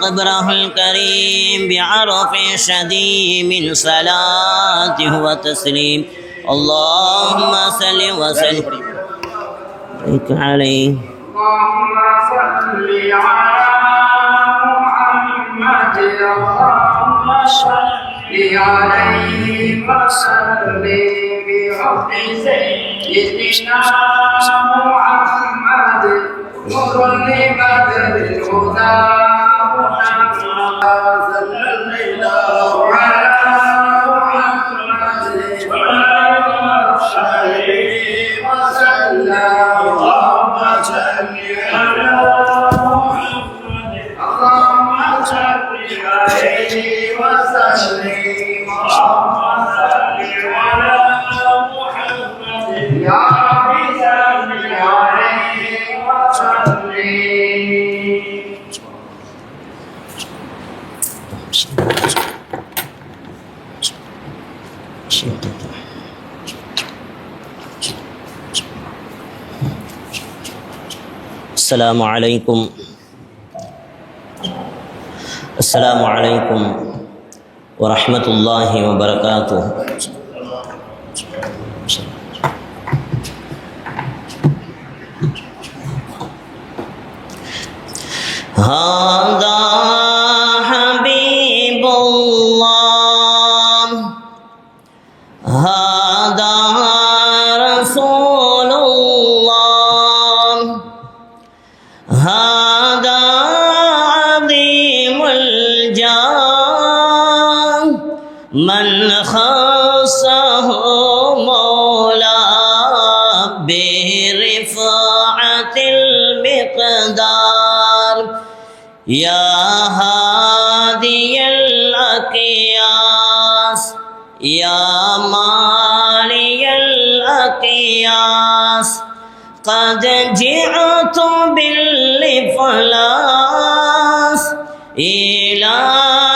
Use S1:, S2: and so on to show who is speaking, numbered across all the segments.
S1: قبره الكريم بعرف شديد من صلاته وتسليم. اللهم صل وسلم عليه.
S2: اللهم صل على محمد. اللهم صل عليه وسلم بحق سيدنا محمد وكل بدر الهدى محمد صلى الله على محمد عليه وسلم. اللهم صل على محمد. اللهم صل عليه وسلم. اللهم صل على محمد يا رب صل عليه وسلم.
S1: السلام عليكم ورحمة الله وبركاته. هذا حبيب الله هذا رسول الله هذا عظيم الجاه من خصه مولاه برفعة المقدار. يا هادي الأكياس يا مالي الأكياس قد جئت بالإفلاس إلى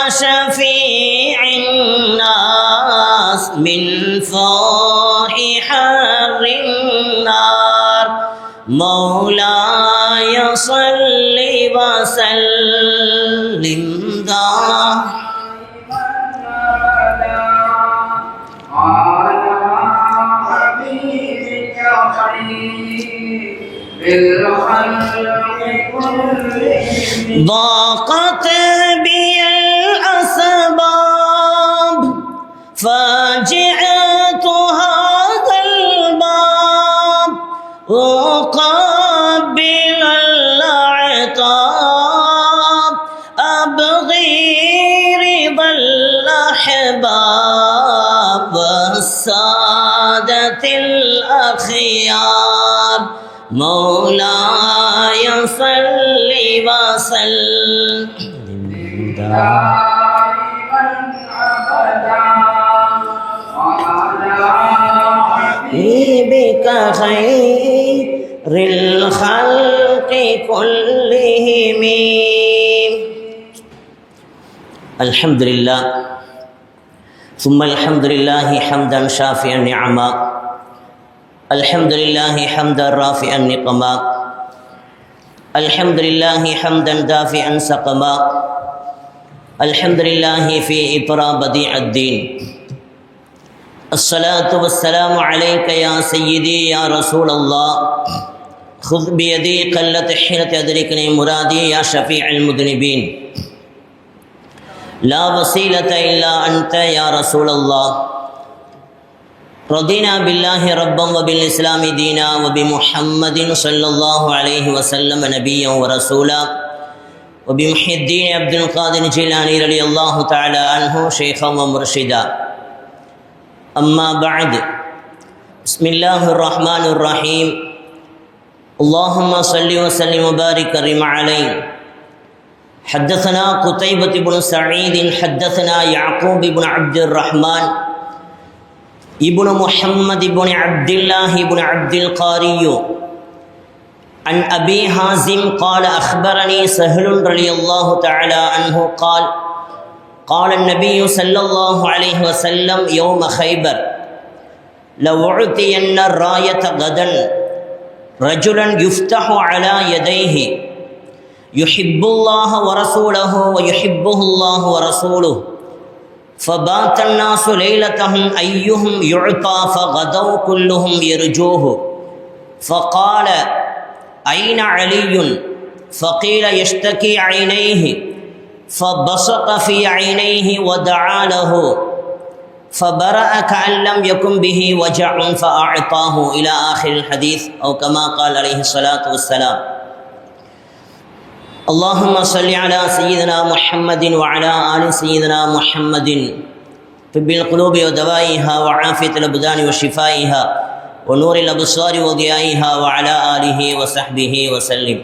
S1: شفيع الناس من فوح حر النار. مولاي صل وسلم
S2: على حبيبك خير الخلق كلهم.
S1: ضاقت بي الأسباب فجئت هذا الباب أقبل الأعتاب أبغي رضا الأحباب والسادة الأخيار. مولاي صل وسلم
S2: دائما أبدا على
S1: حبيبك خير الخلق كلهم. الحمد لله ثم الحمد لله حمدا شافيا نعما. الحمد لله حمدا رافعا نقما. الحمد لله حمدا دافعا سقما. الحمد لله في إطراء بديع الدين. الصلاة والسلام عليك يا سيدي يا رسول الله. خذ بيدي قلت حين أدركني مرادي يا شفيع المذنبين. لا وسيلة إلا أنت يا رسول الله. رضينا بالله ربا وبالإسلام دينا وبمحمد صلى الله عليه وسلم نبيا ورسولا وبمحي الدين عبد القادر الجيلاني رضي الله تعالى عنه شيخا ومرشدا. أما بعد، بسم الله الرحمن الرحيم. اللهم صل وسلم وبارك وكرم عليه. حدثنا قتيبة بن سعيد حدثنا يعقوب بن عبد الرحمن ابن محمد بن عبد الله بن عبد القاري عن أبي حازم قال أخبرني سهل رضي الله تعالى عنه قال قال النبي صلى الله عليه وسلم يوم خيبر لأعطين الراية غدا رجلا يفتح على يديه يحب الله ورسوله ويحبه الله ورسوله فبات الناس ليلتهم أيهم يعطى فغدوا كلهم يرجوه فقال أين علي فقيل يشتكي عينيه فبصق في عينيه ودعا له فبرأ كأن لم يكن به وجع فأعطاه إلى آخر الحديث أو كما قال عليه الصلاة والسلام. اللهم صل على سيدنا محمد وعلى آل سيدنا محمد طب القلوب ودوائها وعافية الأبدان وشفائها ونور الأبصار وضيائها وعلى آله وصحبه وسلم.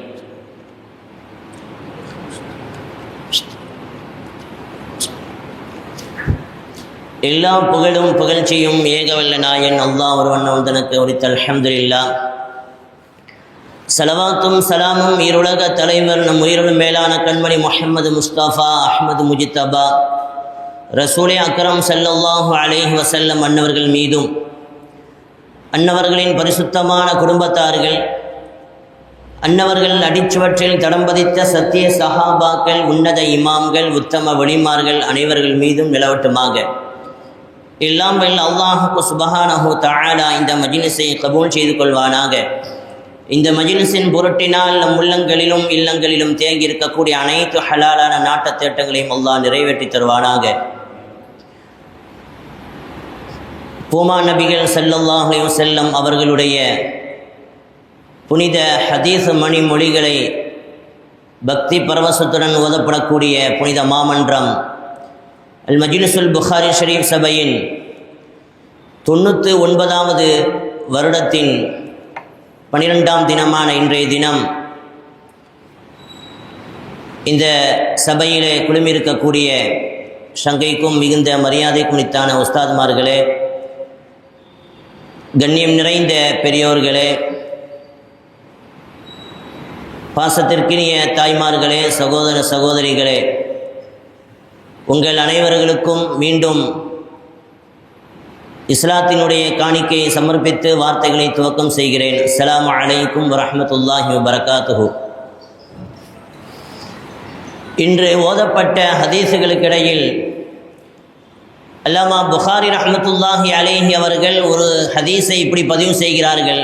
S1: எல்லா புகழும் புகழ்ச்சியும் ஏகவல்ல நாயன் அல்லாஹ் ஒருவன் தனக்கு உரித்த அல்ஹம்துலில்லாஹ். சலவாத்தும் சலாமும் இருளக தலைவர் நம் உயிரிலும் மேலான கண்மணி முஹம்மது முஸ்தபா அஹ்மது முஜித்தபா ரசூலே அக்ரம் ஸல்லல்லாஹு அலைஹி வஸல்லம் அன்னவர்கள் மீதும் அன்னவர்களின் பரிசுத்தமான குடும்பத்தார்கள் அன்னவர்கள் அடிச்சுவற்றில் தடம்பதித்த சத்திய சஹாபாக்கள் உன்னத இமாம்கள் உத்தம வலிமார்கள் அனைவர்கள் மீதும் நிலவட்டுமாக. எல்லாம் வல்ல அல்லாஹு சுப்ஹானஹு தஆலா இந்த மஜ்லிஸை கபூல் செய்து கொள்வானாக. இந்த மஜ்லிஸின் பொருட்டினால் நம் உள்ளங்களிலும் இல்லங்களிலும் தேங்கி இருக்கக்கூடிய அனைத்து ஹலாலான நாட்டத்தேட்டங்களையும் அல்லாஹ் நிறைவேற்றி தருவானாக. பூமா நபிகள் ஸல்லல்லாஹு அலைஹி வஸல்லம் அவர்களுடைய புனித ஹதீஸ் மணி மொழிகளை பக்தி பரவசத்துடன் ஓதப்படக்கூடிய புனித மாமன்றம் அல் மஜ்லிஸுல் புகாரி ஷரீஃப் சபையின் 99வது வருடத்தின் 12ஆம் தினமான இன்றைய தினம் இந்த சபையிலே குழுமியிருக்கக்கூடிய சங்கைக்கும் மிகுந்த மரியாதைக்கும் உரித்தான உஸ்தாத்மார்களே, கண்ணியம் நிறைந்த பெரியோர்களே, பாசத்திற்கினிய தாய்மார்களே, சகோதர சகோதரிகளே, உங்கள் அனைவர்களுக்கும் மீண்டும் இஸ்லாத்தினுடைய காணிக்கையை சமர்ப்பித்து வார்த்தைகளை துவக்கம் செய்கிறேன். அஸ்ஸலாமு அலைக்கும் வரஹ்மத்துல்லாஹி வபரகாத்துஹு. இன்று ஓதப்பட்ட ஹதீஸுகளுக்கிடையில் அல்லாமா புகாரி ரஹ்மத்துல்லாஹி அலைஹி அவர்கள் ஒரு ஹதீஸை இப்படி பதிவு செய்கிறார்கள்.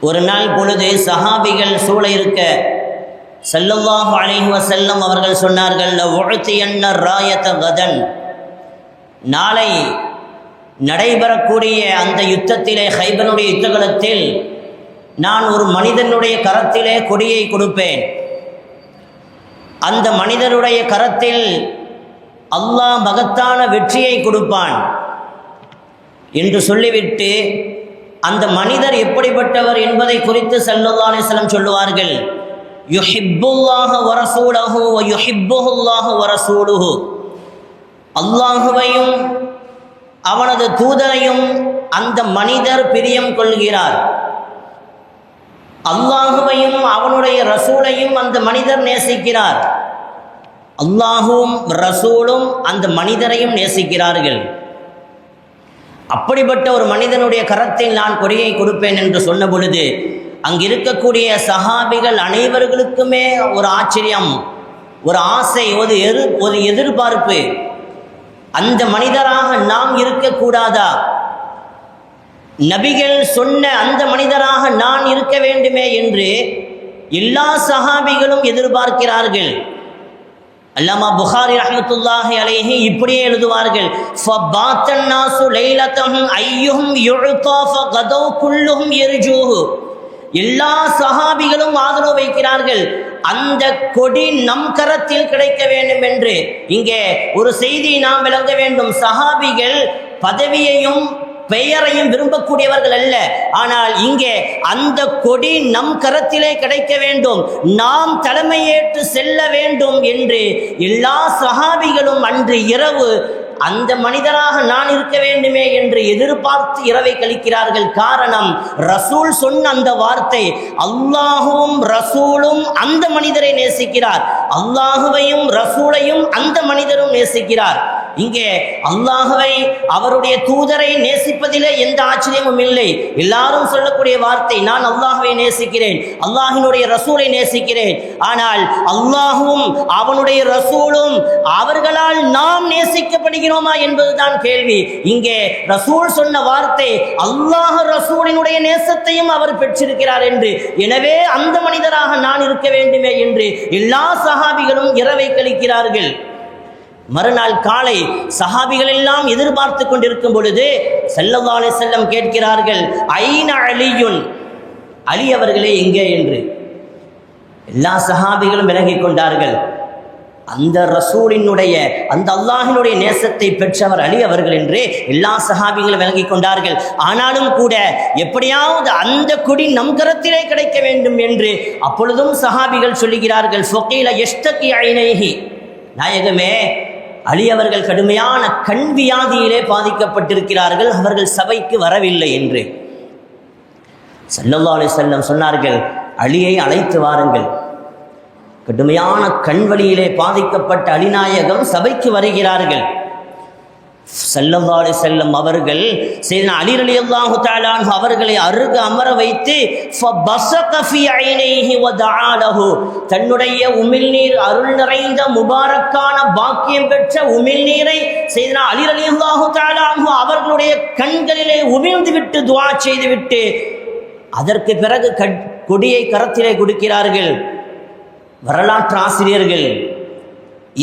S1: ஒரு நாள் பொழுது சஹாபிகள் சூழ இருக்க ஸல்லல்லாஹு அலைஹி வஸல்லம் அவர்கள் சொன்னார்கள், லஉஅதியன்ன ராயத கதன், நாளை நடைபெறக்கூடிய அந்த யுத்தத்திலே, ஹைபருடைய யுத்தகலத்தில் நான் ஒரு மனிதனுடைய கரத்திலே கொடியை கொடுப்பேன். அந்த மனிதனுடைய கரத்தில் அல்லாஹ் மகத்தான வெற்றியை கொடுப்பான் என்று சொல்லிவிட்டு அந்த மனிதர் எப்படிப்பட்டவர் என்பதை குறித்து ஸல்லல்லாஹு அலைஹி வஸல்லம் சொல்லுவார்கள், யுஹிப்புல்லாஹ வரசூலஹு வ யுஹிப்புல்லாஹ வரசூலுஹு, அல்லாஹுவையும் அவனது தூதரையும் அந்த மனிதர் பிரியம் கொள்கிறார். அல்லாஹுவையும் அவனுடைய ரசூலையும் அந்த மனிதர் நேசிக்கிறார். அல்லாஹும் ரசூலும் அந்த மனிதரையும் நேசிக்கிறார்கள். அப்படிப்பட்ட ஒரு மனிதனுடைய கரத்தில் நான் கொடியை கொடுப்பேன் என்று சொன்ன பொழுது அங்கிருக்கக்கூடிய சஹாபிகள் அனைவர்களுக்குமே ஒரு ஆச்சரியம், ஒரு ஆசை, ஒரு எதிர்பார்ப்பு. அந்த மனிதராக நாம் இருக்கக்கூடாதா? நபிகள் சொன்ன அந்த மனிதராக நான் இருக்க வேண்டுமே என்று எல்லா சஹாபிகளும் எதிர்பார்க்கிறார்கள். அல்லாமா புகாரி ரஹ்மத்துல்லாஹி அலைஹி இப்படியே எழுதுவார்கள், ஃபபாத்தன் நாசு லைலத்தஹும் ஐயுஹும் யுஅதா ஃபகதௌ குல்லுஹும் யர்ஜூஹு. எல்லா சஹாபிகளும் ஆதரவு வைக்கிறார்கள், அந்த கொடி நம் கரத்தில் கிடைக்க வேண்டும் என்று. இங்கே ஒரு செய்தியை நாம் விளங்க வேண்டும். சஹாபிகள் பதவியையும் பெயரையும் விரும்பக்கூடியவர்கள் அல்ல. ஆனால் இங்கே அந்த கொடி நம் கரத்திலே கிடைக்க வேண்டும், நாம் தலைமையேற்று செல்ல வேண்டும் என்று எல்லா சஹாபிகளும் அன்று இரவு அந்த மனிதராக நான் இருக்க வேண்டுமே என்று எதிர்பார்த்து இரவை கழிக்கிறார்கள். காரணம், ரசூல் சொன்ன அந்த வார்த்தை. அல்லாஹுவும் ரசூலும் அந்த மனிதரை நேசிக்கிறார், அல்லாஹுவையும் ரசூலையும் அந்த மனிதரும் நேசிக்கிறார். இங்கே அல்லாஹ்வை அவருடைய தூதரை நேசிப்பதிலே எந்த ஆச்சரியமும் இல்லை. எல்லாரும் சொல்லக்கூடிய வார்த்தை, நான் அல்லாஹ்வை நேசிக்கிறேன், அல்லாஹினுடைய ரசூலை நேசிக்கிறேன். ஆனால் அல்லாஹும் அவனுடைய ரசூலும் அவர்களால் நாம் நேசிக்கப்படுகிறோமா என்பதுதான் கேள்வி. இங்கே ரசூல் சொன்ன வார்த்தை, அல்லாஹ் ரசூலினுடைய நேசத்தையும் அவர் பெற்றிருக்கிறார் என்று. எனவே அந்த மனிதராக நான் இருக்க வேண்டுமே என்று எல்லா சஹாபிகளும் இரவை கழிக்கிறார்கள். மறுநாள் காலை சஹாபிகள் எல்லாம் எதிர்பார்த்து கொண்டிருக்கும் பொழுது ஸல்லல்லாஹு அலைஹி வஸல்லம் கேட்கிறார்கள், ஐன அலியுன், அலி அவர்களே எங்கே என்று. எல்லா சஹாபிகளும் விலகிக் கொண்டார்கள். அந்த ரசூலினுடைய அந்த அல்லாஹினுடைய நேசத்தை பெற்றவர் அலி அவர்கள் என்று எல்லா சஹாபிகளும் விளங்கிக் கொண்டார்கள். ஆனாலும் கூட எப்படியாவது அந்த கொடி நம் கரத்திலே கிடைக்க வேண்டும் என்று அப்பொழுதும் சஹாபிகள் சொல்லுகிறார்கள், ஃபகீல யஷ்தகி ஐனைஹி, நாயகமே அலி அவர்கள் கடுமையான கண் வியாதியிலே பாதிக்கப்பட்டிருக்கிறார்கள், அவர்கள் சபைக்கு வரவில்லை என்று. ஸல்லல்லாஹு அலைஹி வஸல்லம் சொன்னார்கள், அலியை அழைத்து வாருங்கள். கடுமையான கண் வலியிலே பாதிக்கப்பட்ட அலிநாயகம் சபைக்கு வருகிறார்கள். ஸல்லல்லாஹு அலைஹி வஸல்லம் அவர்கள் சையதுனா அலி ரலியல்லாஹு தஆலா அன்ஹு அவர்களை அருக அமர வைத்து ஃபபஸக ஃபீ ஐனைஹி வதஆ லஹு, தன்னுடைய உமிழ்நீர், அருள் நிறைந்த முபாரக்கான பாக்கியம் பெற்ற உமிழ்நீரை சையதுனா அலி ரலியல்லாஹு தஆலா அன்ஹு அவர்களுடைய கண்களிலே உமிழ்ந்து விட்டு துஆ செய்துவிட்டு அதற்கு பிறகு கொடியை கரத்திலே கொடுக்கிறார்கள். வரலாற்று ஆசிரியர்கள்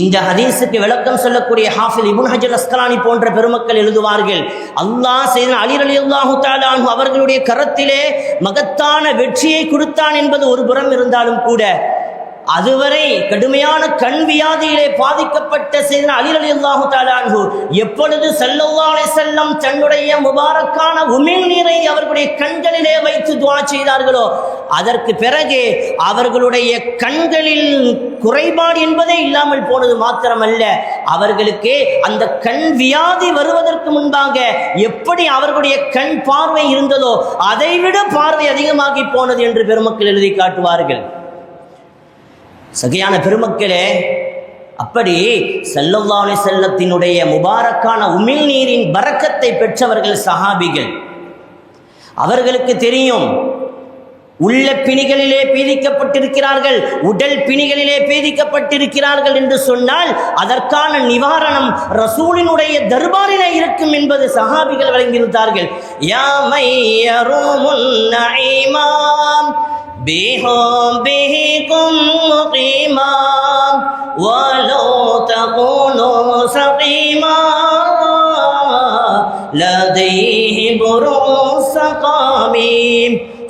S1: இந்த ஹதீஸுக்கு விளக்கம் சொல்லக்கூடிய ஹாஃபிஸ் இப்னு ஹஜர் அஸ்கலானி போன்ற பெருமக்கள் எழுதுவார்கள், அல்லாஹ் சையதுனா அலி ரலியல்லாஹு தஆலா அன்ஹு அவர்களுடைய கரத்திலே மகத்தான வெற்றியை கொடுத்தான் என்பது ஒரு புறம் இருந்தாலும் கூட, அதுவரை கடுமையான கண் வியாதியிலே பாதிக்கப்பட்ட சையதுனா அலி ரலியல்லாஹு தஆலா அன்ஹு எப்பொழுது ஸல்லல்லாஹு அலைஹி வஸல்லம் தன்னுடைய முபாரக்கான உமிழ்நீரை அவர்களுடைய கண்களிலே வைத்து துஆ செய்தார்களோ, அதற்கு பிறகு அவர்களுடைய கண்களில் குறைபாடு என்பதே இல்லாமல் போனது மாத்திரமல்ல, அவர்களுக்கு அந்த கண் வியாதி வருவதற்கு முன்பாக எப்படி அவர்களுடைய கண் பார்வை இருந்ததோ அதைவிட பார்வை அதிகமாகி போனது என்று பெருமக்கள் எழுதி காட்டுவார்கள். சகையான பெருமக்களே, அப்படி ஸல்லல்லாஹு அலைஹி வஸல்லத்தினுடைய முபாரக்கான உமிழ்நீரின் பரக்கத்தை பெற்றவர்கள் சஹாபிகள். அவர்களுக்கு தெரியும், உள்ள பிணிகளிலே பீதிக்கப்பட்டிருக்கிறார்கள், உடல் பிணிகளிலே பீதிக்கப்பட்டிருக்கிறார்கள் என்று சொன்னால் அதற்கான நிவாரணம் ரசூலினுடைய தர்பாரிலே இருக்கும் என்பது சஹாபிகள் வழங்கியிருந்தார்கள். யா மையருமுன் நஈமாம் بِحُبِّكُمْ مُقِيمًا وَلَوْ تَكُونُوا سَقِيمًا لَدَيْهِ بُرُوءُ السَّقَامِ.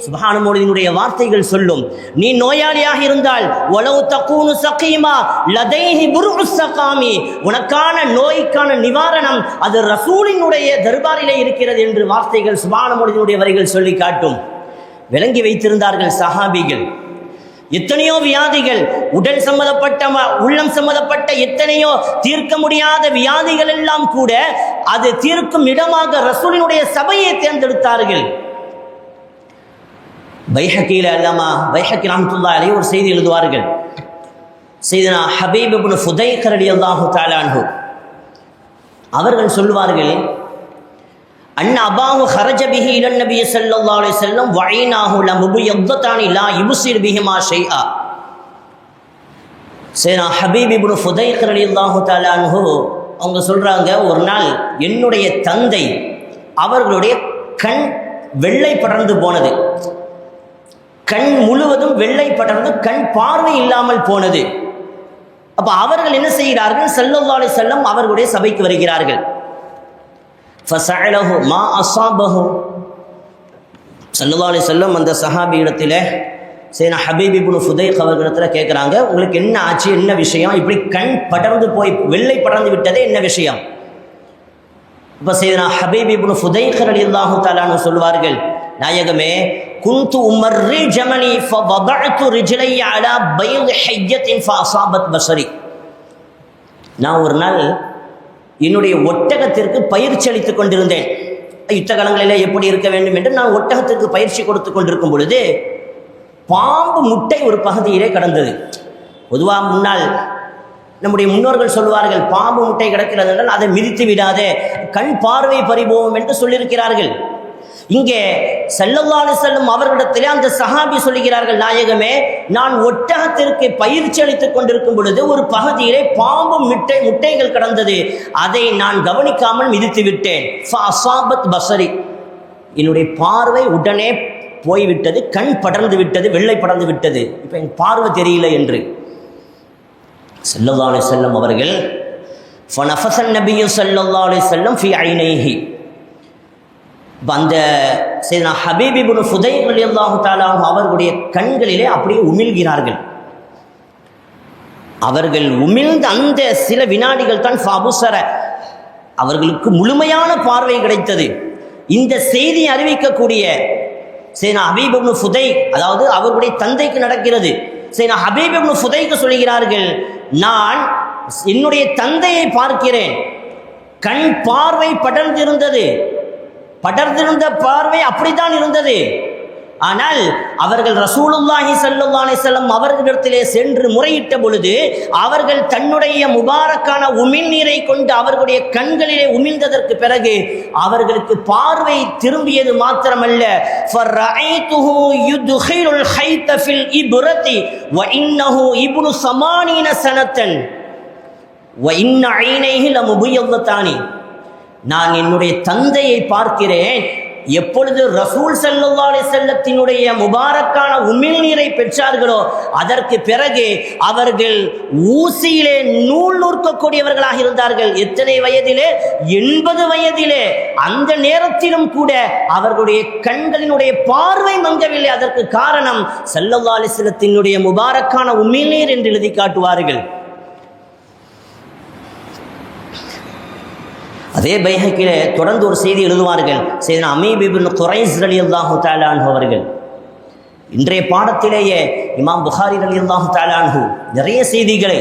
S1: சுப்ஹான மௌலிதினுடைய வார்த்தைகள் சொல்லும், நீ நோயாளியாக இருந்தால் வலவு தக்கூனு சகீமா லதைஹி புருஉஸ் ஸகாமி, உனக்கான நோய்க்கான நிவாரணம் அது ரசூலினுடைய தர்பாரிலே இருக்கிறது என்று வார்த்தைகள் சுப்ஹான மௌலிதினுடைய வரிகள் சொல்லி காட்டும். விளங்கி வைத்திருந்தார்கள் சஹாபிகள். எத்தனையோ வியாதிகள், உடல் சம்பந்தப்பட்ட, உள்ளம் சம்பந்தப்பட்ட எத்தனையோ தீர்க்க முடியாத வியாதிகள் எல்லாம் கூட அது தீர்க்கும் இடமாக ரசூலினுடைய சபையை தேர்ந்தெடுத்தார்கள். பைஹக்கியில் அல்லாமா பைஹக்கி ரஹ்மத்துல்லாஹி அலைஹி ஒரு செய்தி எழுதுவார்கள். சையதுனா ஹபீப் இப்னு ஃபுதைக் ரலியல்லாஹு தஆலா அன்ஹு அவர்கள் சொல்வார்கள், அன் அபாஹு ஹரஜ பிஹி இலன் நபி ஸல்லல்லாஹு அலைஹி வஸல்லம் வஐனாஹு லமுபியத்ததானி லா யுப்ஸிர் பிஹிமா ஷைஆ. சையதுனா ஹபீப் இப்னு ஃபுதைக் ரலியல்லாஹு தஆலா அன்ஹு அவங்க சொல்றாங்க, ஒரு நாள் என்னுடைய தந்தை அவர்களுடைய கண் வெள்ளை படர்ந்து போனது, கண் முழுவதும் வெள்ளை படர்ந்து கண் பார்வை இல்லாமல் போனது. அப்ப அவர்கள் என்ன செய்கிறார்கள், ஸல்லல்லாஹு அலைஹி வஸல்லம் அவர்களுடைய சபைக்கு வருகிறார்கள். ஃபஸஅலஹு மா அஸாபஹு, ஸல்லல்லாஹு அலைஹி வஸல்லம் அந்த சஹாபி இடத்துல சையதுனா ஹபீப் இப்னு ஃபுதைக் அவர்களிடத்தில் கேட்குறாங்க, உங்களுக்கு என்ன ஆச்சு, என்ன விஷயம், இப்படி கண் படர்ந்து போய் வெள்ளை படர்ந்து விட்டதே என்ன விஷயம்? இப்போ சையதுனா ஹபீப் இப்னு ஃபுதைக் ரலியல்லாஹு தஆலா அன்ஹு சொல்வார்கள், நாயகமே குந்து உமர்ரி ஜமனி ஃபவதஅது ரிஜ்லைய அலா பைத் ஹஜ்ஜத்தின் ஃபஅஸாபத் பஸரி. நான் ஒரு நாள் என்னுடைய ஒட்டகத்திற்கு பயிற்சி அளித்துக் கொண்டிருந்தேன். யுத்த காலங்களில் எப்படி இருக்க வேண்டும் என்று நான் ஒட்டகத்திற்கு பயிற்சி கொடுத்து கொண்டிருக்கும் பொழுது பாம்பு முட்டை ஒரு பகுதியிலே கடந்தது. பொதுவாக முன்னால் நம்முடைய முன்னோர்கள் சொல்வார்கள், பாம்பு முட்டை கிடக்கிறது என்றால் அதை மிதித்து விடாதே, கண் பார்வை பறிபோம் என்று சொல்லியிருக்கிறார்கள். இங்கே ஸல்லல்லாஹு அலைஹி வஸல்லம் அவர்களிடத்திலே அந்த சஹாபி சொல்லுகிறார்கள், நாயகமே, நான் ஒட்டகத்திற்கு பயிற்சி அளித்துக் கொண்டிருக்கும் பொழுது ஒரு பகுதியிலே பாம்பு முட்டைகள் கிடந்தது, அதை நான் கவனிக்காமல் மிதித்து விட்டேன். ஃபஅஸாபத் பஸரி, என்னுடைய பார்வை உடனே போய்விட்டது, கண் படர்ந்து விட்டது, வெள்ளை படர்ந்து விட்டது, இப்போ என் பார்வை தெரியல என்று ஸல்லல்லாஹு அலைஹி வஸல்லம் அவர்கள் ஃபனஃபஸன் நபியு ஸல்லல்லாஹு அலைஹி வஸல்லம் ஃபீ ஐனைஹி, அந்த சையதுனா ஹபீப் இப்னு ஃபுதைல் ரலியல்லாஹு தஆலா அவர்களுடைய கண்களிலே அப்படியே உமிழ்கிறார்கள். அவர்கள் உமிழ்ந்த அந்த சில வினாடிகள் தான் ஃபஅபுஸர, அவர்களுக்கு முழுமையான பார்வை கிடைத்தது. இந்த செய்தி அறிவிக்கக்கூடிய சையதுனா ஹபீப் இப்னு ஃபுதைல், அதாவது அவர்களுடைய தந்தைக்கு நடக்கிறது. சையதுனா ஹபீப் இப்னு ஃபுதைலுக்கு சொல்கிறார்கள், நான் என்னுடைய தந்தையை பார்க்கிறேன், கண் பார்வை படர்ந்திருந்த பார்வை அப்படித்தான் இருந்தது. ஆனால் அவர்கள் ரசூலுல்லாஹி ஸல்லல்லாஹு அலைஹி வஸல்லம் அவர்களிடத்திலே சென்று முறையிட்ட பொழுது அவர்கள் தன்னுடைய முபாரக்கான உமிழ்நீரை கொண்டு அவர்களுடைய கண்களிலே உமிழ்ந்ததற்கு பிறகு அவர்களுக்கு பார்வை திரும்பியது மாத்திரமல்ல, ஃபரஐதுஹு யுத்ஹிலுல் ஹைத ஃபில் இப்ரதி வ இன்னஹு இப்னு 80 சனத்தன் வ இன்ன ஐனைஹி லமுபியததானி, நான் என்னுடைய தந்தையை பார்க்கிறேன், எப்பொழுது ரசூல் ஸல்லல்லாஹு அலைஹி வஸல்லத்தினுடைய முபாரக்கான உமிழ்நீரை பெற்றார்களோ அதற்கு பிறகு அவர்கள் ஊசியிலே நூல் நூற்கக்கூடியவர்களாக இருந்தார்கள். எத்தனை வயதிலே? 80 வயதிலே. அந்த நேரத்திலும் கூட அவர்களுடைய கண்களினுடைய பார்வை மங்கவில்லை. அதற்கு காரணம் ஸல்லல்லாஹு அலைஹி வஸல்லத்தினுடைய முபாரக்கான உமிழ்நீர் என்று எழுதி காட்டுவார்கள். அதே பைஹக்கிலே தொடர்ந்து ஒரு செய்தி எழுதுவார்கள், சையதுனா அமீர் இப்னு குரைஸ் ரலியல்லாஹு தஆலா அன்ஹு அவர்கள். இன்றைய பாடத்திலேயே இமாம் புகாரி ரலியல்லாஹு தஆலா அன்ஹு நிறைய செய்திகளை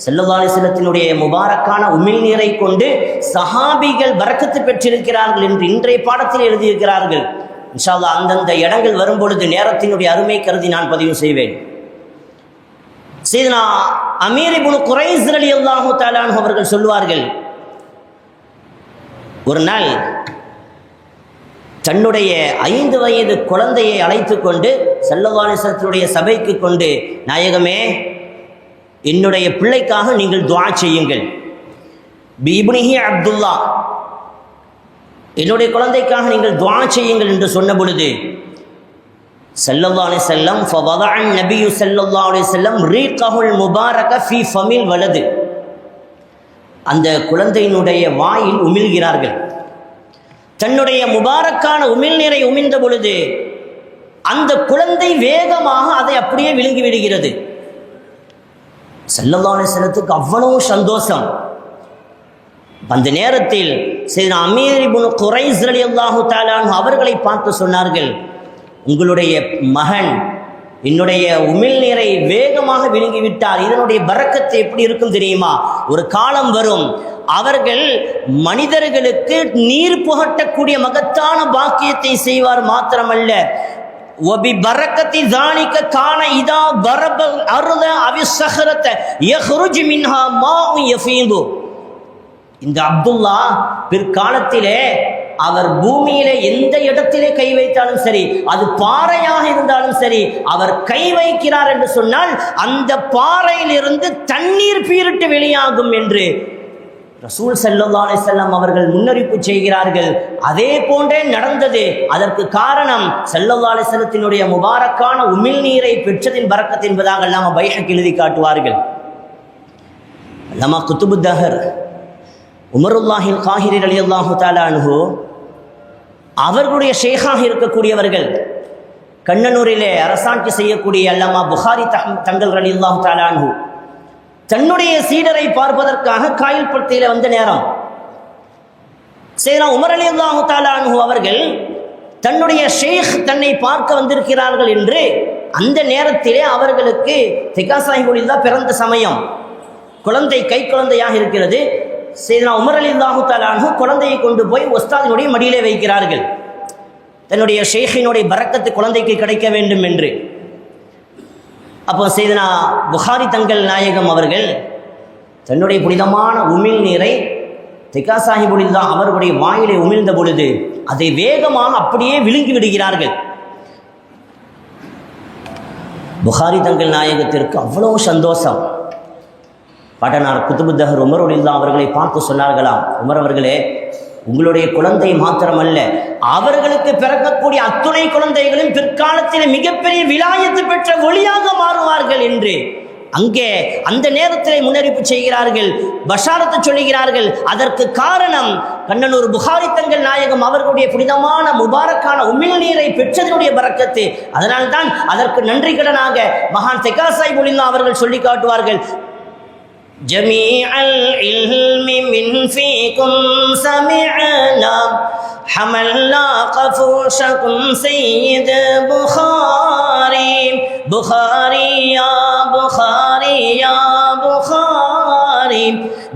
S1: ஸல்லல்லாஹு அலைஹி வஸல்லத்தினுடைய முபாரக்கான உமிழ்நீரை கொண்டு சஹாபிகள் பரக்கத்து பெற்றிருக்கிறார்கள் என்று இன்றைய பாடத்தில் எழுதியிருக்கிறார்கள். இன்ஷா அல்லாஹ் அந்தந்த இடங்கள் வரும்பொழுது நேரத்தினுடைய அருமை கருதி நான் பதிவு செய்வேன். சையதுனா அமீர் இப்னு குரைஸ் ரலியல்லாஹு தஆலா அன்ஹு அவர்கள் சொல்வார்கள், ஒரு நாள் தன்னுடைய 5 வயது குழந்தையை அழைத்து கொண்டு ஸல்லல்லாஹு அலைஹி வஸல்லத்துடைய சபைக்கு கொண்டு, நாயகமே, என்னுடைய பிள்ளைக்காக நீங்கள் துஆ செய்யுங்கள், பிஇப்னிஹி அப்துல்லா, என்னுடைய குழந்தைக்காக நீங்கள் துஆ செய்யுங்கள் என்று சொன்ன பொழுது ஸல்லல்லாஹு அலைஹி வஸல்லம் ஃபவதஅன் நபியு ஸல்லல்லாஹு அலைஹி வஸல்லம் ரீகஹுல் முபாரக ஃபீ ஃபமில் வலது, அந்த குழந்தையினுடைய வாயில் உமிழ்கிறார்கள். தன்னுடைய முபாரக்கான உமிழ்நீரை உமிழ்ந்த பொழுது அந்த குழந்தை வேகமாக அதை அப்படியே விழுங்கி விடுகிறது. ஸல்லல்லாஹு அலைஹி வஸல்லத்துக்கு அவ்வளவு சந்தோஷம். அந்த நேரத்தில் சையதுனா அமீர் இப்னு குரைஸ் ரலியல்லாஹு தஆலா அன்ஹு அவர்களை பார்த்து சொன்னார்கள், உங்களுடைய மகன் என்னுடைய உமிழ்நீரை வேகமாக விழுங்கிவிட்டார், இதனுடைய பரக்கத்து எப்படி இருக்கும் தெரியுமா? ஒரு காலம் வரும், அவர்கள் மனிதர்களுக்கு நீர் புகட்டக்கூடிய மகத்தான பாக்கியத்தை செய்வார் மாத்திரமல்ல, ஒபி பரக்கத்தி தானிக்க காண இதா பரபல் அருத அவிசஹரத யஹ்ருஜ் மின்ஹா மாஉ யஃபீது. இந்த அப்துல்லா பிற்காலத்திலே அவர் பூமியிலே எந்த இடத்திலே கை வைத்தாலும் சரி, அது பாறையாக இருந்தாலும் சரி, அவர் கை வைக்கிறார் என்று சொன்னால் அந்த பாறையிலிருந்து தண்ணீர் பீரிட்டு வெளியாகும் என்று ரசூல் ஸல்லல்லாஹு அலைஹி வஸல்லம் அவர்கள் முன்னறிவிப்பு செய்கிறார்கள். அதே போன்றே நடந்தது. அதற்கு காரணம் ஸல்லல்லாஹு அலைஹி வஸல்லத்தினுடைய முபாரக்கான உமிழ்நீரை பெற்றதின் பரக்கத் என்பதாக அல்லாமா பைஹக்கி எழுதி காட்டுவார்கள். அல்லாமா குத்துபுத்தஹர் உமருல்லாஹில் காஹிரி ரலியல்லாஹு தஆலா அன்ஹு அவர்களுடைய ஷேகாக இருக்கக்கூடியவர்கள், கண்ணனூரிலே அரசாட்சி செய்யக்கூடிய அல்லாமா புகாரி தங்கள் ரலியல்லாஹு தஆலா அன்ஹு தன்னுடைய சீடரை பார்ப்பதற்காக காயல்பட்டியில் வந்த நேரம் சையதுனா உமர் ரலியல்லாஹு தஆலா அன்ஹு அவர்கள் தன்னுடைய ஷேக் தன்னை பார்க்க வந்திருக்கிறார்கள் என்று அந்த நேரத்திலே அவர்களுக்கு திகாசாஹிபுல்லா பிறந்த சமயம், குழந்தை கை குழந்தையாக இருக்கிறது. சையதுனா உமர் ரலியல்லாஹு தஆலா அன்ஹு குழந்தையை கொண்டு போய் உஸ்தாதினுடைய மடியிலே வைக்கிறார்கள், தன்னுடைய ஷேக்கினுடைய பரக்கத்து குழந்தைக்கு கிடைக்க வேண்டும் என்று. அப்போ சையதுனா புகாரி தங்கள் நாயகம் அவர்கள் தன்னுடைய புனிதமான உமிழ் நீரை திகா சாஹிபுலில்லா அவர்களுடைய வாயிலை உமிழ்ந்த பொழுது அதை வேகமாக அப்படியே விழுங்கி விடுகிறார்கள். புகாரி தங்கள் நாயகத்திற்கு அவ்வளோ சந்தோஷம். பாட்டனார் குத்துபுத்தஹர் உமருலில்லா அவர்களை பார்த்து சொன்னார்களாம், உமர் அவர்களே, உங்களுடைய குழந்தை மாத்திரமல்ல, அவர்களுக்கு பிறக்கக்கூடிய அத்துணை குழந்தைகளும் பிற்காலத்தில் மிகப்பெரிய விலாயத்து பெற்ற ஒளியாக மாறுவார்கள் என்று அங்கே அந்த நேரத்தில் முன்னறிவிப்பு செய்கிறார்கள், பஷாரத்து சொல்லுகிறார்கள். அதற்கு காரணம் கண்ணனூர் புகாரி தங்கள் நாயகம் அவர்களுடைய புனிதமான முபாரக்கான உமிழ் நீரை பெற்றதனுடைய பரக்கத்து. அதனால்தான் அதற்கு நன்றி கடனாக மகான் திகா சாஹிபுலில்லா அவர்கள் சொல்லி காட்டுவார்கள், ஜமீஅல் இல்மி மின் ஃபீக்கும் சமிஅனா ஹமல்னா கஃபூஷகும் சய்யித் புகாரி புகாரி யா புகாரி யா புகாரி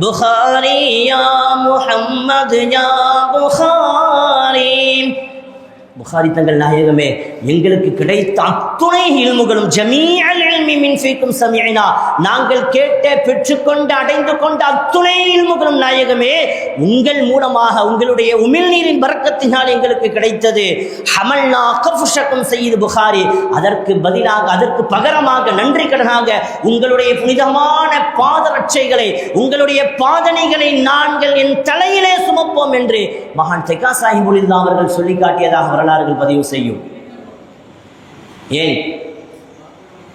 S1: புகாரி யா முஹம்மது யா புகாரி. புகாரி தங்கள் நாயகமே, எங்களுக்கு கிடைத்த அத்துணை இல்முகளும் ஜமீஅல் இல்மி மின் ஃபீக்கும் சமிஅனா, நாங்கள் கேட்ட பெற்றுக்கொண்ட அடைந்து கொண்ட அத்துணை இல்முகளும் நாயகமே உங்கள் மூலமாக உங்களுடைய உமிழ்நீரின் பரக்கத்தினால் எங்களுக்கு கிடைத்தது. ஹமல்னா கஃபுஷகும் சய்யித் புகாரி, அதற்கு பதிலாக அதற்கு பகரமாக நன்றி கடனாக உங்களுடைய புனிதமான பாதரட்சைகளை உங்களுடைய பாதனைகளை நாங்கள் என் தலையிலே சுமப்போம் என்று மகான் திகா சாஹிபுலில்லா அவர்கள் சொல்லி காட்டியதாக வரலாறுகள் பதிவு செய்யும். ஏன்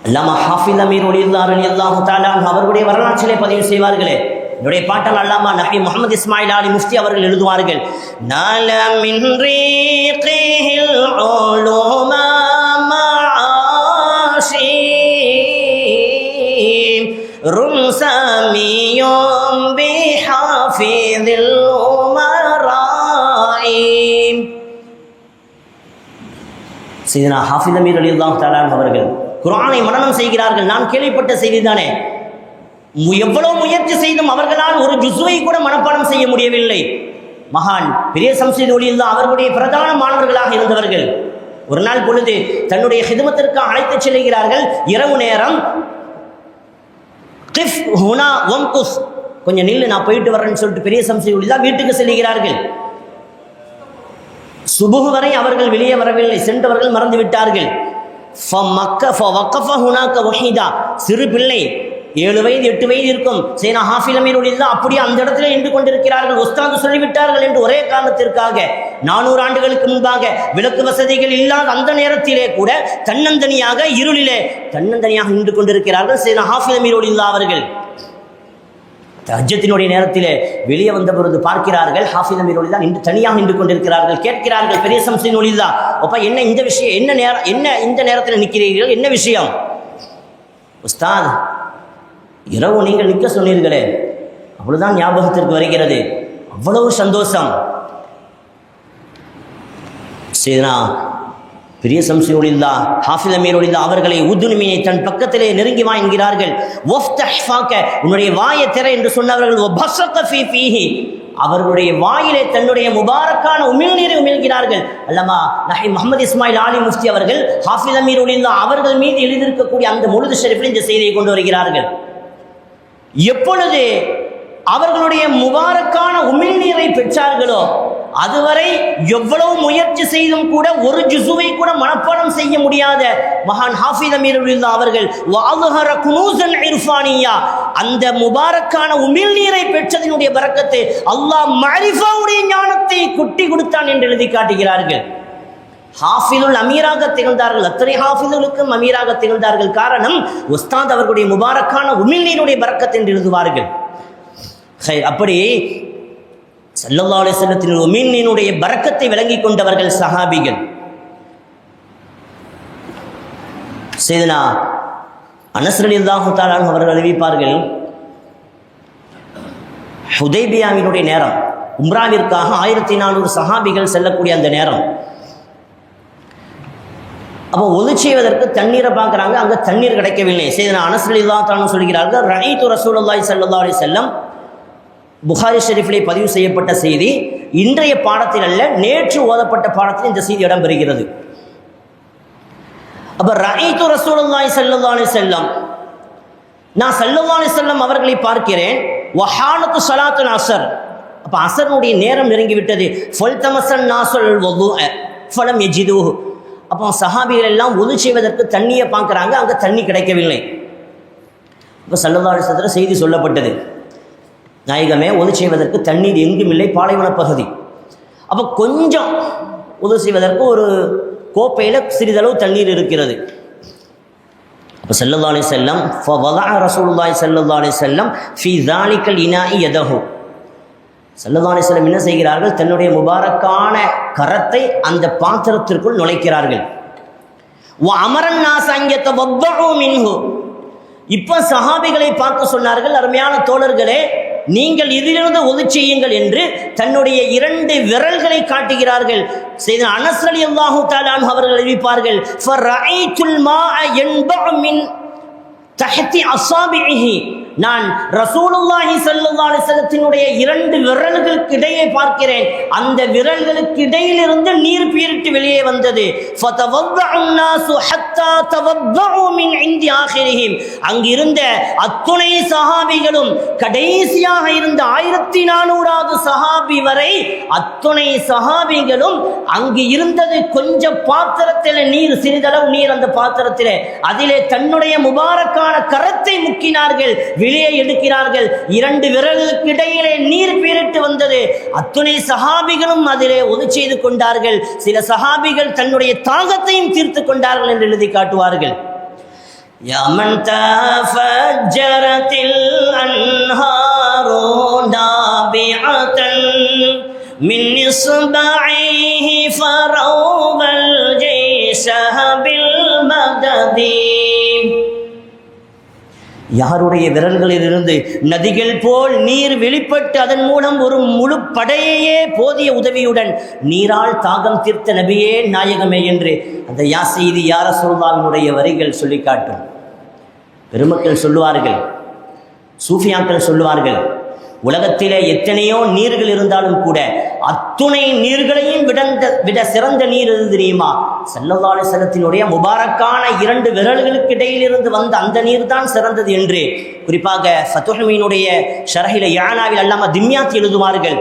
S1: அல்லாமா ஹாஃபிஸ் அமீர் ரலியல்லாஹு தஆலா அவர்களுடைய வரலாற்றிலே பதிவு செய்வார்களே, என்னுடைய பாட்டல் அல்லாமா நபி முஹம்மது இஸ்மாயில் அலி முஃப்தி அவர்கள் எழுதுவார்கள், நால மின் ரீகில் உலூமா மஆஷி ரும்சாமியும் பிஹாஃபிதில் உமராஇ. சையதுனா ஹாஃபிஸ் அமீர் ரலியல்லாஹு தஆலா அவர்கள் குர்ஆனை மனனம் செய்கிறார்கள். நான் கேள்விப்பட்ட செய்தி தானே, எவ்வளவு முயற்சி செய்தும் அவர்களால் ஒரு ஜுஸ்வை கூட மனப்பாடம் செய்ய முடியவில்லை. மகான் பெரிய சம்சீத் ஒலியுல்லா அவர்களுடைய பிரதான மாணவர்களாக இருந்தவர்கள் ஒரு நாள் பொழுது தன்னுடைய ஹிதமத்திற்கு அழைத்து செல்கிறார்கள். இரவு நேரம், கிஃப் ஹுனா வம்குஸ், கொஞ்சம் நில்லு நான் போயிட்டு வரேன்னு சொல்லிட்டு பெரிய சம்சீத் ஒலியுல்லா வீட்டுக்கு செல்கிறார்கள். சுபுஹ் வரை அவர்கள் வெளியே வரவில்லை, சென்றவர்கள் மறந்து விட்டார்கள். சிறு பிள்ளை 7 வயது 8 வயது இருக்கும். சையதுனா ஹாஃபிஸ் அமீர் ரலியல்லாஹு அப்படியே அந்த இடத்துல நின்று கொண்டிருக்கிறார்கள். உஸ்தாது சொல்லிவிட்டார்கள் என்று ஒரே காரணத்திற்காக 400 ஆண்டுகளுக்கு முன்பாக விளக்கு வசதிகள் இல்லாத அந்த நேரத்திலே கூட தன்னந்தனியாக இருளிலே தன்னந்தனியாக நின்று கொண்டிருக்கிறார்கள் சையதுனா ஹாஃபிஸ் அமீர் ரலியல்லாஹு அவர்கள். தஹஜ்ஜுதினுடைய நேரத்திலே வெளியே வந்த பொழுது பார்க்கிறார்கள், ஹாஃபிஸ் அமீர் ரலியல்லாஹு நின்று தனியாக நின்று கொண்டிருக்கிறார்கள். கேட்கிறார்கள், பெரிய சம்சீத் ரலியல்லாஹு, அப்பா என்ன இந்த விஷயம், என்ன நேரம், என்ன இந்த நேரத்தில் நிற்கிறீர்கள், என்ன விஷயம்? உஸ்தாத், இரவு நீங்கள் நிற்க சொன்னீர்களே, அவ்வளவுதான் ஞாபகத்திற்கு வருகிறது. அவ்வளவு சந்தோஷம். சையதுனா பெரிய சம்சீத் ரலியல்லாஹு ஹாஃபிஸ் அமீர் ரலியல்லாஹு அவர்களை உதுனுமியை தன் பக்கத்திலே நெருங்கி வா என்கிறார்கள். வஃப்தஹ் ஃபாக, உன்னுடைய வாயை திற என்று சொன்னவர்கள் வபஸக ஃபீ ஃபீஹி, அவர்களுடைய வாயிலே தன்னுடைய முபாரக்கான உமிழ்நீரை உமிழ்கிறார்கள். அல்லாமா நஹி முஹம்மது இஸ்மாயில் அலி முஃப்தி அவர்கள் ஹாஃபிஸ் அமீர் ரலியல்லாஹு அவர்கள் மீது எழுதியிருக்கக்கூடிய அந்த முழுது ஷரீஃபில் இந்த செய்தியை கொண்டு வருகிறார்கள். எப்பொழுது அவர்களுடைய முபாரக்கான உமிழ்நீரை பெற்றார்களோ அதுவரை எவ்வளவு முயற்சி செய்தும் கூட ஒரு ஜுசுவை கூட மனப்பாடம் செய்ய முடியாத மகான் ஹாஃபிஸ் அமீர் ரலியல்லாஹு அவர்கள் வஅல்ஹர குனூஸன் இர்ஃபானியா, அந்த முபாரக்கான உமிழ்நீரை பெற்றதினுடைய பரக்கத்தை அல்லாஹ் மஅரிஃபாவுடைய ஞானத்தை கொட்டி கொடுத்தான் என்று எழுதி காட்டுகிறார்கள். ஹாஃபிதுல் அமீராக திகழ்ந்தார்கள். அத்தனை ஹாஃபிதுகளுக்கும் அமீராக திகழ்ந்தார்கள். காரணம், உஸ்தாத் அவர்களுடைய முபாரக்கான உமிழ்நீருடைய பரக்கத் என்று எழுதுவார்கள். அப்படி ஸல்லல்லாஹு அலைஹி வஸல்லத்தின் உமிழ்நீருடைய பரக்கத்தை விளங்கி கொண்டவர்கள் சஹாபிகள். சையதுனா அனஸ் ரலியல்லாஹு தஆலா அவர்கள் அறிவிப்பார்கள், ஹுதைபியாவினுடைய நேரம், உம்ராவிற்காக 1400 சஹாபிகள் செல்லக்கூடிய அந்த நேரம். அப்போ ஒது செய்வதற்கு தண்ணீரை பார்க்குறாங்க, அங்கே தண்ணீர் கிடைக்கவில்லை. சையதுனா அனஸ் ரலியல்லாஹு தஆலா சொல்கிறார்கள், ரஅய்து ரசூலுல்லாஹி ஸல்லல்லாஹு அலைஹி வஸல்லம். புகாரி ஷரீஃபிலே பதிவு செய்யப்பட்ட செய்தி, இன்றைய பாடத்தில் அல்ல, நேற்று ஓதப்பட்ட பாடத்தில் இந்த செய்தி இடம்பெறுகிறது. அப்ப ரஅய்து ரசூலுல்லாஹி ஸல்லல்லாஹு அலைஹி வஸல்லம், நான் ஸல்லல்லாஹு அலைஹி வஸல்லம் அவர்களை பார்க்கிறேன். வஹானத்து ஸலாத்துல் அஸ்ர், அப்போ அசருடைய நேரம் நெருங்கிவிட்டது. ஃபல்தமஸன் நாஸுல் வுதுஅ ஃபலம் யஜிதுஹு, அப்போ சஹாபிகள் எல்லாம் ஒது செய்வதற்கு தண்ணியை பார்க்குறாங்க, அங்கே தண்ணி கிடைக்கவில்லை. இப்போ ஸல்லல்லாஹு அலைஹி வஸல்லம் செய்தி சொல்லப்பட்டது, நாயகமே ஒது செய்வதற்கு தண்ணீர் எங்கும் இல்லை, பாலைவன பகுதி. அப்போ கொஞ்சம் உது செய்வதற்கு ஒரு கோப்பையில் சிறிதளவு தண்ணீர் இருக்கிறது. அப்போ ஸல்லல்லாஹு அலைஹி வஸல்லம் ஃபவதஅ ரசூலுல்லாஹி ஸல்லல்லாஹு அலைஹி வஸல்லம் ஃபீ ஸாலிகல் இனாஇ யதஹு, ஸல்லல்லாஹு அலைஹி வஸல்லம் என்ன செய்கிறார்கள், தன்னுடைய முபாரக்கான கரத்தை அந்த பாத்திரத்திற்குள் நுழைக்கிறார்கள். வ அமரன் நாஸ் அன் யதவத்தஉ மின்ஹு, இப்போ சஹாபிகளை பார்த்து சொன்னார்கள், அருமையான தோழர்களே, நீங்கள் இதிலிருந்து ஒது செய்யுங்கள் என்று தன்னுடைய 2 விரல்களை காட்டுகிறார்கள். சையதுனா அனஸ் ரலியல்லாஹு தஆலா அன்ஹு அவர்கள் அறிவிப்பார்கள், ஃபரஐத்துல் மாஅ யன்பஉ மின் தஹ்தி அஸாபிஹி, நான் ரசூலுல்லாஹி ஸல்லல்லாஹு அலைஹி வஸல்லத்தினுடைய 2 விரல்களுக்கு இடையே பார்க்கிறேன், அந்த விரல்களுக்கு இடையிலிருந்து நீர் பீரிட்டு வெளியே வந்தது. ஃபதவத்தஅன் நாஸு ஹத்தா தவத்தஉ மின் இன்தி ஆகிரிஹிம், அங்கிருந்த அத்துணை சஹாபிகளும் கடைசியாக இருந்த 1400வது சஹாபி வரை அத்துணை சஹாபிகளும் அங்கு இருந்தது கொஞ்சம் பாத்திரத்தில் நீர், சிறிதளவு நீர் அந்த பாத்திரத்தில், அதிலே தன்னுடைய முபாரக்கான கரத்தை முக்கினார்கள், வெளியே எடுக்கிறார்கள். 2 விரல்களுக்கு இடையிலே நீர் பீரிட்டு வந்தது. அத்துணை சஹாபிகளும் அதிலே ஒது செய்து கொண்டார்கள். சில சஹாபிகள் தன்னுடைய தாகத்தையும் தீர்த்து கொண்டார்கள் என்று எழுதி காட்டுவார்கள். யமன் தஃபஜ்ஜரத்தில் அன்ஹாரு நாபிஅத்தன் மின் இஸ்பஇஹி ஃபரௌபல் ஜைஷஹ பில் மததி, யாருடைய விரல்களிலிருந்து நதிகள் போல் நீர் வெளிப்பட்டு அதன் மூலம் ஒரு முழு படையையே போதிய உதவியுடன் நீரால் தாகம் தீர்த்த நபியே நாயகமே என்று அந்த யா செய்தி யா ரசூலுல்லாஹ்வினுடைய வரிகள் சொல்லி காட்டும். பெருமக்கள் சொல்லுவார்கள், சூஃபியாக்கள் சொல்லுவார்கள், உலகத்திலே எத்தனையோ நீர்கள் இருந்தாலும் கூட அத்துணை நீர்களையும் விட சிறந்த நீர் எது தெரியுமா? ஸல்லல்லாஹு அலைஹி வஸல்லத்தினுடைய முபாரக்கான 2 விரல்களுக்கு இடையிலிருந்து வந்த அந்த நீர் தான் சிறந்தது என்று குறிப்பாக ஃபத்ஹுல் மீனுடைய ஷரஹில யானாவில் அல்லாமா திம்யாத்தி எழுதுவார்கள்.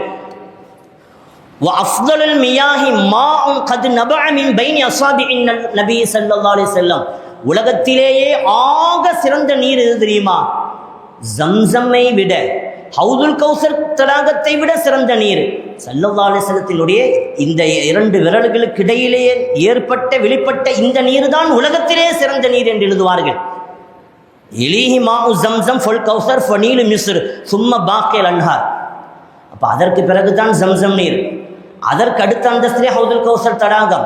S1: வ அஃதலுல் மியாஹி மாஉன் கத் நபஅ மின் பைனி அஸாபிஇன் நபி ஸல்லல்லாஹு அலைஹி வஸல்லம், உலகத்திலேயே ஆக சிறந்த நீர் எது தெரியுமா? ஜம்ஸம்மை விட, ஹவுதுல் கௌசர் தடாகத்தை விட சிறந்த நீர் ஸல்லல்லாஹு அலைஹி வஸல்லத்தினுடைய இந்த 2 விரல்களுக்கு இடையிலேயே ஏற்பட்ட வெளிப்பட்ட இந்த நீர் தான் உலகத்திலே சிறந்த நீர் என்று எழுதுவார்கள். இலிஹி மாஉ ஜம்ஸம் ஃபல் கௌசர் ஃபனீலு மிஸ்ர் சும்ம பாக்கில் அன்ஹார். அப்போ அதற்கு பிறகு தான் ஜம்ஸம் நீர், அதற்கு அடுத்த அந்தஸ்திலே ஹவுதுல் கௌசர் தடாகம்,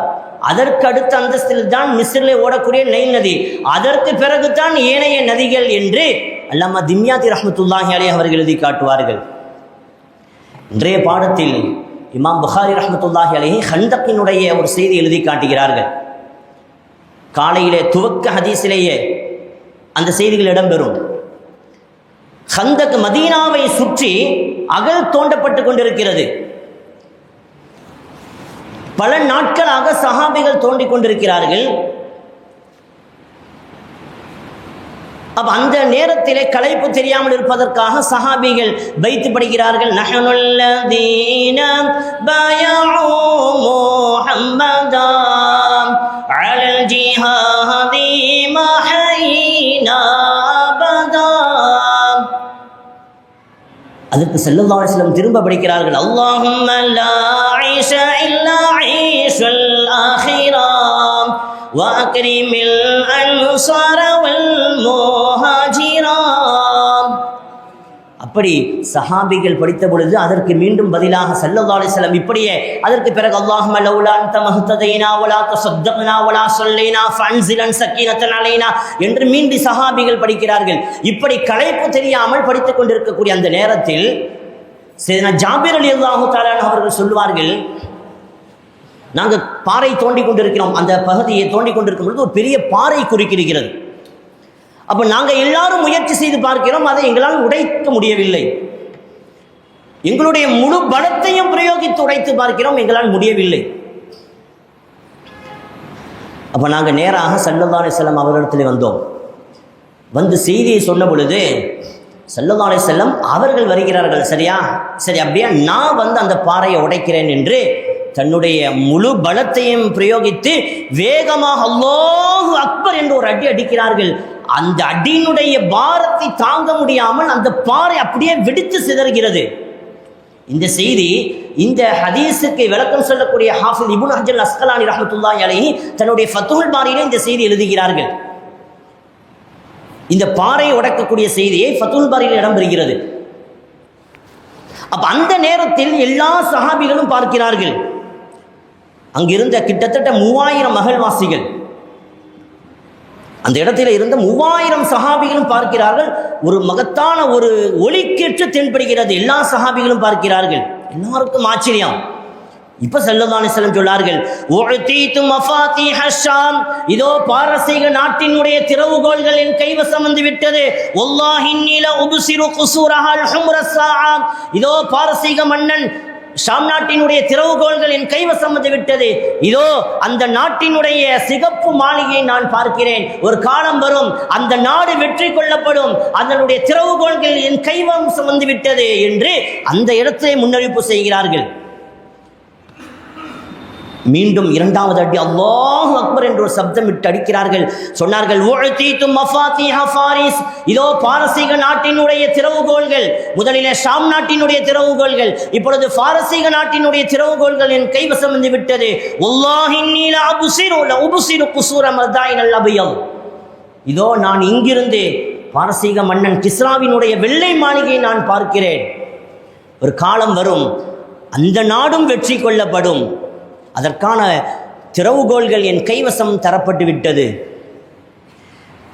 S1: அதற்கு அடுத்த அந்தஸ்தில் தான் மிஸ்ரிலே ஓடக்கூடிய நைல் நதி, அதற்கு பிறகு தான் ஏனைய நதிகள் என்று அல்லாமா திம்யாத்தி ரஹ்மத்துல்லாஹி அலைஹி அவர்கள் எழுதி காட்டுவார்கள். இன்றைய பாடத்தில் இமாம் புகாரி ரஹ்மத்துல்லாஹி அலைஹி ஹந்தக்கினுடைய ஒரு செய்தி எழுதி காட்டுகிறார்கள். காலையிலே துவக்க ஹதீஸிலேயே அந்த செய்திகள் இடம்பெறும். ஹந்தக் மதீனாவை சுற்றி அகல் தோண்டப்பட்டு கொண்டிருக்கிறது. பல நாட்களாக சஹாபிகள் தோண்டிக் கொண்டிருக்கிறார்கள். அப்ப அந்த நேரத்திலே களைப்பு தெரியாமல் இருப்பதற்காக சஹாபிகள் பைத்து படிக்கிறார்கள். நஹனுல்லதீன பயஉ முஹம்மதா அலல் ஜிஹாதி மஹைனா அபதா. அதற்கு ஸல்லல்லாஹு அலைஹி வஸல்லம் திரும்ப படிக்கிறார்கள், அல்லாஹும்ம லா ஐஷ இல்லா ஐஷுல் ஆখিরা வஅக்ரிமில் அன்சார வல் முஹாஜிரா. அப்படி சஹாபிகள் படித்த பொழுது அதற்கு மீண்டும் பதிலாக ஸல்லல்லாஹு அலைஹி வஸல்லம் இப்படியே அதற்கு பிறகு அல்லாஹும்ம லௌலா அன்த மஹ்ததைனா வலா தஸத்தக்னா வலா ஸல்லைனா ஃபன்ஸிலன் ஸக்கீனத்தன் அலைனா என்று மீண்டும் சஹாபிகள் படிக்கிறார்கள். இப்படி களைப்பு தெரியாமல் படித்துக் கொண்டிருக்கக்கூடிய அந்த நேரத்தில் சையதுனா ஜாபிர் ரலியல்லாஹு தஆலா அவர்கள் சொல்லுவார்கள், நாங்கள் பாறை தோண்டி கொண்டிருக்கிறோம், அந்த பகுதியை தோண்டி கொண்டிருக்கும் பொழுது ஒரு பெரிய பாறை குறுக்கிருக்கிறது. அப்போ நாங்கள் எல்லாரும் முயற்சி செய்து பார்க்கிறோம், அதை எங்களால் உடைக்க முடியவில்லை. எங்களுடைய முழு பலத்தையும் பிரயோகித்து உடைத்து பார்க்கிறோம், எங்களால் முடியவில்லை. அப்போ நாங்கள் நேராக ஸல்லல்லாஹு அலைஹி வஸல்லம் அவரிடத்தில் வந்தோம். வந்து செய்தியை சொன்ன பொழுது ஸல்லல்லாஹு அலைஹி வஸல்லம் அவர்கள் வருகிறார்கள். சரியா, சரி, அப்படியே நான் வந்து அந்த பாறையை உடைக்கிறேன் என்று தன்னுடைய முழு பலத்தையும் பிரயோகித்து வேகமாக அல்லாஹு அக்பர் என்று ஒரு அடி அடிக்கிறார்கள். அந்த அடியினுடைய பாரத்தை தாங்க முடியாமல் அந்த பாறை அப்படியே வெடித்து சிதறுகிறது. இந்த செய்தி, இந்த ஹதீஸுக்கு விளக்கம் சொல்லக்கூடிய ஹாஃபிஸ் இப்னு ஹஜர் அஸ்கலானி ரஹ்மத்துல்லாஹி அலைஹி தன்னுடைய ஃபத்ஹுல் பாரியிலே இந்த செய்தி எழுதுகிறார்கள். இந்த பாறையை உடைக்கக்கூடிய செய்தியை ஃபத்ஹுல் பாரியில் இடம்பெறுகிறது. அப்ப அந்த நேரத்தில் எல்லா சஹாபிகளும் பார்க்கிறார்கள். அங்கிருந்த கிட்டத்தட்ட 3000 மகள்வாசிகள், அந்த இடத்துல இருந்த 3000 சஹாபிகளும் பார்க்கிறார்கள். ஒரு மகத்தான ஒரு ஒளிக்கேற்று தென்படுகிறது. எல்லா சஹாபிகளும் பார்க்கிறார்கள். எல்லாருக்கும் ஆச்சரியம். இப்ப ஸல்லல்லாஹு அலைஹி வஸல்லம் சொன்னார்கள், உஅதீது மஃபாத்திஹ ஷாம், இதோ பாரசீக நாட்டினுடைய திறவுகோல்கள் என் கைவசம் வந்து விட்டது. வல்லாஹி இன்னி லா உப்சிரு குஸூரஹல் ஹும்ர ஸாஆ, இதோ பாரசீக மன்னன் ஷாம் நாட்டினுடைய திறவுகோல்கள் என் கைவசம் வந்து விட்டது. இதோ அந்த நாட்டினுடைய சிகப்பு மாளிகையை நான் பார்க்கிறேன். ஒரு காலம் வரும், அந்த நாடு வெற்றி கொள்ளப்படும், அதனுடைய திறவுகோல்கள் என் கைவசம் வந்து விட்டது என்று அந்த இடத்திலே முன்னறிவிப்பு செய்கிறார்கள். மீண்டும் இரண்டாவது அடி அல்லாஹு அக்பர் என்று ஒரு சப்தம் விட்டு அடிக்கிறார்கள். சொன்னார்கள், உஅதீது மஃபாத்திஹ ஃபாரிஸ், இதோ பாரசீக நாட்டினுடைய திறவுகோல்கள், முதலிலே ஷாம் நாட்டினுடைய திறவுகோல்கள், இப்பொழுது பாரசீக நாட்டினுடைய திறவுகோல்கள் என் கைவசம் வந்து விட்டது. வல்லாஹி இன்னி லா உப்சிரு குஸூர மர்தாயினல் அபியல், இதோ நான் இங்கிருந்து பாரசீக மன்னன் கிஸ்ராவினுடைய வெள்ளை மாளிகையை நான் பார்க்கிறேன். ஒரு காலம் வரும், அந்த நாடும் வெற்றி கொள்ளப்படும், அதற்கான திறவுகோல்கள் என் கைவசம் தரப்பட்டு விட்டது.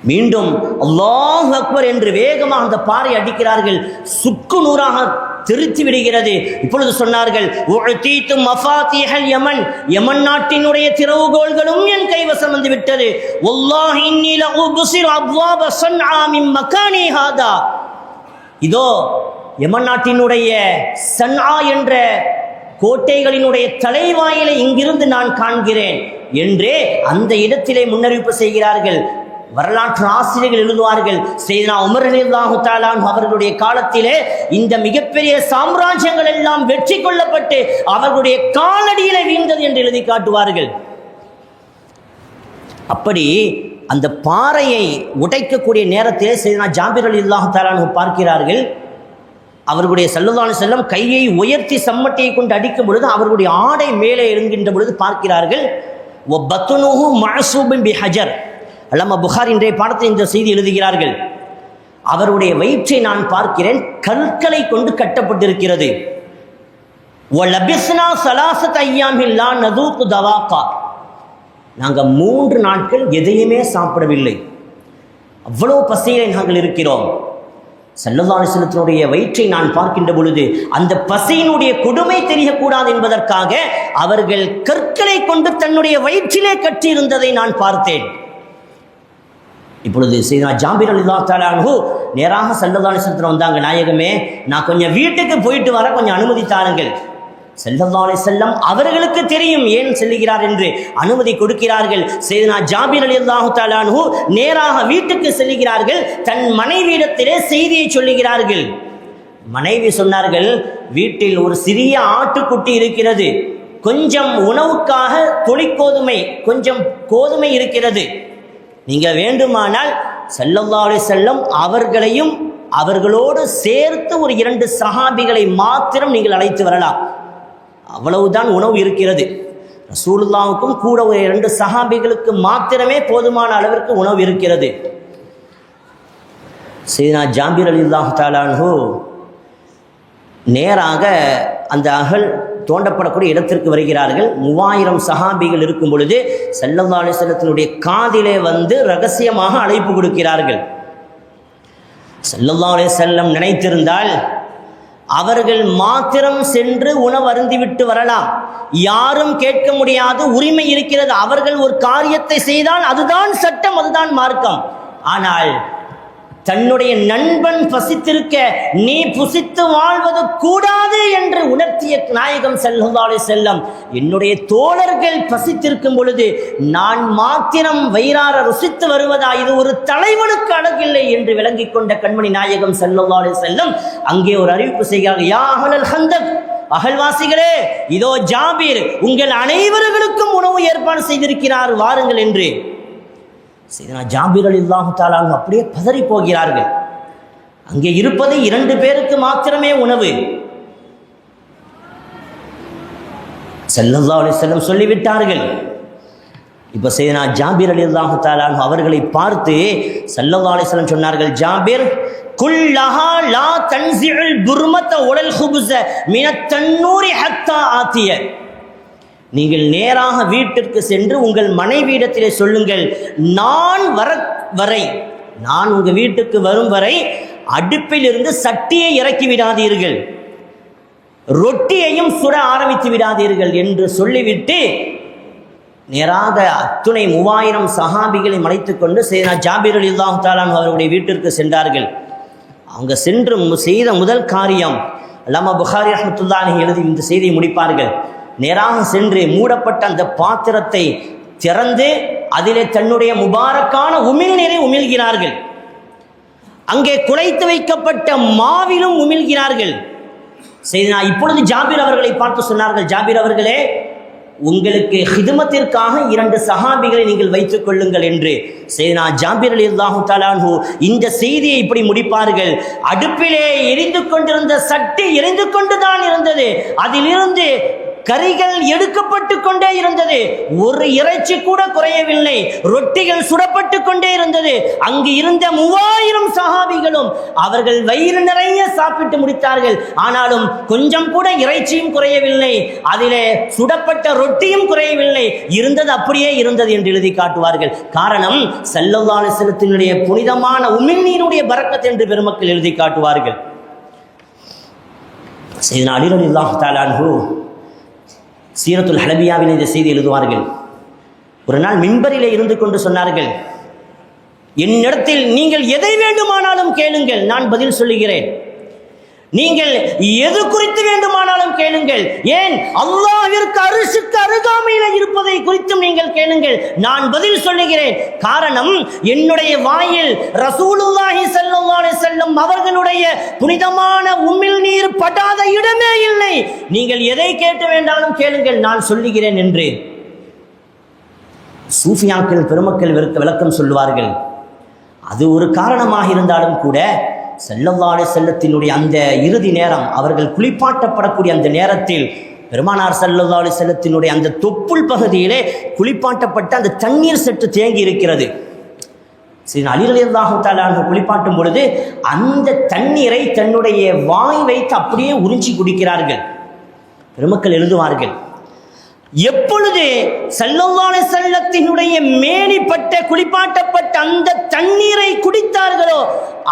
S1: மீண்டும் அல்லாஹு அக்பர் என்று வேகமாக அந்த பாறை அடிக்கிறார்கள். சுக்கு நூறாக திருத்தி விடுகிறது. இப்பொழுது சொன்னார்கள், உஅதீது மஃபாத்திஹல் யமன், யமன் நாட்டினுடைய திறவுகோல்களும் என் கைவசம் வந்து விட்டது. வல்லாஹி இன்னி லா உப்சிரு அப்வாப ஸன்ஆ மின் மகானி ஹாதா, இதோ யமன் நாட்டினுடைய ஸன்ஆ என்ற கோட்டைகளினுடைய தலைவாயிலை இங்கிருந்து நான் காண்கிறேன் என்றே அந்த இடத்திலே முன்னறிவிப்பு செய்கிறார்கள். வரலாற்று ஆசிரியர்கள் எழுதுவார்கள், சையதுனா உமர் ரலியல்லாஹு தஆலா அன்ஹு அவர்களுடைய காலத்திலே இந்த மிகப்பெரிய சாம்ராஜ்யங்கள் எல்லாம் வெற்றி கொள்ளப்பட்டு அவர்களுடைய காலடியிலே வீழ்ந்தது என்று எழுதி காட்டுவார்கள். அப்படி அந்த பாறையை உடைக்கக்கூடிய நேரத்திலே சையதுனா ஜாபிர் ரலியல்லாஹு தஆலா அன்ஹு பார்க்கிறார்கள். அவர்களுடைய ஸல்லல்லாஹு அலைஹி வஸல்லம் கையை உயர்த்தி சம்மட்டியை கொண்டு அடிக்கும் பொழுது அவர்களுடைய ஆடை மேலே எழுகின்ற பொழுது பார்க்கிறார்கள், வபத்னுஹு மஅசூபின் பிஹஜர். அல்லாமா புகாரி இன்றைய பாடத்தில் இந்த செய்தி எழுதுகிறார்கள், அவருடைய வயிற்றை நான் பார்க்கிறேன், கற்களை கொண்டு கட்டப்பட்டிருக்கிறது. வலபிஸ்னா ஸலாஸத அய்யாமின் லா நதூகு தவாகா, நாங்கள் 3 நாட்கள் எதையுமே சாப்பிடவில்லை, அவ்வளவு பசியிலே நாங்கள் இருக்கிறோம். ஸல்லல்லாஹு அலைஹி வஸல்லத்தினுடைய வயிற்றை நான் பார்க்கின்ற பொழுது அந்த பசியினுடைய கொடுமை தெரியக்கூடாது என்பதற்காக அவர்கள் கற்களை கொண்டு தன்னுடைய வயிற்றிலே கட்டியிருந்ததை நான் பார்த்தேன். இப்பொழுது சையதுனா ஜாபிர் ரலியல்லாஹு தஆலா அன்ஹு நேராக ஸல்லல்லாஹு அலைஹி வஸல்லம் வந்தாங்க, நாயகமே நான் கொஞ்சம் வீட்டுக்கு போயிட்டு வர கொஞ்சம் அனுமதி தாருங்கள். ஸல்லல்லாஹு அலைஹி வஸல்லம் அவர்களுக்கு தெரியும் ஏன் செல்லுகிறார் என்று அனுமதி கொடுக்கிறார்கள். சையதுனா ஜாபிர் ரலியல்லாஹு தஆலா அன்ஹு நேராக வீட்டுக்கு செல்லுகிறார்கள். தன் மனைவியிடத்திலே செய்தியை சொல்லுகிறார்கள். மனைவி சொன்னார்கள், வீட்டில் ஒரு சிறிய ஆட்டுக்குட்டி இருக்கிறது, கொஞ்சம் உணவுக்காக தொழிற்கோதுமை கொஞ்சம் கோதுமை இருக்கிறது, நீங்கள் வேண்டுமானால் ஸல்லல்லாஹு அலைஹி வஸல்லம் அவர்களையும் அவர்களோடு சேர்த்து ஒரு 2 சஹாபிகளை மாத்திரம் நீங்கள் அழைத்து வரலாம், அவ்வளவுதான் உணவு இருக்கிறது. ரசூலுல்லாஹுக்கும் கூட ஒரு 2 சஹாபிகளுக்கு மாத்திரமே போதுமான அளவிற்கு உணவு இருக்கிறது. சையதுனா ஜாபிர் ரலியல்லாஹு தஆலா அன்ஹு நேராக அந்த அகல் தோண்டப்படக்கூடிய இடத்திற்கு வருகிறார்கள். 3000 சஹாபிகள் இருக்கும் பொழுது ஸல்லல்லாஹு அலைஹி வஸல்லத்தினுடைய காதிலே வந்து ரகசியமாக அழைப்பு கொடுக்கிறார்கள். ஸல்லல்லாஹு அலைஹி வஸல்லம் நினைத்திருந்தால் அவர்கள் மாத்திரம் சென்று உணவு அருந்திவிட்டு வரலாம், யாரும் கேட்க முடியாது, உரிமை இருக்கிறது. அவர்கள் ஒரு காரியத்தை செய்தால் அதுதான் சட்டம், அதுதான் மார்க்கம். ஆனால் தன்னுடைய நண்பன் பசித்திருக்க நீ புசித்து வாழ்வது கூடாது என்று உணர்த்திய நாயகம் ஸல்லல்லாஹு அலைஹி வஸல்லம், என்னுடைய தோழர்கள் பசித்திருக்கும் பொழுது நான் மாத்திரம் வயிறார ருசித்து வருவதா, இது ஒரு தலைவனுக்கு அழகில்லை என்று விளங்கிக் கொண்ட கண்மணி நாயகம் ஸல்லல்லாஹு அலைஹி வஸல்லம் அங்கே ஒரு அறிவிப்பு செய்கிறார்கள், யா அஹ்லல் ஹந்தக், அகழ்வாசிகளே, இதோ ஜாபீர் உங்கள் அனைவர்களுக்கும் உணவு ஏற்பாடு செய்திருக்கிறார், வாருங்கள் என்று. சையதுனா ஜாபீர் ரலியல்லாஹு தஆலா அப்படியே பதறி போகிறார்கள். அங்கே இருப்பது 2 பேருக்கு மாத்திரமே உணவு. ஸல்லல்லாஹு அலைஹி வஸல்லம் சொல்லிவிட்டார்கள். இப்போ சையதுனா ஜாபீர் ரலியல்லாஹு தஆலா அவர்களை பார்த்து ஸல்லல்லாஹு அலைஹி வஸல்லம் சொன்னார்கள், ஜாபீர் குல்லஹா லா தன்ஸிஉல் புர்மத வலல் குப்ஸ மினத் தன்னூரி ஹத்தா ஆத்திய, நீங்கள் நேராக வீட்டிற்கு சென்று உங்கள் மனைவியிடத்திலே சொல்லுங்கள், நான் நான் உங்கள் வீட்டுக்கு வரும் வரை அடுப்பில் இருந்து சட்டியை இறக்கி விடாதீர்கள், ரொட்டியையும் சுட ஆரம்பித்து விடாதீர்கள் என்று சொல்லிவிட்டு நேராக அத்துணை 3000 சஹாபிகளை மறைத்துக் கொண்டு சையதுனா ஜாபீர் ரலியல்லாஹு தஆலா அவருடைய வீட்டிற்கு சென்றார்கள். அவங்க சென்று செய்த முதல் காரியம், அல்லாமா புகாரி ரஹ்மத்துல்லாஹி அலைஹி எழுதி இந்த செய்தியை முடிப்பார்கள், நேராக சென்று மூடப்பட்ட அந்த பாத்திரத்தை திறந்து அதிலே தன்னுடைய முபாரக்கான உமிழ்நீரை உமிழ்கிறார்கள். அங்கே குழைத்து வைக்கப்பட்ட மாவிலும் உமிழ்கிறார்கள். சையதுனா இப்பொழுது ஜாபீர் அவர்களை பார்த்து சொன்னார்கள், ஜாபீர் அவர்களே, உங்களுக்கு ஹிதுமத்திற்காக 2 சஹாபிகளை நீங்கள் வைத்துக் கொள்ளுங்கள் என்று. சையதுனா ஜாபீர் ரலியல்லாஹு தஆலா அன்ஹு இந்த செய்தியை இப்படி முடிப்பார்கள், அடுப்பிலே எரிந்து கொண்டிருந்த சட்டி எரிந்து கொண்டுதான் இருந்தது, அதிலிருந்து கறிகள் எடுக்கப்பட்டு கொண்டே இருந்தது, ஒரு இறைச்சி கூட குறையவில்லை, ரொட்டிகள் சுடப்பட்டு கொண்டே இருந்தது. அங்கு இருந்த 3000 சஹாபிகளும் அவர்கள் வயிறு நிறைய சாப்பிட்டு முடித்தார்கள். ஆனாலும் கொஞ்சம் கூட இறைச்சியும் குறையவில்லை, அதிலே சுடப்பட்ட ரொட்டியும் குறையவில்லை, இருந்தது அப்படியே இருந்தது என்று எழுதி காட்டுவார்கள். காரணம் ஸல்லல்லாஹு அலைஹி வஸல்லத்தினுடைய புனிதமான உமிழ்நீருடைய பரக்கத் என்று பெருமக்கள் எழுதி காட்டுவார்கள். சையதுனா அலி ரலியல்லாஹு தஆலா அன்ஹு சீரத்துல் ஹலபியாவில் இந்த செய்தி எழுதுவார்கள். ஒரு நாள் மின்பரிலே இருந்து கொண்டு சொன்னார்கள், என்னிடத்தில் நீங்கள் எதை வேண்டுமானாலும் கேளுங்கள், நான் பதில் சொல்லுகிறேன். நீங்கள் எது குறித்து வேண்டுமானாலும் கேளுங்கள், ஏன் அல்லாஹ்விற்கு அர்ஷுக்கு அருகாமையில் இருப்பதை குறித்தும் நீங்கள் கேளுங்கள், நான் பதில் சொல்லுகிறேன். காரணம், என்னுடைய வாயில் ரசூலுல்லாஹி ஸல்லல்லாஹு அலைஹி வஸல்லம் அவர்களுடைய புனிதமான உமிழ்நீர் படாத இடமே இல்லை, நீங்கள் எதை கேட்டு வேண்டாலும் கேளுங்கள், நான் சொல்லுகிறேன் என்று சூஃபியாக்கள் பெருமக்கள் விளக்கம் சொல்லுவார்கள். அது ஒரு காரணமாக இருந்தாலும் கூட ஸல்லல்லாஹு அலைஹி வஸல்லத்தினுடைய அந்த இறுதி நேரம், அவர்கள் குளிப்பாட்டப்படக்கூடிய அந்த நேரத்தில் பெருமானார் ஸல்லல்லாஹு அலைஹி வஸல்லத்தினுடைய அந்த தொப்புள் பகுதியிலே குளிப்பாட்டப்பட்ட அந்த தண்ணீர் சற்று தேங்கி இருக்கிறது. சரி, அலி ரலியல்லாஹு தஆலா குளிப்பாட்டும் பொழுது அந்த தண்ணீரை தன்னுடைய வாய் வைத்து அப்படியே உறிஞ்சி குடிக்கிறார்கள். பெருமக்கள் எழுதுவார்கள், எப்பொழுது ஸல்லல்லாஹு அலைஹி வஸல்லத்தினுடைய மேனிப்பட்ட குளிப்பாட்டப்பட்ட அந்த தண்ணீரை குடித்தார்களோ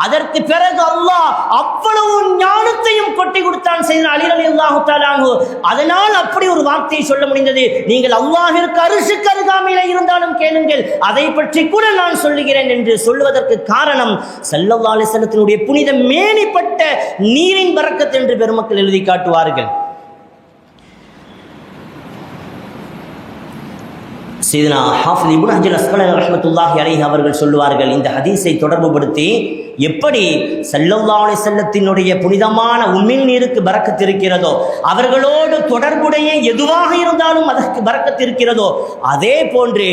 S1: அதற்கு பிறகு அல்லாஹ் அவ்வளவு ஞானத்தையும் கொட்டி கொடுத்தான் சையதுனா அலி ரலியல்லாஹு தஆலா அன்ஹு. அதனால் அப்படி ஒரு வார்த்தையை சொல்ல முடிந்தது, நீங்கள் அல்லாஹ்விற்கு அர்ஷுக்கு அருகாமையிலே இருந்தாலும் கேளுங்கள், அதை பற்றி கூட நான் சொல்லுகிறேன் என்று சொல்வதற்கு காரணம் ஸல்லல்லாஹு அலைஹி வஸல்லத்தினுடைய புனித மேனிப்பட்ட நீரின் பரக்கத் என்று பெருமக்கள் எழுதி காட்டுவார்கள். சையதுனா ஹாஃபிஸ் இப்னு ஹஜர் அஸ்கலானி ரஹ்மத்துல்லாஹி அலைஹி அவர்கள் சொல்லுவார்கள், இந்த ஹதீஸை தொடர்புபடுத்தி, எப்படி ஸல்லல்லாஹு அலைஹி வஸல்லத்தினுடைய புனிதமான உமிழ்நீருக்கு பரக்கத் இருக்கிறதோ, அவர்களோடு தொடர்புடைய எதுவாக இருந்தாலும் அதற்கு பரக்கத் இருக்கிறதோ, அதே போன்று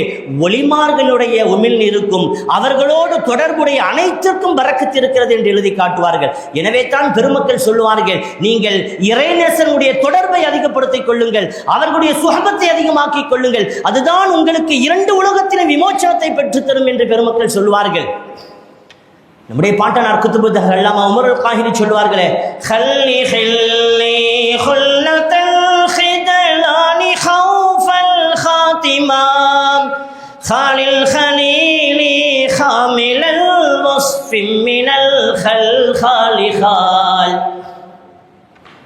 S1: ஒலிமார்களுடைய உமிழ்நீருக்கும் அவர்களோடு தொடர்புடைய அனைத்திற்கும் பரக்கத் இருக்கிறது என்று எழுதி காட்டுவார்கள். எனவே தான் பெருமக்கள் சொல்லுவார்கள், நீங்கள் இறைநேசனுடைய தொடர்பை அதிகப்படுத்திக் கொள்ளுங்கள், அவர்களுடைய சுஹபத்தை அதிகமாக்கிக் கொள்ளுங்கள், அதுதான் உங்களுக்கு 2 உலகத்திலும் விமோச்சனத்தை பெற்றுத்தரும் என்று பெருமக்கள் சொல்லுவார்கள். நம்முடைய பாட்டனார் குத்துபுத் அல்லாமா உமர் அல் காஹிரி சொல்லுவார்களே, ஹல்லி ஹல்லி ஹுல்லத்தல் ஹிதலானி ஹௌஃபல் ஹாத்திமா ஹாலில் ஹலீலி ஹாமிலல் வஸ்ஃபி மினல் ஹல்ஹாலி ஹால்.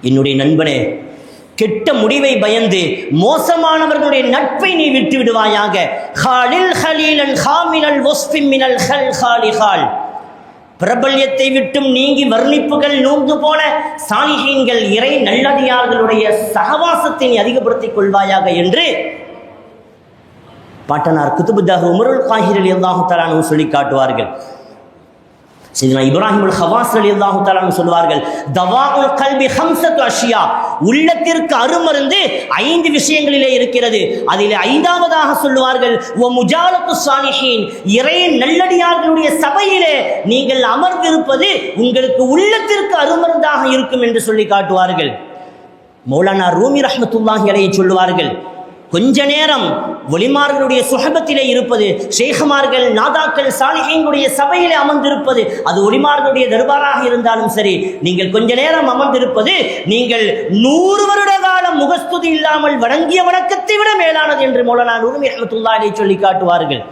S1: என்னுடைய நண்பனே, கெட்ட முடிவை பயந்து மோசமானவர்களுடைய நட்பை நீ விட்டு விடுவாயாக. ஹாலில் ஹலீலன் ஹாமிலல் வஸ்ஃபி மினல் ஹல்ஹாலி ஹால். பிரபல்யத்தை விட்டும் நீங்கி வர்ணிப்புகள் நூந்து போன சாலிஹீன்கள் இறை நல்லடியார்களுடைய சகவாசத்தை அதிகப்படுத்திக் கொள்வாயாக என்று பாட்டனார் குதுபுத்தஹ் உமருல் காஹிர் ரலியல்லாஹு தஆலா அன்ஹு சொல்லி காட்டுவார்கள். சையதுனா இப்ராஹிம் அல் ஹவாஸ் ரலியல்லாஹு தஆலா அன்ஹு சொல்வார்கள், தவாஉல் கல்பி ஹம்ஸத்து அஷ்யா, உள்ளத்திற்கு அருமருந்து 5 விஷயங்களிலே இருக்கிறது. அதிலே 5வதாக சொல்லுவார்கள், வ முஜாலத்து ஸாலிஹீன், இறை நல்லடியார்களுடைய சபையிலே நீங்கள் அமர்ந்திருப்பது உங்களுக்கு உள்ளத்திற்கு அருமருந்தாக இருக்கும் என்று சொல்லி காட்டுவார்கள். மௌலானா ரூமி ரஹ்மத்துல்லாஹி அலைஹி சொல்லுவார்கள், கொஞ்ச நேரம் ஒலிமார்களுடைய சுஹபத்திலே இருப்பது, ஷேഖமார்கள் நாதாக்கள் சாலிஹீன்களுடைய சபையிலே அமர்ந்திருப்பது, அது ஒலிமார்களுடைய தர்பாராக இருந்தாலும் சரி, நீங்கள் கொஞ்ச நேரம் அமர்ந்திருப்பது நீங்கள் 100 வருட காலம் முகஸ்துதி இல்லாமல் வணங்கிய வணக்கத்தை விட மேலானது என்று மௌலானா ரூமி ரஹ்மத்துல்லாஹி அலைஹி சொல்லி காட்டுவார்கள்.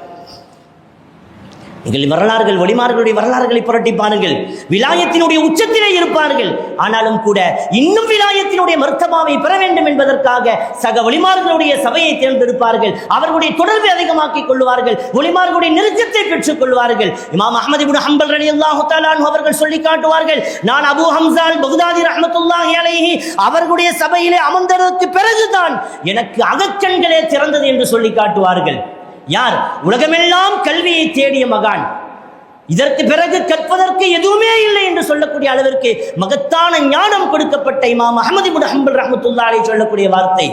S1: நீங்கள் வரலாறுகள், ஒலிமார்களுடைய வரலாறுகளை புரட்டி பாருங்கள். விலாயத்தினுடைய உச்சத்திலே இருப்பார்கள், ஆனாலும் கூட இன்னும் விலாயத்தினுடைய மர்த்தபாவை பெற வேண்டும் என்பதற்காக சக ஒலிமார்களுடைய சபையை தேர்ந்தெடுப்பார்கள். அவர்களுடைய தொடர்பை அதிகமாக்கிக் கொள்வார்கள், ஒலிமார்களுடைய நெருக்கத்தை பெற்றுக் கொள்வார்கள். இமாம் அஹ்மத் இப்னு ஹம்பல் ரலியல்லாஹு தஆலா அன்ஹு அவர்கள் சொல்லி காட்டுவார்கள், நான் அபூ ஹம்ஸா அல் பக்தாதி ரஹ்மத்துல்லாஹி அலைஹி அவர்களுடைய சபையிலே அமர்ந்ததற்கு பிறகுதான் எனக்கு அகக்கண்களே திறந்தது என்று சொல்லி காட்டுவார்கள். யார்? உலகமெல்லாம் கல்வியை தேடிய மகான், இதற்கு பிறகு கற்பதற்கு எதுவுமே இல்லை என்று சொல்லக்கூடிய அளவிற்கு மகத்தான ஞானம் கொடுக்கப்பட்ட இமாம் அஹ்மத் இப்னு ஹம்பல் ரஹ்மத்துல்லாஹி அலைஹி சொல்லக்கூடிய வார்த்தை.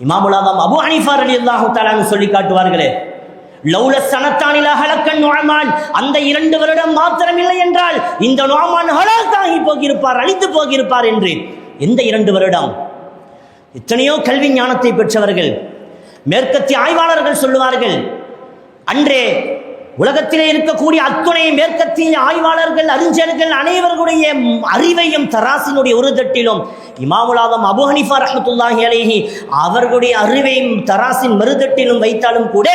S1: இமாமுல் ஆதம் அபூ ஹனீஃபா ரலியல்லாஹு தஆலா சொல்லி காட்டுவார்களே, லௌல சனத்தானில ஹலக்கன் நுஅமான், அந்த 2 வருடம் மாத்திரம் இல்லை என்றால் இந்த நுஅமான் ஹலாக்காகி போகியிருப்பார், அழித்து போகியிருப்பார் என்று. எந்த 2 வருடம்? எத்தனையோ கல்வி ஞானத்தை பெற்றவர்கள், மேற்கத்திய ஆய்வாளர்கள் சொல்லுவார்கள், அன்றே உலகத்திலே இருக்கக்கூடிய அத்துணை மேற்கத்திய ஆய்வாளர்கள், அறிஞர்கள் அனைவர்களுடைய அறிவையும் தராசினுடைய ஒரு தட்டிலும் இமாமுல் ஆதம் அபூ ஹனீஃபா ரஹ்மத்துல்லாஹி அலைஹி அவர்களுடைய அறிவையும் தராசின் மறுதட்டிலும் வைத்தாலும் கூட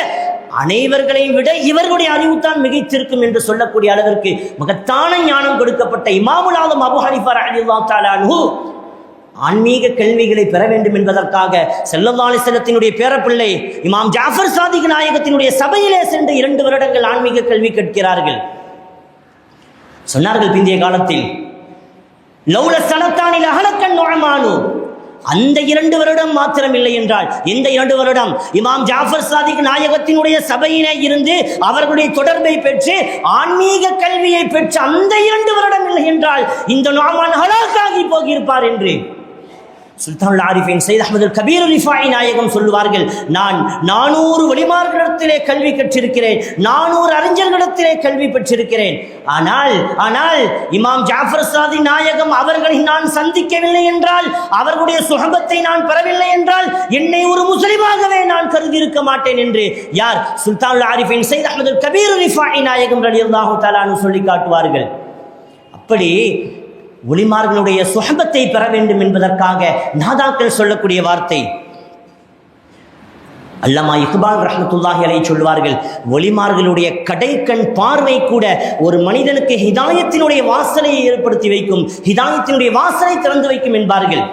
S1: அனைவர்களையும் விட இவர்களுடைய அறிவுத்தான் மிகைத்திருக்கும் என்று சொல்லக்கூடிய அளவிற்கு மகத்தான ஞானம் கொடுக்கப்பட்ட இமாமுல் ஆதம் அபூ ஹனீஃபா ரலியல்லாஹு தஆலா அன்ஹு ஆன்மீக கல்விகளை பெற வேண்டும் என்பதற்காக ஸல்லல்லாஹு அலைஹி வஸல்லத்தினுடைய பேரப்பிள்ளை இமாம் ஜாஃபர் சாதிக் நாயகத்தினுடைய சபையிலே சென்று 2 வருடங்கள் ஆன்மீக கல்வி கற்கிறார்கள். சொன்னார்கள் பிந்திய காலத்தில், லௌல சனத்தானில் அஹலக்கன் நுஅமானு, அந்த 2 வருடம் மாத்திரம் இல்லை என்றால் எந்த 2 வருடம்? இமாம் ஜாஃபர் சாதிக் நாயகத்தினுடைய சபையிலே இருந்து அவர்களுடைய தொடர்பை பெற்று ஆன்மீக கல்வியை பெற்ற அந்த 2 வருடம் இல்லை என்றால் இந்த நுஅமான் ஹலாக்காகி போகியிருப்பார் என்று சுல்தானுல் ஆரிஃபின் சையத் அஹ்மதுல் கபீர் ரிஃபாயி நாயகம் சொல்லுவார்கள், நான் 400 வலிமார்களிடத்திலே கல்வி கற்றிருக்கிறேன், 400 அறிஞர்களிடத்திலே கல்வி பெற்றிருக்கிறேன். ஆனால் இமாம் ஜாஃபர் சாதிக் நாயகம் அவர்களை நான் சந்திக்கவில்லை என்றால், அவர்களுடைய சுஹபத்தை நான் பெறவில்லை என்றால் என்னை ஒரு முஸ்லிமாகவே நான் கருதி இருக்க மாட்டேன் என்று யார்? சுல்தானுல் ஆரிஃபின் சையத் அஹ்மதுல் கபீர் ரிஃபாயி நாயகம் ரலியல்லாஹு தஆலா அன்ஹு சொல்லி காட்டுவார்கள். அப்படி ஒலிமார்களுடைய சுஹபத்தை பெற வேண்டும் என்பதற்காக நாதாக்கள் சொல்லக்கூடிய வார்த்தை. அல்லாமா இக்பால் ரஹ்மத்துல்லாஹி அலைஹி சொல்வார்கள், ஒலிமார்களுடைய கடைக்கண் பார்வை கூட ஒரு மனிதனுக்கு ஹிதாயத்தினுடைய வாசலை ஏற்படுத்தி வைக்கும், ஹிதாயத்தினுடைய வாசலை திறந்து வைக்கும் என்பார்கள்.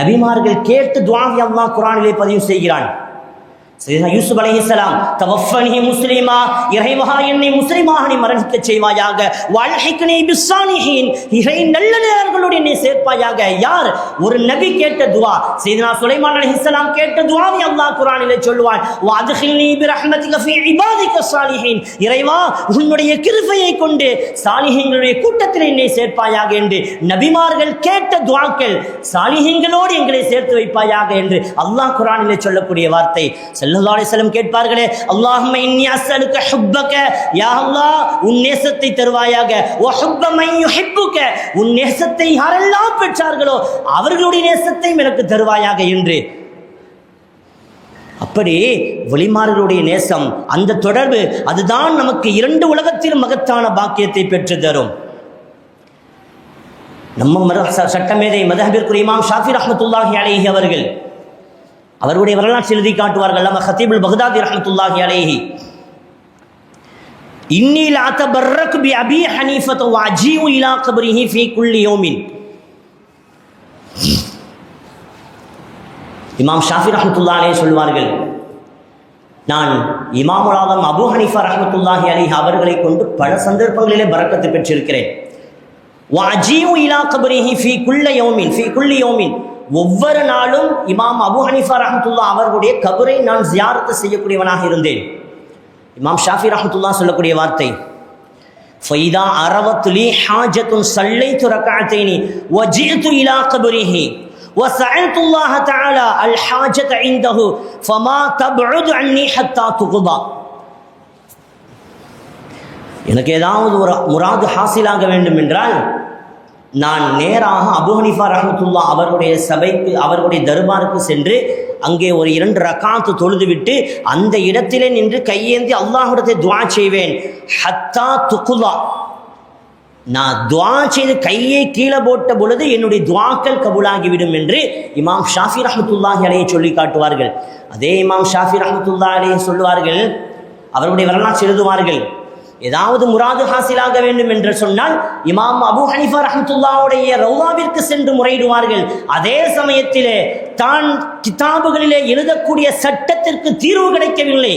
S1: நபிமார்கள் கேட்டு துஆவை அல்லாஹ் குர்ஆனிலே பதிவு செய்கிறான். யூசுப் அலைஹிஸ்ஸலாம், தவஃபனி முஸ்லிமா, இறைவா என்னை முஸ்லிமாக நீ மரணிக்க செய்வாயாக, வல்ஹிக்னி பிஸ்ஸாலிஹீன், இறை நல்லவர்களுடைய என்னை சேர்ப்பாயாக. யார்? ஒரு நபி கேட்ட துஆ. சையதுனா சுலைமான் அலைஹிஸ்ஸலாம் கேட்ட துஆவை அல்லாஹ் குர்ஆனிலே சொல்வான், வஅத்கில்னி பிரஹ்மதிக ஃபீ இபாதிக ஸாலிஹீன், இறைவா உன்னுடைய கிருபையை கொண்டு சாலிஹீன்களுடைய கூட்டத்தில் என்னை சேர்ப்பாயாக என்று நபிமார்கள் கேட்ட துஆக்கள், சாலிஹீன்களோடு எங்களை சேர்த்து வைப்பாயாக என்று அல்லாஹ் குர்ஆனிலே சொல்லக்கூடிய வார்த்தை. ஸல்லல்லாஹு அலைஹி வஸல்லம் கேட்பார்களே, அல்லாஹும்ம இன்னி அஸ்அலுக ஹுப்பக, யா அல்லாஹ் உன் நேசத்தை தருவாயாக, வ ஹுப்ப மன் யுஹிப்புக, உன் நேசத்தை யாரெல்லாம் பெற்றார்களோ அவர்களுடைய நேசத்தையும் எனக்கு தருவாயாக என்று. அப்படி ஒலிமார்களுடைய நேசம், அந்த தொடர்பு, அதுதான் நமக்கு 2 உலகத்திலும் மகத்தான பாக்கியத்தை பெற்று தரும். நம்ம சட்டமேதை மதஹபிற்குரிய இமாம் ஷாஃபி ரஹ்மத்துல்லாஹி அலைஹி அவர்களுடைய வரலாற்று எழுதி காட்டுவார்கள். அல்லாமா ஹத்தீபுல் பக்தாதி ரஹ்மத்துல்லாஹி அலைஹி, இன்னி லா தபர்ரக் பி அபி ஹனீஃபத வ அஜீஉ இலா கப்ரிஹி ஃபீ குல்லி யௌமின். இமாம் ஷாஃபி ரஹ்மத்துல்லாஹி அலைஹி சொல்வார்கள், நான் இமாமுல் ஆலம் அபூ ஹனீஃபா ரஹ்மத்துல்லாஹி அலைஹி அவர்களை கொண்டு பல சந்தர்ப்பங்களிலே பரக்கத்து பெற்றிருக்கிறேன். வஅஜீஉ இலா கப்ரிஹி ஃபீ குல்லி யௌமின் ஒவ்வொரு நாளும் இமாம் அபூ ஹனீஃபா ரஹ்மத்துல்லாஹ் அவர்களுடைய கபரை நான் ஜியாரத்து செய்யக்கூடியவனாக இருந்தேன். இமாம் ஷாஃபி ரஹ்மத்துல்லாஹ் சொல்லக்கூடிய வார்த்தை, ஃபைதா அரவத் லி ஹாஜத்துன் ஸல்லைது ரக்அத்தைனி வஜிஅது இலா கப்ரிஹி وسألت الله تعالى الحاجة عنده فما تبعد عني حتى تقضى. எனக்கு ஏதாவது ஒரு முராது ஹாசிலாக வேண்டும் என்றால் நான் நேராக அபூ ஹனீஃபா ரஹ்மத்துல்லாஹ் அவர்களுடைய சபைக்கு, அவர்களுடைய தர்பாருக்கு சென்று அங்கே ஒரு 2 ரக்காத்து தொழுதுவிட்டு அந்த இடத்திலே நின்று கையேந்தி அல்லாஹ்விடத்தை துஆ செய்வேன். ஹத்தா துகுலா, நான் துஆ செய்து கையை கீழே போட்ட பொழுது என்னுடைய துஆக்கள் கபூலாகிவிடும் என்று இமாம் ஷாஃபி ரஹ்மத்துல்லாஹி அலைஹி சொல்லி காட்டுவார்கள். அதே இமாம் ஷாஃபி ரஹ்மத்துல்லாஹி அலைஹி சொல்லுவார்கள், அவர்களுடைய வரலாற்று எழுதுவார்கள், ஏதாவது முராது ஹாசிலாக வேண்டும் என்று சொன்னால் இமாம் அபூ ஹனீஃபா ரஹ்மத்துல்லாஹுடைய ரௌதாவிற்கு சென்று முறையிடுவார்கள். அதே சமயத்திலே தான் கிதாபுகளிலே எழுதக்கூடிய சட்டத்திற்கு தீர்வு கிடைக்கவில்லை,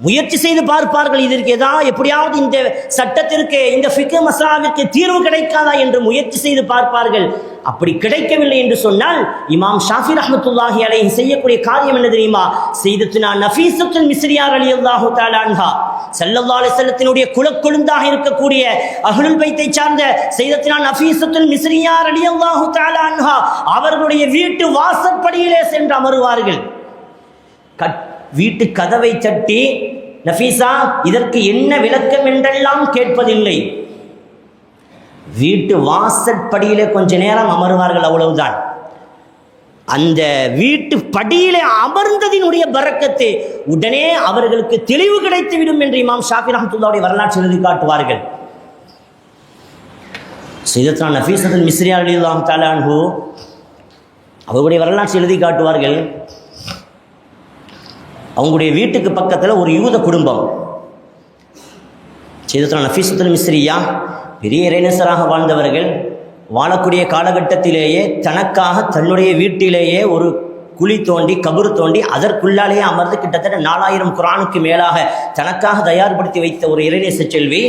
S1: முயற்சி செய்து பார்ப்பார்கள், இதற்கு எப்படியாவது இந்த சட்டத்திற்கு, இந்த ஃபிக்ஹ் மஸ்அலாவிற்கு தீர்வு கிடைக்காதா என்று முயற்சி செய்து பார்ப்பார்கள். அப்படி கிடைக்கவில்லை என்று சொன்னால் இமாம் ஷாஃபி ரஹ்மத்துல்லாஹி அலைஹி செய்யக்கூடிய காரியம் என்ன தெரியுமா? சையதுனா நஃபீஸத்துல் மிஸ்ரியா ரலியல்லாஹு தஆலா அன்ஹா, ஸல்லல்லாஹு அலைஹி வஸல்லத்தினுடைய குலக்கொழுந்தாக இருக்கக்கூடிய அஹ்லுல் பைத்தை சார்ந்த சையதுனா நஃபீஸத்துல் மிஸ்ரியா ரலியல்லாஹு தஆலா அன்ஹா அவர்களுடைய வீட்டு வாசற்படியிலே சென்று அமருவார்கள். வீட்டு கதவை தட்டி, நஃபீஸா இதற்கு என்ன விளக்கம் என்றெல்லாம் கேட்பதில்லை, வீட்டு வாசற்படியிலே கொஞ்ச நேரம் அமருவார்கள், அவ்வளவுதான். அந்த வீட்டு படியிலே அமர்ந்ததினுடைய பரக்கத்து உடனே அவர்களுக்கு தெளிவு கிடைத்துவிடும் என்று இமாம் ஷாஃபி ரஹ்மத்துல்லாஹுடைய வரலாற்று எழுதி காட்டுவார்கள். சையதுனா நஃபீஸத்துல் மிஸ்ரியா ரலியல்லாஹு தஆலா அன்ஹு அவருடைய வரலாற்று எழுதி காட்டுவார்கள், அவங்களுடைய வீட்டுக்கு பக்கத்தில் ஒரு யூத குடும்பம், சையதுனா நஃபீஸத்துல் மிஸ்ரியா பெரிய இறைநேசராக வாழ்ந்தவர்கள், வாழக்கூடிய காலகட்டத்திலேயே தனக்காக தன்னுடைய வீட்டிலேயே ஒரு குழி தோண்டி கபரு தோண்டி அதற்குள்ளாலேயே அமர்ந்து கிட்டத்தட்ட 4000 குர்ஆனுக்கு மேலாக தனக்காக தயார்படுத்தி வைத்த ஒரு இறைநேச செல்வி,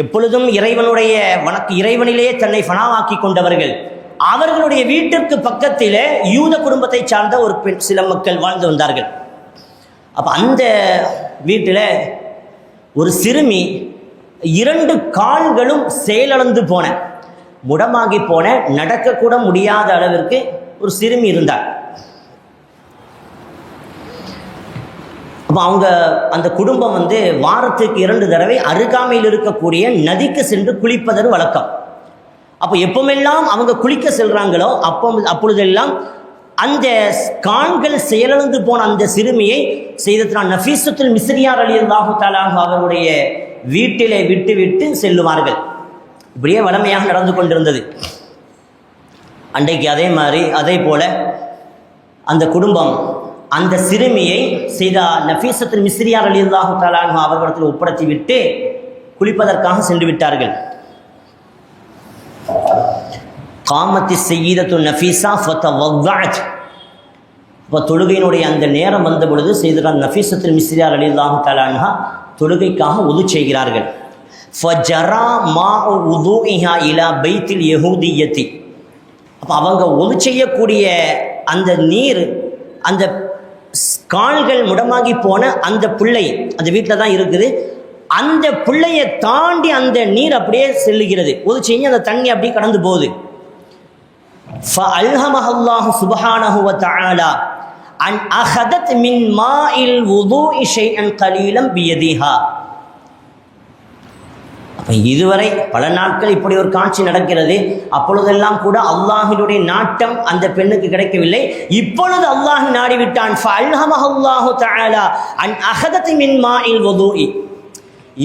S1: எப்பொழுதும் இறைவனிலேயே தன்னை ஃபனாவாக்கி கொண்டவர்கள். அவர்களுடைய வீட்டிற்கு பக்கத்திலே யூத குடும்பத்தை சார்ந்த ஒரு சில மக்கள் வாழ்ந்து வந்தார்கள். அப்போ அந்த வீட்டில் ஒரு சிறுமி 2 கால்களும் செயலிழந்து போன, முடமாகி போன, நடக்கக்கூட முடியாத அளவிற்கு ஒரு சிறுமி இருந்தார். அப்போ அந்த குடும்பம் வாரத்துக்கு 2 தடவை அருகாமையில் இருக்கக்கூடிய நதிக்கு சென்று குளிப்பதற்கு வழக்கம். அப்போ எப்போமெல்லாம் அவங்க குளிக்க செல்றாங்களோ அப்பொழுதெல்லாம் அந்த கால்கள் செயலிழந்து போன அந்த சிறுமியை சையதுனா நஃபீஸத்துல் மிஸ்ரியா ரலியல்லாஹு தஆலா அவருடைய வீட்டிலே விட்டு செல்லுவார்கள். இப்படியே வளமையாக நடந்து கொண்டிருந்தது. அன்றைக்கு அதே போல அந்த குடும்பம் அந்த சிறுமியை சையதா நஃபீஸத்துல் மிஸ்ரியா ரலியல்லாஹு தஆலா அவர்களிடத்தில் ஒப்படைத்து விட்டு குளிப்பதற்காக சென்று விட்டார்கள். காமத்தி சையீதத்து நஃபீஸா ஃபதவضعت. இப்போ தொழுகையினுடைய அந்த நேரம் வந்த பொழுது சையதுனா நஃபீஸத்துல் மிஸ்ரியா ரலியல்லாஹு தஆலா அன்ஹா தொழுகைக்காக உது செய்கிறார்கள். ஃபஜரா மாஉ வுதுஇஹா இலா பைத்தில் யஹூதியத்தி. அப்போ அவங்க உது செய்யக்கூடிய அந்த நீர், அந்த கால்கள் முடமாகி போன அந்த பிள்ளை அந்த வீட்டில் தான் இருக்குது, அந்த பிள்ளையை தாண்டி அந்த நீர் அப்படியே செல்லுகிறது. உது செய்ய அந்த தண்ணி அப்படியே கடந்து போகுது. فَأَلْهَمَهَا اللَّهُ سُبْحَانَهُ وَتَعَالَى أَنْ أَخَذَتْ مِنْ مَاءِ الْوُضُوءِ شَيْئًا قَلِيلًا بِيَدِهَا. அப்போ இதுவரை பல நாட்கள் இப்படி ஒரு காட்சி நடக்கிறது. அப்பொழுதெல்லாம் கூட அல்லாஹ்வினுடைய நாட்டம் அந்த பெண்ணுக்கு கிடைக்கவில்லை. இப்பொழுது அல்லாஹ் நாடிவிட்டான். فَأَلْهَمَهَا اللَّهُ تَعَالَى أَنْ أَخَذَتْ مِنْ مَاءِ الْوُضُوءِ.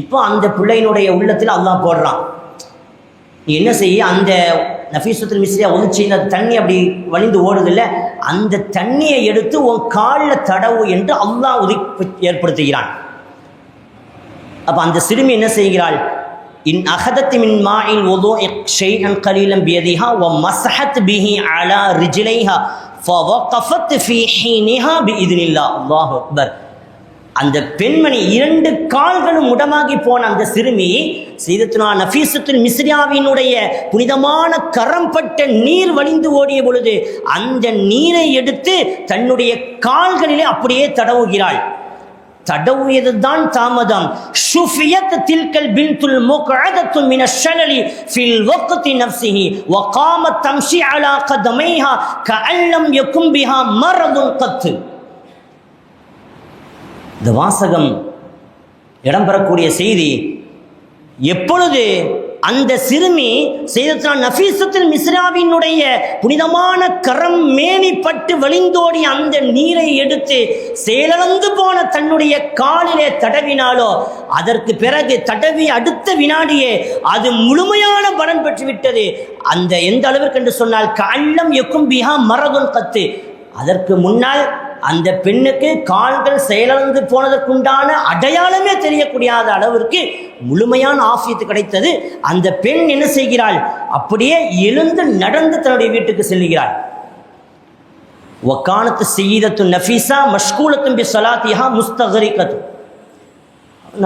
S1: இப்போ அந்த பிள்ளையினுடைய உள்ளத்தில் அல்லாஹ் போடுறான், என்ன செய்ய, அந்த நஃபீஸத்துல் மிஸ்ரியா ஒழிச்சு இந்த தண்ணி அப்படி வழிந்து ஓடுதில்ல, அந்த தண்ணியை எடுத்து உன் காலில் தடவு என்று அல்லாஹ் ஏற்படுத்துகிறான். அப்போ அந்த சிறுமி என்ன செய்கிறாள், இன் அகதத் மின் மாஇல் வுதுஇ ஷைஅன் கலீலன் பியதிஹா வ மஸஹத் பிஹி அலா ரிஜ்லைஹா ஃபவகஃபத் ஃபீ ஹீனிஹா பிஇذنில்லாஹ். அல்லாஹு அக்பர். அந்த பெண்மணி 2 கால்களும் முடமாகி போன அந்த சிறுமி சையதத்துனா நஃபீசத்துல் மிஸ்ரியாவினுடைய புனிதமான கரம்பட்ட நீர் வழிந்து ஓடிய பொழுது அந்த நீரை எடுத்து தன்னுடைய கால்களிலே அப்படியே தடவுகிறாள். தடவியதுதான் தாமதம். ஷுஃபியத் தில்கல் பின்துல் முக்அதத்து மின ஷலலி ஃபில் வக்தி நஃப்ஸிஹி வ காமத் தம்ஷி அலா கதமைஹா கஅல்லம் யகும் பிஹா மரதுன் கத். இந்த வாசகம் இடம்பெறக்கூடிய செய்தி, எப்பொழுது அந்த சிறுமி சையதத்துனா நஃபீசத்துல் மிஸ்ரியாவினுடைய புனிதமான கரம் மேனிப்பட்டு வழிந்தோடி அந்த நீரை எடுத்து செயலிழந்து போன தன்னுடைய காலிலே தடவினாலோ அதற்கு பிறகு தடவி அடுத்த வினாடியே அது முழுமையான பலன் பெற்றுவிட்டது. அந்த எந்த அளவிற்கு என்று சொன்னால் கஅல்லம் யகும் பிஹா மரதுன் கத். அதற்கு முன்னால் அந்த பெண்ணுக்கு கால்கள் செயலிழந்து போனதற்குண்டான அடையாளமே தெரியக்கூடியாத அளவிற்கு முழுமையான ஆஃபியத்து கிடைத்தது. அந்த பெண் என்ன செய்கிறாள்? அப்படியே எழுந்து நடந்து தன்னுடைய வீட்டுக்கு செல்கிறாள். வக்கானத்து சையதத்து நஃபீஸா மஷ்கூலத்தும் பி ஸலாத்திஹா முஸ்தக்ரிகத்து.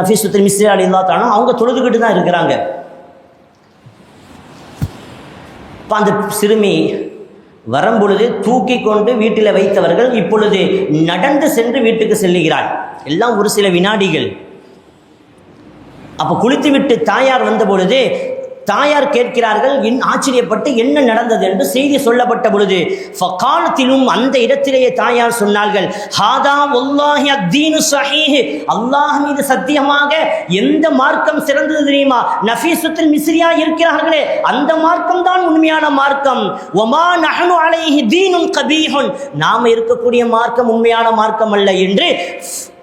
S1: நஃபீசத்துல் மிஸ்ரியா ரலியல்லாஹு தஆலா அவங்க தொழுதுகிட்டு தான் இருக்கிறாங்க. அந்த சிறுமி வரும்பொழுது தூக்கி கொண்டு வீட்டில் வைத்தவர்கள் இப்பொழுது நடந்து சென்று வீட்டுக்கு செல்லுகிறாள். எல்லாம் ஒரு சில வினாடிகள். அப்போ குளித்துவிட்டு தாயார் வந்த பொழுது தாயார் கேட்கிறார்கள், ஆச்சரியப்பட்டு என்ன நடந்தது என்று செய்தி சொல்லப்பட்ட பொழுது ஃபகாலத்திலும் அந்த இடத்திலேயே தாயார் சொன்னார்கள், ஹாதா வல்லாஹி அத்தீனு ஸஹீஹ், அல்லாஹ் மீது சத்தியமாக எந்த மார்க்கம் சிறந்தது தெரியுமா? நஃபீசத்துல் மிஸ்ரியா இருக்கிறார்களே அந்த மார்க்கம் தான் உண்மையான மார்க்கம். வமா நஹனு அலைஹி தீனுன் கபீஹுன், நாம இருக்கக்கூடிய மார்க்கம் உண்மையான மார்க்கம் அல்ல என்று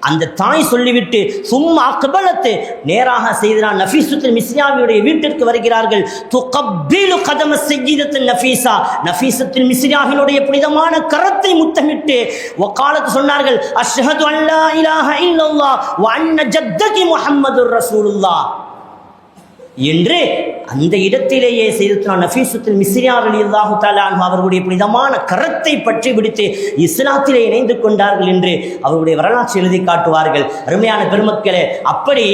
S1: அந்த தாய் சொல்லிவிட்டு சும்மா அக்பலத்து நேராக செய்தனா நஃபீசத்துல் மிஸ்ரியாவுடைய வீட்டிற்கு வருகிறார்கள். துகப்பிலு கதம சையதத்துல் நஃபீஸா, நஃபீசத்துல் மிஸ்ரியாவினுடைய புனிதமான கரத்தை முத்தமிட்டு வகாலத் சொன்னார்கள், அஷ்ஹது அல்லா இலாஹ இல்லல்லாஹ் வ அன்ன ஜத்தகி முஹம்மதுர் ரசூலுல்லாஹ் என்று அந்த இடத்திலேயே சையதத்துனா நஃபீசத்துல் மிஸ்ரியா ரலியல்லாஹு தஆலா அன்ஹா அவர்களுடைய புனிதமான கரத்தை பற்றி பிடித்து இஸ்லாத்திலே இணைந்து கொண்டார்கள் என்று அவருடைய வரலாற்று எழுதி காட்டுவார்கள். அருமையான பெருமக்களே, அப்படி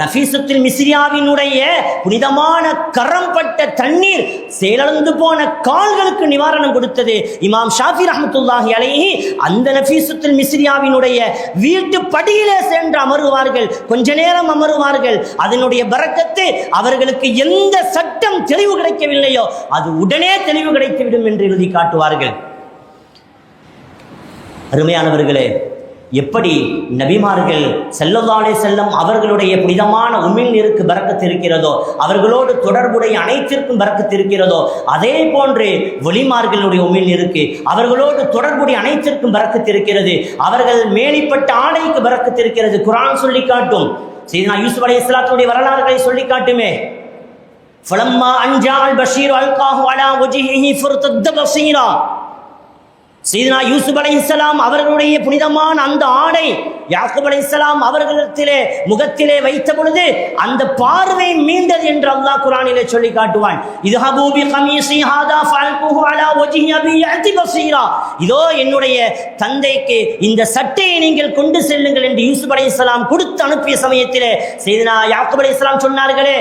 S1: நஃபீசத்துல் மிஸ்ரியாவினுடைய புனிதமான கரம் பட்ட தண்ணீர் செயலிழந்து போன கால்களுக்கு நிவாரணம் கொடுத்தது. இமாம் ஷாஃபி ரஹ்மத்துல்லாஹி அலைஹி அந்த நஃபீசத்துல் மிஸ்ரியாவினுடைய வீட்டு படியிலே சென்று அமருவார்கள். கொஞ்ச நேரம் அமருவார்கள். அதனுடைய பரக்கத்து அவர்களுக்கு எந்த சட்டம் தெளிவு கிடைக்கவில்லையோ அது உடனே தெளிவு கிடைத்துவிடும் என்று எழுதி காட்டுவார்கள். அருமையானவர்களே, எப்படி நபிமார்கள் ஸல்லல்லாஹு அலைஹி வஸல்லம் அவர்களுடைய புனிதமான உமிழ்நீருக்கு பரக்கத்து இருக்கிறதோ, அவர்களோடு தொடர்புடைய அனைத்திற்கும் பரக்கத்து இருக்கிறதோ, அதே போன்று வலிமார்களுடைய உமிழ்நீருக்கு அவர்களோடு தொடர்புடைய அனைத்திற்கும் பரக்கத்து இருக்கிறது. அவர்கள் மேலிப்பட்ட ஆடைக்கு பரக்கத்து இருக்கிறது. குர்ஆன் சொல்லி காட்டும். சையதுனா யூசுப் அலைஹிஸ்ஸலாத்துடைய வரலாறுகளை சொல்லி காட்டுமே. ஃபலம்மா அன்ஜால் பஷீர் அல்காஹு அலா வஜ்ஹிஹி ஃபர்தத்த பஸீரா. சையதுனா யூசுப் அலைஹிஸ்ஸலாம் அவர்களுடைய புனிதமான அந்த ஆடை யாக்கூப் அலைஹிஸ்ஸலாம் அவர்களிடத்திலே முகத்திலே வைத்த பொழுது அந்த பார்வை மீண்டது என்று அல்லாஹ் குர்ஆனிலே சொல்லி காட்டுவான். இத்ஹபூ பி கமீஸி ஹாதா ஃபஅல்குஹு அலா வஜ்ஹி அபி யஅதி பஸீரா. இதோ என்னுடைய தந்தைக்கு இந்த சட்டையை நீங்கள் கொண்டு செல்லுங்கள் என்று யூசுப் அலைஹிஸ்ஸலாம் கொடுத்து அனுப்பிய சமயத்திலே சையதுனா யாக்கூப் அலைஹிஸ்ஸலாம் சொன்னார்களே,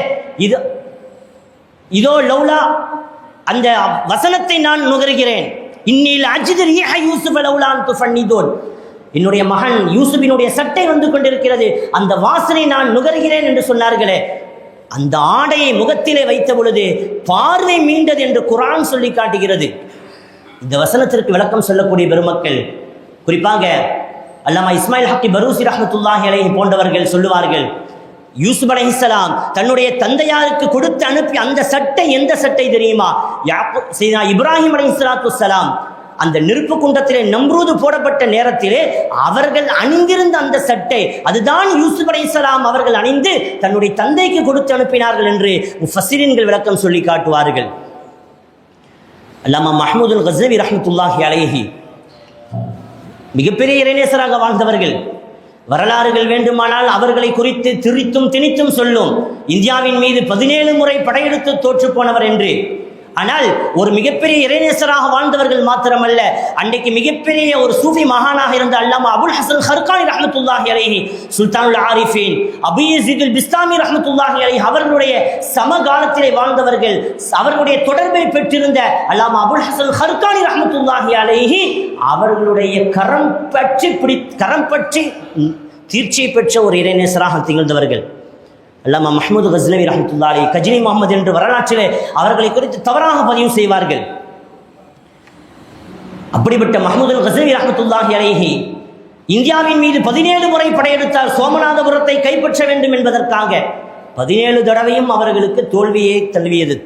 S1: இதோ லௌலா அந்த வசனத்தை நான் நுகர்கிறேன். இன்னில் அஜிது ரீஹ யூசுஃப லௌலா அன் துஃபன்னிதூன். என்னுடைய மகன் யூசுஃபினுடைய சட்டை வந்து கொண்டிருக்கிறது, அந்த வாசனை நான் நுகர்கிறேன் என்று சொன்னார்களே, அந்த ஆடையை முகத்திலே வைத்த பொழுது பார்வை மீண்டது என்று குர்ஆன் சொல்லி காட்டுகிறது. இந்த வசனத்திற்கு விளக்கம் சொல்லக்கூடிய பெருமக்கள், குறிப்பாக அல்லாமா இஸ்மாயில் ஹக்கி பரூசி ரஹ்மத்துல்லாஹி அலைஹி போன்றவர்கள் சொல்லுவார்கள், யூசுப் அலைஹிஸ்ஸலாம் தன்னுடைய தந்தையாருக்கு கொடுத்து அனுப்பி அந்த சட்டை எந்த சட்டை தெரியுமா? சையதுனா இப்ராஹிம் அலைஹிஸ்ஸலாத்து வஸ்ஸலாம் அந்த நெருப்பு குண்டத்திலே நம்ரூது போடப்பட்ட நேரத்திலே அவர்கள் அணிந்திருந்த அந்த சட்டை, அதுதான் யூசுப் அலைஹிஸ்ஸலாம் அவர்கள் அணிந்து தன்னுடைய தந்தைக்கு கொடுத்து அனுப்பினார்கள் என்று முஃபஸ்ஸிரீன்கள் விளக்கம் சொல்லி காட்டுவார்கள். அல்லாமா மஹ்மூதுல் கஸ்ஸவி ரஹ்மத்துல்லாஹி அலைஹி மிகப்பெரிய இறைநேசராக வாழ்ந்தவர்கள். வரலாறுகள் வேண்டுமானால் அவர்களை குறித்து திரித்தும் திணித்தும் சொல்லும். இந்தியாவின் மீது 17 முறை படையெடுத்து தோற்று போனவர் என்று. ஆனால் ஒரு மிகப்பெரிய இறைநேசராக வாழ்ந்தவர்கள் மாத்திரமல்ல, அன்றைக்கு மிகப்பெரிய ஒரு சூஃபி மகானாக இருந்த அல்லாமா அபுல் ஹசன் ஹர்கானி ரஹ்மத்துல்லாஹி அலைஹி, சுல்தானுல் ஆரிஃபீன் அபு யஸீதுல் பிஸ்தாமி ரஹ்மத்துல்லாஹி அலைஹி அவர்களுடைய சமகாலத்திலே வாழ்ந்தவர்கள், அவர்களுடைய தொடர்பை பெற்றிருந்த அல்லாமா அபுல் ஹசன் ஹர்கானி ரஹ்மத்துல்லாஹி அலைஹி அவர்களுடைய கரம் பற்றி தீர்ச்சியை பெற்ற ஒரு இறைநேசராக திகழ்ந்தவர்கள். அல்லாமா மஹ்மூது கஸ்னவி ரஹ்மத்துல்லாஹி அலைஹி கஜினி முகமது என்று வரலாற்றிலே அவர்களை குறித்து தவறாக பதிவு செய்வார்கள். அப்படிப்பட்ட மஹ்மூது கஸ்னவி ரஹ்மத்துல்லாஹி அலைஹி இந்தியாவின் மீது 17 முறை படையெடுத்தார் சோமநாதபுரத்தை கைப்பற்ற வேண்டும் என்பதற்காக. 17 தடவையும் அவர்களுக்கு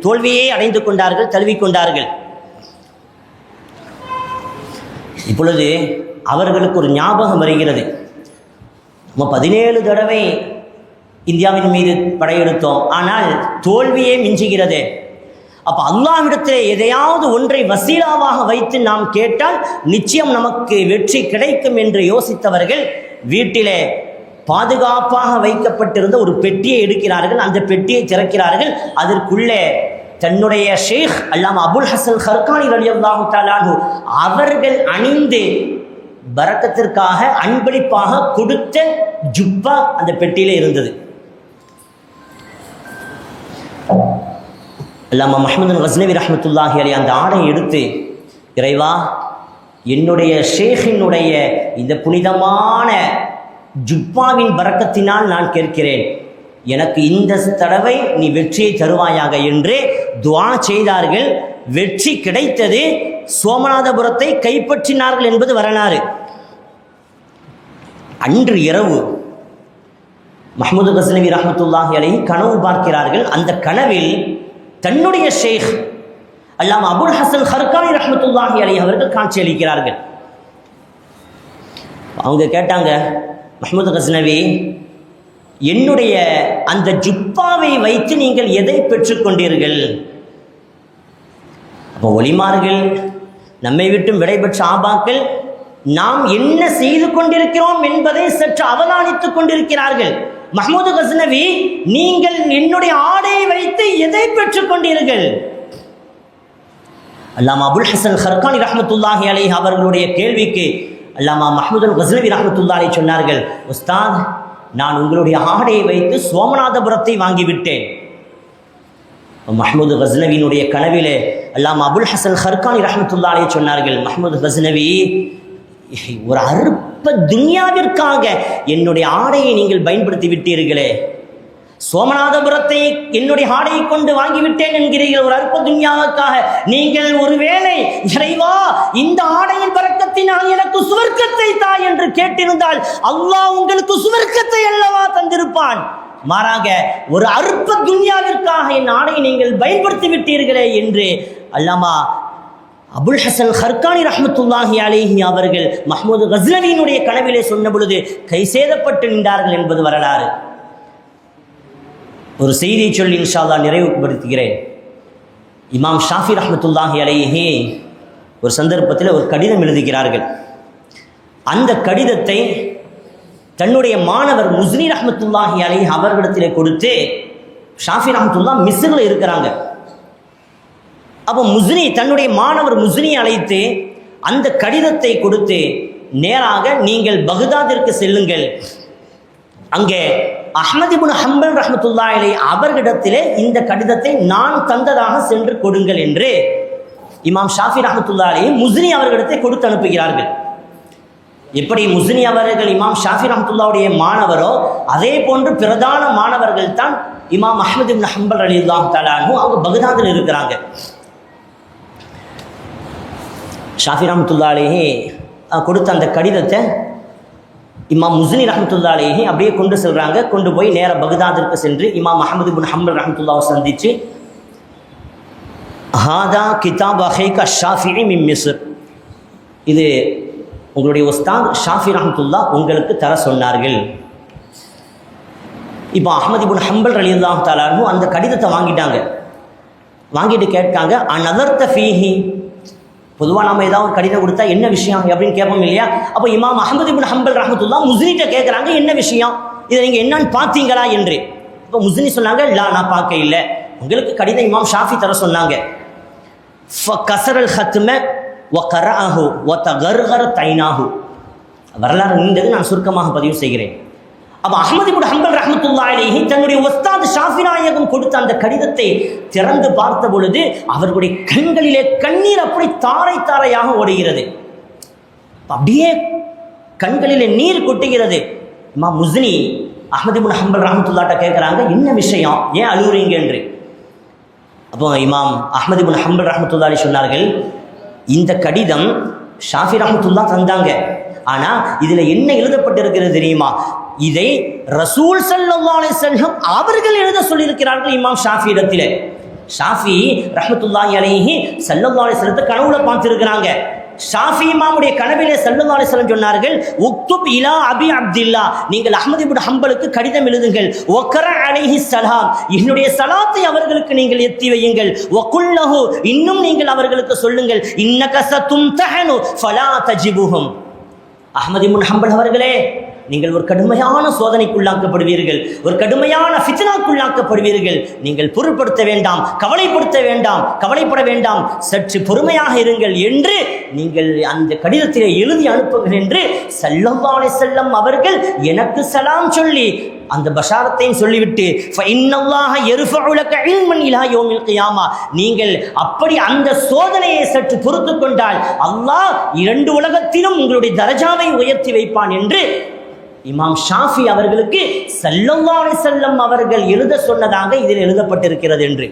S1: தோல்வியை அடைந்து கொண்டார்கள், தழுவிக்கொண்டார்கள். இப்பொழுது அவர்களுக்கு ஒரு ஞாபகம் வருகிறது, நம்ம 17 தடவை இந்தியாவின் மீது படையெடுத்தோம், ஆனால் தோல்வியே மிஞ்சுகிறது. அப்போ அல்லாஹ்விடத்திலே எதையாவது ஒன்றை வசீலாவாக வைத்து நாம் கேட்டால் நிச்சயம் நமக்கு வெற்றி கிடைக்கும் என்று யோசித்தவர்கள் வீட்டிலே பாதுகாப்பாக வைக்கப்பட்டிருந்த ஒரு பெட்டியை எடுக்கிறார்கள். அந்த பெட்டியை திறக்கிறார்கள். அதற்குள்ளே தன்னுடைய ஷேக் அல்லாமா அபுல் ஹசன் ஹர்கானி ரலியல்லாஹு தஆலா அன்ஹு அவர்கள் அணிந்து பரக்கத்திற்காக அன்பளிப்பாக கொடுத்த ஜுப்பா அந்த பெட்டியிலே இருந்தது. அல்லாமா மஹ்மூது கஸ்னவி ரஹ்மத்துல்லாஹி அலைஹி அந்த ஆடை எடுத்து, இறைவா, என்னுடைய ஷேഖினுடைய இந்த புனிதமான ஜுப்பாவின் பரக்கத்தினால் நான் கேட்கிறேன், எனக்கு இந்த தடவை நீ வெற்றியை தருவாயாக என்று துஆ செய்தார்கள். வெற்றி கிடைத்தது. சோமநாதபுரத்தை கைப்பற்றினார்கள் என்பது வரலாறு. அன்று இரவு மஹ்மூது கஸ்னவி ரஹ்மத்துல்லாஹி அலைஹி கனவு பார்க்கிறார்கள். அந்த கனவில் தன்னுடைய ஷேக் அல்லாமா அபுல் ஹசன் ஹர்கானி ரஹ்மத்துல்லாஹி அலைஹி அவர்கள் காட்சி அளிக்கிறார்கள். அவங்க கேட்டாங்க, மஹ்மூது கஸ்னவி, என்னுடைய அந்த ஜுப்பாவை வைத்து நீங்கள் எதை பெற்றுக்கொண்டீர்கள்? அப்போ ஒலிமார்கள், நம்மை விட்டும் விடைபெற்ற ஆபாக்கள் நாம் என்ன செய்து கொண்டிருக்கிறோம் என்பதை சற்று அவதானித்துக் கொண்டிருக்கிறார்கள். மஹ்மூது கஸ்னவி, நீங்கள் என்னுடைய ஆடையை வைத்து எதை பெற்றுக் கொண்டீர்கள்? அல்லாமா அபுல் ஹசன் ஹர்கானி ரஹ்மத்துல்லாஹி அலைஹி அவர்களுடைய கேள்விக்கு அல்லாமா மஹ்மூது கஸ்னவி ரஹ்மத்துல்லாஹி அலைஹி சொன்னார்கள், உஸ்தாத், நான் உங்களுடைய ஆடையை வைத்து சோமநாதபுரத்தை வாங்கிவிட்டேன். மஹ்மூது கஸ்னவியினுடைய கனவிலே அல்லாமா அபுல் ஹசன் ஹர்கானி ரஹ்மத்துல்லாஹி அலைஹி சொன்னார்கள், மஹ்மூது கஸ்னவி, ஒரு அற்ப துன்யாவிற்காக என்னுடைய ஆடையை நீங்கள் பயன்படுத்தி விட்டீர்களே, சோமநாதபுரத்தை என்னுடைய ஆடையை கொண்டு வாங்கிவிட்டேன் என்கிறீர்கள், ஒரு அற்ப துன்யாவுக்காக. நீங்கள் ஒருவேளை இறைவா, இந்த ஆடையின் பரக்கத்தினால் எனக்கு சுவர்க்கத்தை தா என்று கேட்டிருந்தால் அல்லாஹ் உங்களுக்கு சுவர்க்கத்தை அல்லவா தந்திருப்பான். மாறாக ஒரு அற்ப துன்யாவிற்காக என் ஆடையை நீங்கள் பயன்படுத்தி விட்டீர்களே என்று அல்லாமா அபுல் ஹசன் ஹர்கானி ரஹ்மத்துல்லாஹி அலைஹி அவர்கள் மஹ்மூது கஸ்னவியினுடைய கனவிலே சொன்ன பொழுது கை சேதப்பட்டு நின்றார்கள் என்பது வரலாறு. ஒரு செய்தியை சொல்லி இன்ஷா அல்லாஹ் நிறைவுபடுத்துகிறேன். இமாம் ஷாஃபி ரஹ்மத்துல்லாஹி அலைஹி ஒரு சந்தர்ப்பத்தில் ஒரு கடிதம் எழுதுகிறார்கள். அந்த கடிதத்தை தன்னுடைய மாணவர் முஸ்னி ரஹ்மத்துல்லாஹி அலைஹி அவர்களிடத்திலே கொடுத்து, ஷாஃபி ரஹ்மத்துல்லா மிஸ்ரில் இருக்கிறாங்க. அப்போ முஸ்னி தன்னுடைய மாணவர் முஸ்னி அழைத்து அந்த கடிதத்தை கொடுத்து, நேராக நீங்கள் பக்தாதிற்கு செல்லுங்கள், அங்கே அஹ்மத் இப்னு ஹம்பல் ரஹ்மத்துல்லாஹி அலைஹி அவர்களிடத்திலே இந்த கடிதத்தை நான் தந்ததாக சென்று கொடுங்கள் என்று இமாம் ஷாஃபி ரஹ்மத்துல்லாஹி அலைஹி முஸ்னி அவர்களிடத்தை கொடுத்து அனுப்புகிறார்கள். எப்படி முஸ்னி அவர்கள் இமாம் ஷாஃபி ரஹ்மத்துல்லாஹுடைய மாணவரோ அதே போன்று பிரதான மாணவர்கள் தான் இமாம் அஹ்மத் இப்னு ஹம்பல் ரலியல்லாஹு தஆலா அன்ஹு. அவங்க பக்தாதில் இருக்கிறாங்க. ஷாஃபி ரஹ்மத்துல்லாஹி அலைஹி கொடுத்த அந்த கடிதத்தை இமாம் முஸ்னி ரஹ்மத்துல்லாஹி அலைஹி அப்படியே கொண்டு செல்கிறாங்க. கொண்டு போய் நேராக பக்தாதிற்கு சென்று இமாம் அஹ்மத் இப்னு ஹம்பல் ரஹ்மத்துல்லாஹை சந்தித்து, ஹாதா கிதாப் அஹீக ஷாஃபிஇ மின் மிஸ்ர், இது உங்களுடைய உஸ்தாத் ஷாஃபி ரஹ்மத்துல்லாஹ் உங்களுக்கு தர சொன்னார்கள். இப்போ அஹ்மத் இப்னு ஹம்பல் ரலியல்லாஹு தஆலா அன்ஹு அந்த கடிதத்தை வாங்கிட்டாங்க. வாங்கிட்டு கேட்டாங்க, அனதர்த ஃபீஹி, பொதுவாக நம்ம ஏதாவது ஒரு கடிதம் கொடுத்தா என்ன விஷயம் அப்படின்னு கேட்போம் இல்லையா? அப்போ இமாம் அஹ்மத் இப்னு ஹம்பல் ரஹ்மத்துல்லாஹ் முஸ்னிட்ட கேட்குறாங்க, என்ன விஷயம், இதை நீங்கள் என்னன்னு பார்த்தீங்களா என்று. இப்போ முஸ்னி சொன்னாங்க, இல்லை நான் பார்க்க இல்லை, உங்களுக்கு கடிதம் இமாம் ஷாஃபி தர சொன்னாங்க. ஃபகஸரல் ஹத்ம வகரஅஹு வதகர்கரத் ஐனாஹு. வரலாறு நீண்டது, நான் சுருக்கமாக பதிவு செய்கிறேன். அப்போ அஹ்மது இப்னு ஹம்பல் ரஹ்மத்துல்லாஹி அலைஹி தன்னுடைய உஸ்தாத் ஷாஃபி நாயகம் கொடுத்த அந்த கடிதத்தை திறந்து பார்த்த பொழுது அவர்களுடைய கண்களிலே கண்ணீர் அப்படி தாரை தாரையாக ஓடுகிறது. அப்படியே கண்களிலே நீர் கொட்டுகிறது. இமாம் முஸ்னி அஹ்மது இப்னு ஹம்பல் ரஹ்மத்துல்லாஹ்ட்ட கேட்குறாங்க, என்ன விஷயம், ஏன் அழுகுறீங்க என்று. அப்போ இமாம் அஹ்மது இப்னு ஹம்பல் ரஹ்மத்துல்லாஹி அலைஹி சொன்னார்கள், இந்த கடிதம் ஷாஃபி ரஹ்மத்துல்லாஹ் தந்தாங்க, ஆனால் இதில் என்ன எழுதப்பட்டிருக்கிறது தெரியுமா, இதை ரசூல் ஸல்லல்லாஹு அலைஹி வஸல்லம் அவர்கள் எழுத சொல்லியிருக்கிறார்கள் இமாம் ஷாஃபி இடத்திலே. ஷாஃபி ரஹ்மத்துல்லாஹி அலைஹி ஸல்லல்லாஹு அலைஹி வஸல்லத்தை கனவுல பார்த்திருக்கிறாங்க. ஷாஃபி இமாமுடைய கனவிலே ஸல்லல்லாஹு அலைஹி வஸல்லம் சொன்னார்கள், உக்துப் இலா அபி அப்துல்லா, நீங்கள் அஹ்மது இப்னு ஹம்பலுக்கு கடிதம் எழுதுங்கள், வக்ர அலைஹி ஸலாம், என்னுடைய ஸலாத்தை அவர்களுக்கு நீங்கள் எத்தி வையுங்கள், வகுல் லஹு, இன்னும் நீங்கள் அவர்களுக்கு சொல்லுங்கள், இன்னக சதும்தஹனு ஃபலா தஜிபுஹும், அஹ்மது இப்னு ஹம்பல் அவர்களே, நீங்கள் ஒரு கடுமையான சோதனைக்குள்ளாக்கப்படுவீர்கள், ஒரு கடுமையான ஃபித்னாக்குள்ளாக்கப்படுவீர்கள், நீங்கள் பொருட்படுத்த வேண்டாம், கவலைப்பட வேண்டாம், சற்று பொறுமையாக இருங்கள் என்று நீங்கள் அந்த கடிதத்திலே எழுதி அனுப்புங்கள் என்று ஸல்லல்லாஹு அலைஹி வஸல்லம் அவர்கள் எனக்கு சலாம் சொல்லி அந்த பஷாரத்தையும் சொல்லிவிட்டு ஃபஇன்னல்லாஹ யர்ஃபஉ லக இல்மன் இலா யௌமில் கியாமா, நீங்கள் அப்படி அந்த சோதனையை சற்று பொறுத்து கொண்டால் அல்லாஹ் இரண்டு உலகத்திலும் உங்களுடைய தரஜாவை உயர்த்தி வைப்பான் என்று இமாம் ஷாஃபி அவர்களுக்கு ஸல்லல்லாஹு அலைஹி வஸல்லம் அவர்கள் எழுத சொன்னதாக இதில் எழுதப்பட்டிருக்கிறது என்று.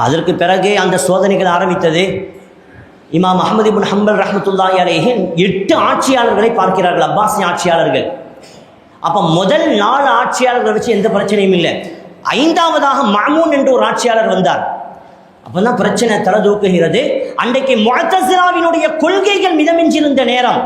S1: அதற்கு பிறகு அந்த சோதனைகள் ஆரம்பித்தது. இமாம் அஹ்மது இப்னு ஹம்பல் ரஹ்மத்துல்லாஹி அலைஹி 8 ஆட்சியாளர்களை பார்க்கிறார்கள், அப்பாசி ஆட்சியாளர்கள். அப்போ முதல் 4 ஆட்சியாளர்களை வச்சு எந்த பிரச்சனையும் இல்லை. 5ஆவதாக மாமூன் என்ற ஒரு ஆட்சியாளர் வந்தார். அப்போதான் பிரச்சனை தலை தூக்குகிறது. அன்றைக்கு முஅத்தஸிலாவினுடைய கொள்கைகள் மிதமிஞ்சிருந்த நேரம்.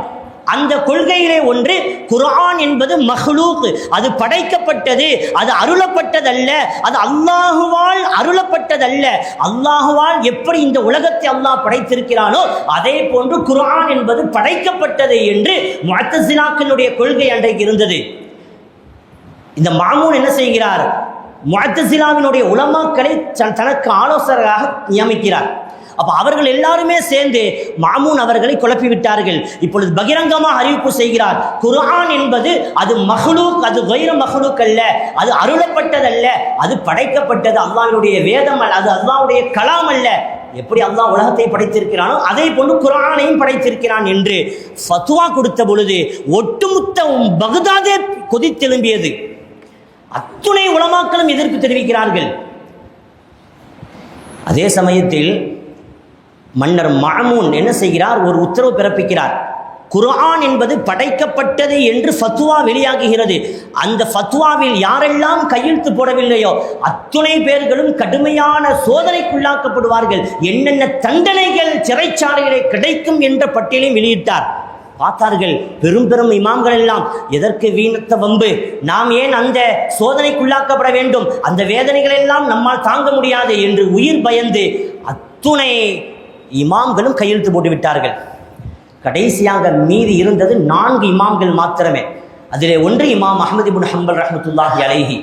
S1: அந்த கொள்கையிலே ஒன்று, குர்ஆன் என்பது மஹ்லூக், அது படைக்கப்பட்டது, அது அருளப்பட்டதல்ல, அது அல்லாஹுவால் அருளப்பட்டதல்ல. அல்லாஹுவால் எப்படி இந்த உலகத்தை அல்லாஹ் படைத்திருக்கிறானோ அதே போன்று குர்ஆன் என்பது படைக்கப்பட்டது என்று முஅத்தஸிலாக்களுடைய கொள்கை அன்றைக்கு இருந்தது. இந்த மாமூன் என்ன செய்கிறார், முஅத்தஸிலாவினுடைய உலமாக்களை தனக்கு ஆலோசகராக நியமிக்கிறார். அப்போ அவர்கள் எல்லாருமே சேர்ந்து மாமூன் அவர்களை குழப்பி விட்டார்கள். இப்பொழுது பகிரங்கமாக அறிவிப்பு செய்கிறார், குர்ஆன் என்பது அது மஹ்லூக், அது கைர மஹ்லூக் அல்ல, அது அருளப்பட்டதல்ல, அது படைக்கப்பட்டது, அல்லாஹ்வுடைய வேதம் அல்ல, அது அல்லாஹ்வுடைய கலாம் அல்ல. எப்படி அல்லாஹ் உலகத்தை படைத்திருக்கிறானோ அதே போன்று குர்ஆனையும் படைத்திருக்கிறான் என்று ஃபத்வா கொடுத்த பொழுது ஒட்டுமொத்த பக்தாதே கொதித்தெழும்பியது. அத்துணை உலமாக்களும் எதிர்ப்பு தெரிவிக்கிறார்கள். அதே சமயத்தில் மன்னர் மாமூன் என்ன செய்கிறார், ஒரு உத்தரவு பிறப்பிக்கிறார். குர்ஆன் என்பது படைக்கப்பட்டது என்று ஃபத்வா வெளியாகுகிறது. அந்த ஃபத்வாவில் யாரெல்லாம் கையெழுத்து போடவில்லையோ அத்துணை பேர்களும் கடுமையான சோதனைக்குள்ளாக்கப்படுவார்கள், என்னென்ன தண்டனைகள் சிறைச்சாலைகளை கிடைக்கும் என்ற பட்டியலையும் வெளியிட்டார். பார்த்தார்கள் பெரும் பெரும் இமாம்கள் எல்லாம், எதற்கு வீணத்த வம்பு, நாம் ஏன் அந்த சோதனைக்குள்ளாக்கப்பட வேண்டும், அந்த வேதனைகள் எல்லாம் நம்மால் தாங்க முடியாது என்று உயிர் பயந்து அத்துணை இமாம்களும் கையெழுத்து போட்டு விட்டார்கள். கடைசியாக மீதி இருந்தது 4 இமாம்கள் மாத்திரமே. அதிலே ஒன்று இமாம் அஹ்மது இப்னு ஹம்பல் ரஹ்மத்துல்லாஹி அலைஹி.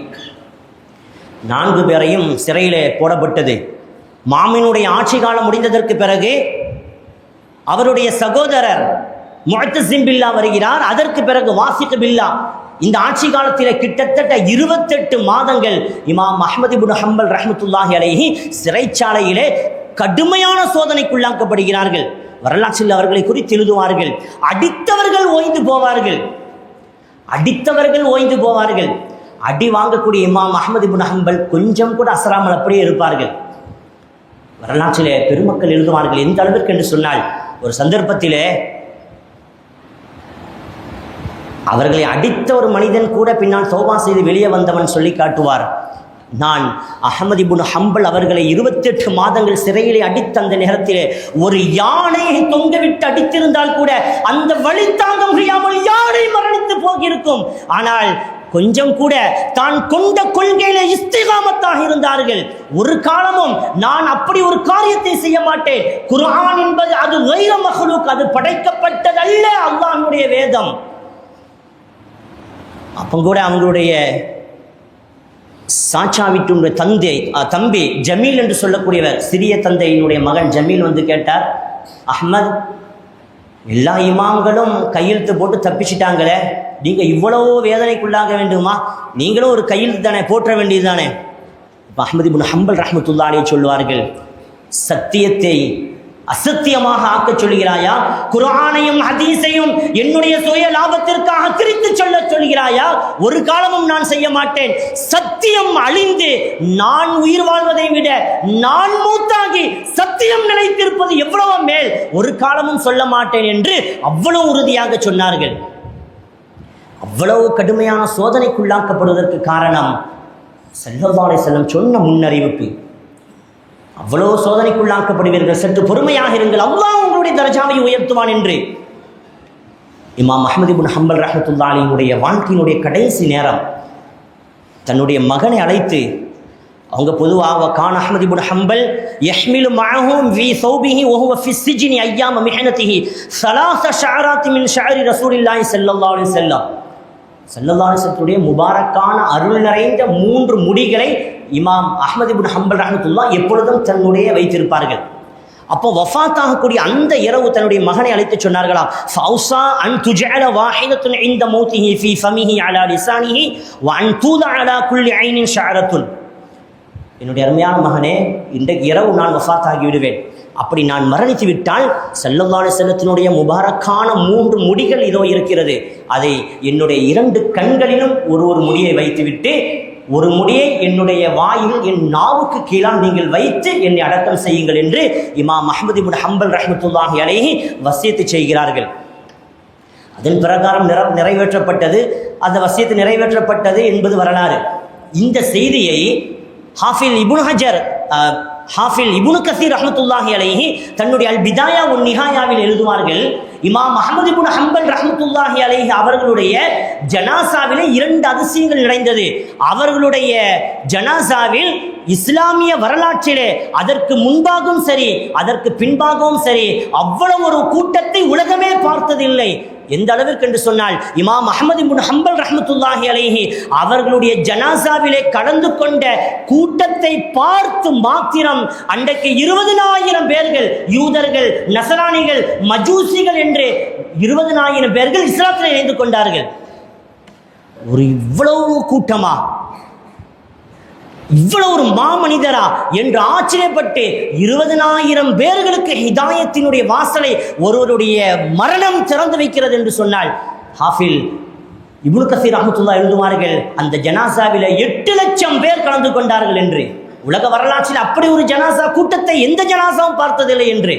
S1: 4 பேரையும் சிறையிலே போடப்பட்டது. மாமூனுடைய ஆட்சி காலம் முடிந்ததற்கு பிறகு அவருடைய சகோதரர் முஅத்தஸிம் பில்லா வருகிறார். அதற்கு பிறகு வாசிக் பில்லா. இந்த ஆட்சி காலத்தில் கிட்டத்தட்ட 28 மாதங்கள் இமாம் அஹ்மது இப்னு ஹம்பல் ரஹ்மத்துல்லாஹி அலைஹி சிறைச்சாலையிலே கடுமையான சோதனைக்குள்ளாக்கப்படுகிறார்கள். வரலாற்றில் அவர்களை குறித்து எழுதுவார்கள், அடித்தவர்கள் ஓய்ந்து போவார்கள். அடி வாங்கக்கூடிய இமாம் அஹ்மது இப்னு ஹம்பல் கொஞ்சம் கூட அசராமல் அப்படியே இருப்பார்கள். வரலாற்றிலே பெருமக்கள் எழுதுவார்கள். எந்த அளவிற்கு என்று சொன்னால், ஒரு சந்தர்ப்பத்திலே அவர்களை அடித்த ஒரு மனிதன் கூட பின்னால் தௌபா செய்து வெளியே வந்தவன் சொல்லி காட்டுவார், நான் அஹ்மது இப்னு ஹம்பல் அவர்களை 28 மாதங்கள் சிறையிலே அடித்த அந்த நேரத்திலே ஒரு யானையை தொங்கவிட்டு அடித்திருந்தால் கூட அந்த வலி தாங்க முடியாமல் யானை மரணித்து போகிருக்கும். ஆனால் கொஞ்சம் கூட தான் கொண்ட கொள்கையில இஸ்திகாமத்தாக இருந்தார்கள். ஒரு காலமும் நான் அப்படி ஒரு காரியத்தை செய்ய மாட்டேன், குர்ஆன் என்பது அது கைர மஹ்லூக், அது படைக்கப்பட்டதல்ல, அல்லாஹ்வுடைய வேதம். அப்போ கூட அவங்களுடைய சாச்சா வீட்டுடைய தம்பி ஜமீல் என்று சொல்லக்கூடியவர், சிறிய தந்தையினுடைய மகன் ஜமீல் வந்து கேட்டார், அஹ்மத், எல்லா இமாம்களும் கையெழுத்து போட்டு தப்பிச்சிட்டாங்களே, நீங்கள் இவ்வளவோ வேதனைக்குள்ளாக வேண்டுமா? நீங்களும் ஒரு கையெழுத்து தானே போற்ற வேண்டியது தானே? இப்போ அஹ்மது இப்னு ஹம்பல் ரஹ்மத்துல்லாஹி அலைஹி சொல்வார்கள், சத்தியத்தை அசத்தியமாக ஆக்க சொல்கிறாயா? குர்ஆனையும் ஹதீஸையும் என்னுடைய சுய லாபத்திற்காக திரித்து சொல்ல சொல்கிறாயா? ஒரு காலமும் நான் செய்ய மாட்டேன். சத்தியம் அழிந்து நான் உயிர் வாழ்வதை விட நான் மூத்தாகி சத்தியம் நிலைத்திருப்பது எவ்வளவு மேல், ஒரு காலமும் சொல்ல மாட்டேன் என்று அவ்வளவு உறுதியாக சொன்னார்கள். அவ்வளவு கடுமையான சோதனைக்குள்ளாக்கப்படுவதற்கு காரணம் ஸல்லல்லாஹு அலைஹி வஸல்லம் சொன்ன முன்னறிவிப்பு. அவ்வளோ சோதனைக்குள்ளாக்கப்படுவீர்கள், சற்று பொறுமையாக இருங்கள், அல்லாஹ் உங்களுடைய தரஜாவை உயர்த்துவான் என்று. இமாம் அஹ்மது இப்னு ஹம்பல் ரஹ்மத்துல்லாஹி அலைஹியுடைய வாழ்க்கையினுடைய கடைசி நேரம் தன்னுடைய மகனை அழைத்து, அவங்க பொதுவாக கான் அஹ்மது இப்னு ஹம்பல் யஹ்மிலு மஅஹும் ஃபீ ஸௌபிஹி வ ஹுவ ஃபி ஸிஜ்னி அய்யாம மிஹ்னதிஹி ஸலாஸ ஷஅராத் மின் ஷஅரி ரசூலில்லாஹி ஸல்லல்லாஹு அலைஹி வஸல்லம். ஸல்லல்லாஹு அலைஹி வஸல்லத்துடைய முபாரக்கான அருள் நிறைந்த 3 முடிகளை இமாம் அஹ்மது இப்னு ஹம்பல் ரஹ்மத்துல்லாஹ் எப்பொழுதும் தன்னுடைய வைத்திருப்பார்கள். அப்போ வஃபாத் ஆகக்கூடிய அந்த இரவு தன்னுடைய மகனை அழைத்து சொன்னார்களாம், ஃபௌஸா அன் துஜஅல வாஹிதத்துன் இன்த மௌதிஹி ஃபீ ஃபமிஹி அலா லிசானிஹி வ அன் தூதா அலா குல்லி ஐனின் ஷஅரத்துன். என்னுடைய அருமையான மகனே, இன்றைக்கு இரவு நான் வஃபாத் ஆகி விடுவேன். அப்படி நான் மரணித்து விட்டால் ஸல்லல்லாஹு அலைஹி வஸல்லத்தினுடைய முபாரக்கான 3 முடிகள் இதோ இருக்கிறது, அதை என்னுடைய 2 கண்களிலும் ஒரு முடியை வைத்துவிட்டு ஒரு முடியை என்னுடைய வாயில் என் நாவுக்கு கீழால் நீங்கள் வைத்து என்னை அடக்கம் செய்யுங்கள் என்று இமாம் அஹ்மது இப்னு ஹம்பல் ரஹ்மத்துல்லாஹி அலைஹி வசியத்து செய்கிறார்கள். அதன் பிரகாரம் நிறைவேற்றப்பட்டது, அந்த வசியத்து நிறைவேற்றப்பட்டது என்பது வரலாறு. இந்த செய்தியை ஹாஃபில் இப்னு கஸீர் ரஹ்மத்துல்லாஹி அலைஹி தன்னுடைய அல் பிதாயா வன் நிஹாயாவில் எழுதுவார்கள், இமாம் அஹ்மது இப்னு ஹம்பல் ரஹ்மத்துல்லாஹி அலைஹி அவர்களுடைய ஜனாசாவிலே 2 அதிசயங்கள் நிறைந்தது. அவர்களுடைய ஜனாசாவில் இஸ்லாமிய வரலாற்றிலே அதற்கு முன்பாகவும் சரி அதற்கு பின்பாகவும் சரி அவ்வளவு ஒரு கூட்டத்தை உலகமே பார்த்ததில்லை. எந்த அளவிற்கு என்று சொன்னால், இமாம் அஹ்மது இப்னு ஹம்பல் ரஹ்மத்துல்லாஹி அலைஹி அவர்களுடைய ஜனாசாவிலே கலந்து கொண்ட கூட்டத்தை பார்த்து மாத்திரம் அன்றைக்கு 20,000 பேர்கள், யூதர்கள், நசரானிகள், மஜூசிகள் என்று 20,000 பேர்கள் இஸ்லாத்தில் இணைந்து கொண்டார்கள். ஒரு இவ்வளவு கூட்டமா, இவ்வளவு ஒரு மாமனிதரா என்று ஆச்சரியப்பட்டு 20,000 பேர்களுக்கு ஹிதாயத்தினுடைய வாசலை ஒருவருடைய மரணம் திறந்து வைக்கிறது என்று சொன்னால், ஹாஃபில் இப்னு கஸீர் ரஹ்மத்துல்லாஹி எழுதுவார்கள், அந்த ஜனாசாவில 8 லட்சம் பேர் கலந்து கொண்டார்கள் என்று. உலக வரலாற்றில் அப்படி ஒரு ஜனாசா கூட்டத்தை எந்த ஜனாசாவும் பார்த்ததில்லை என்று.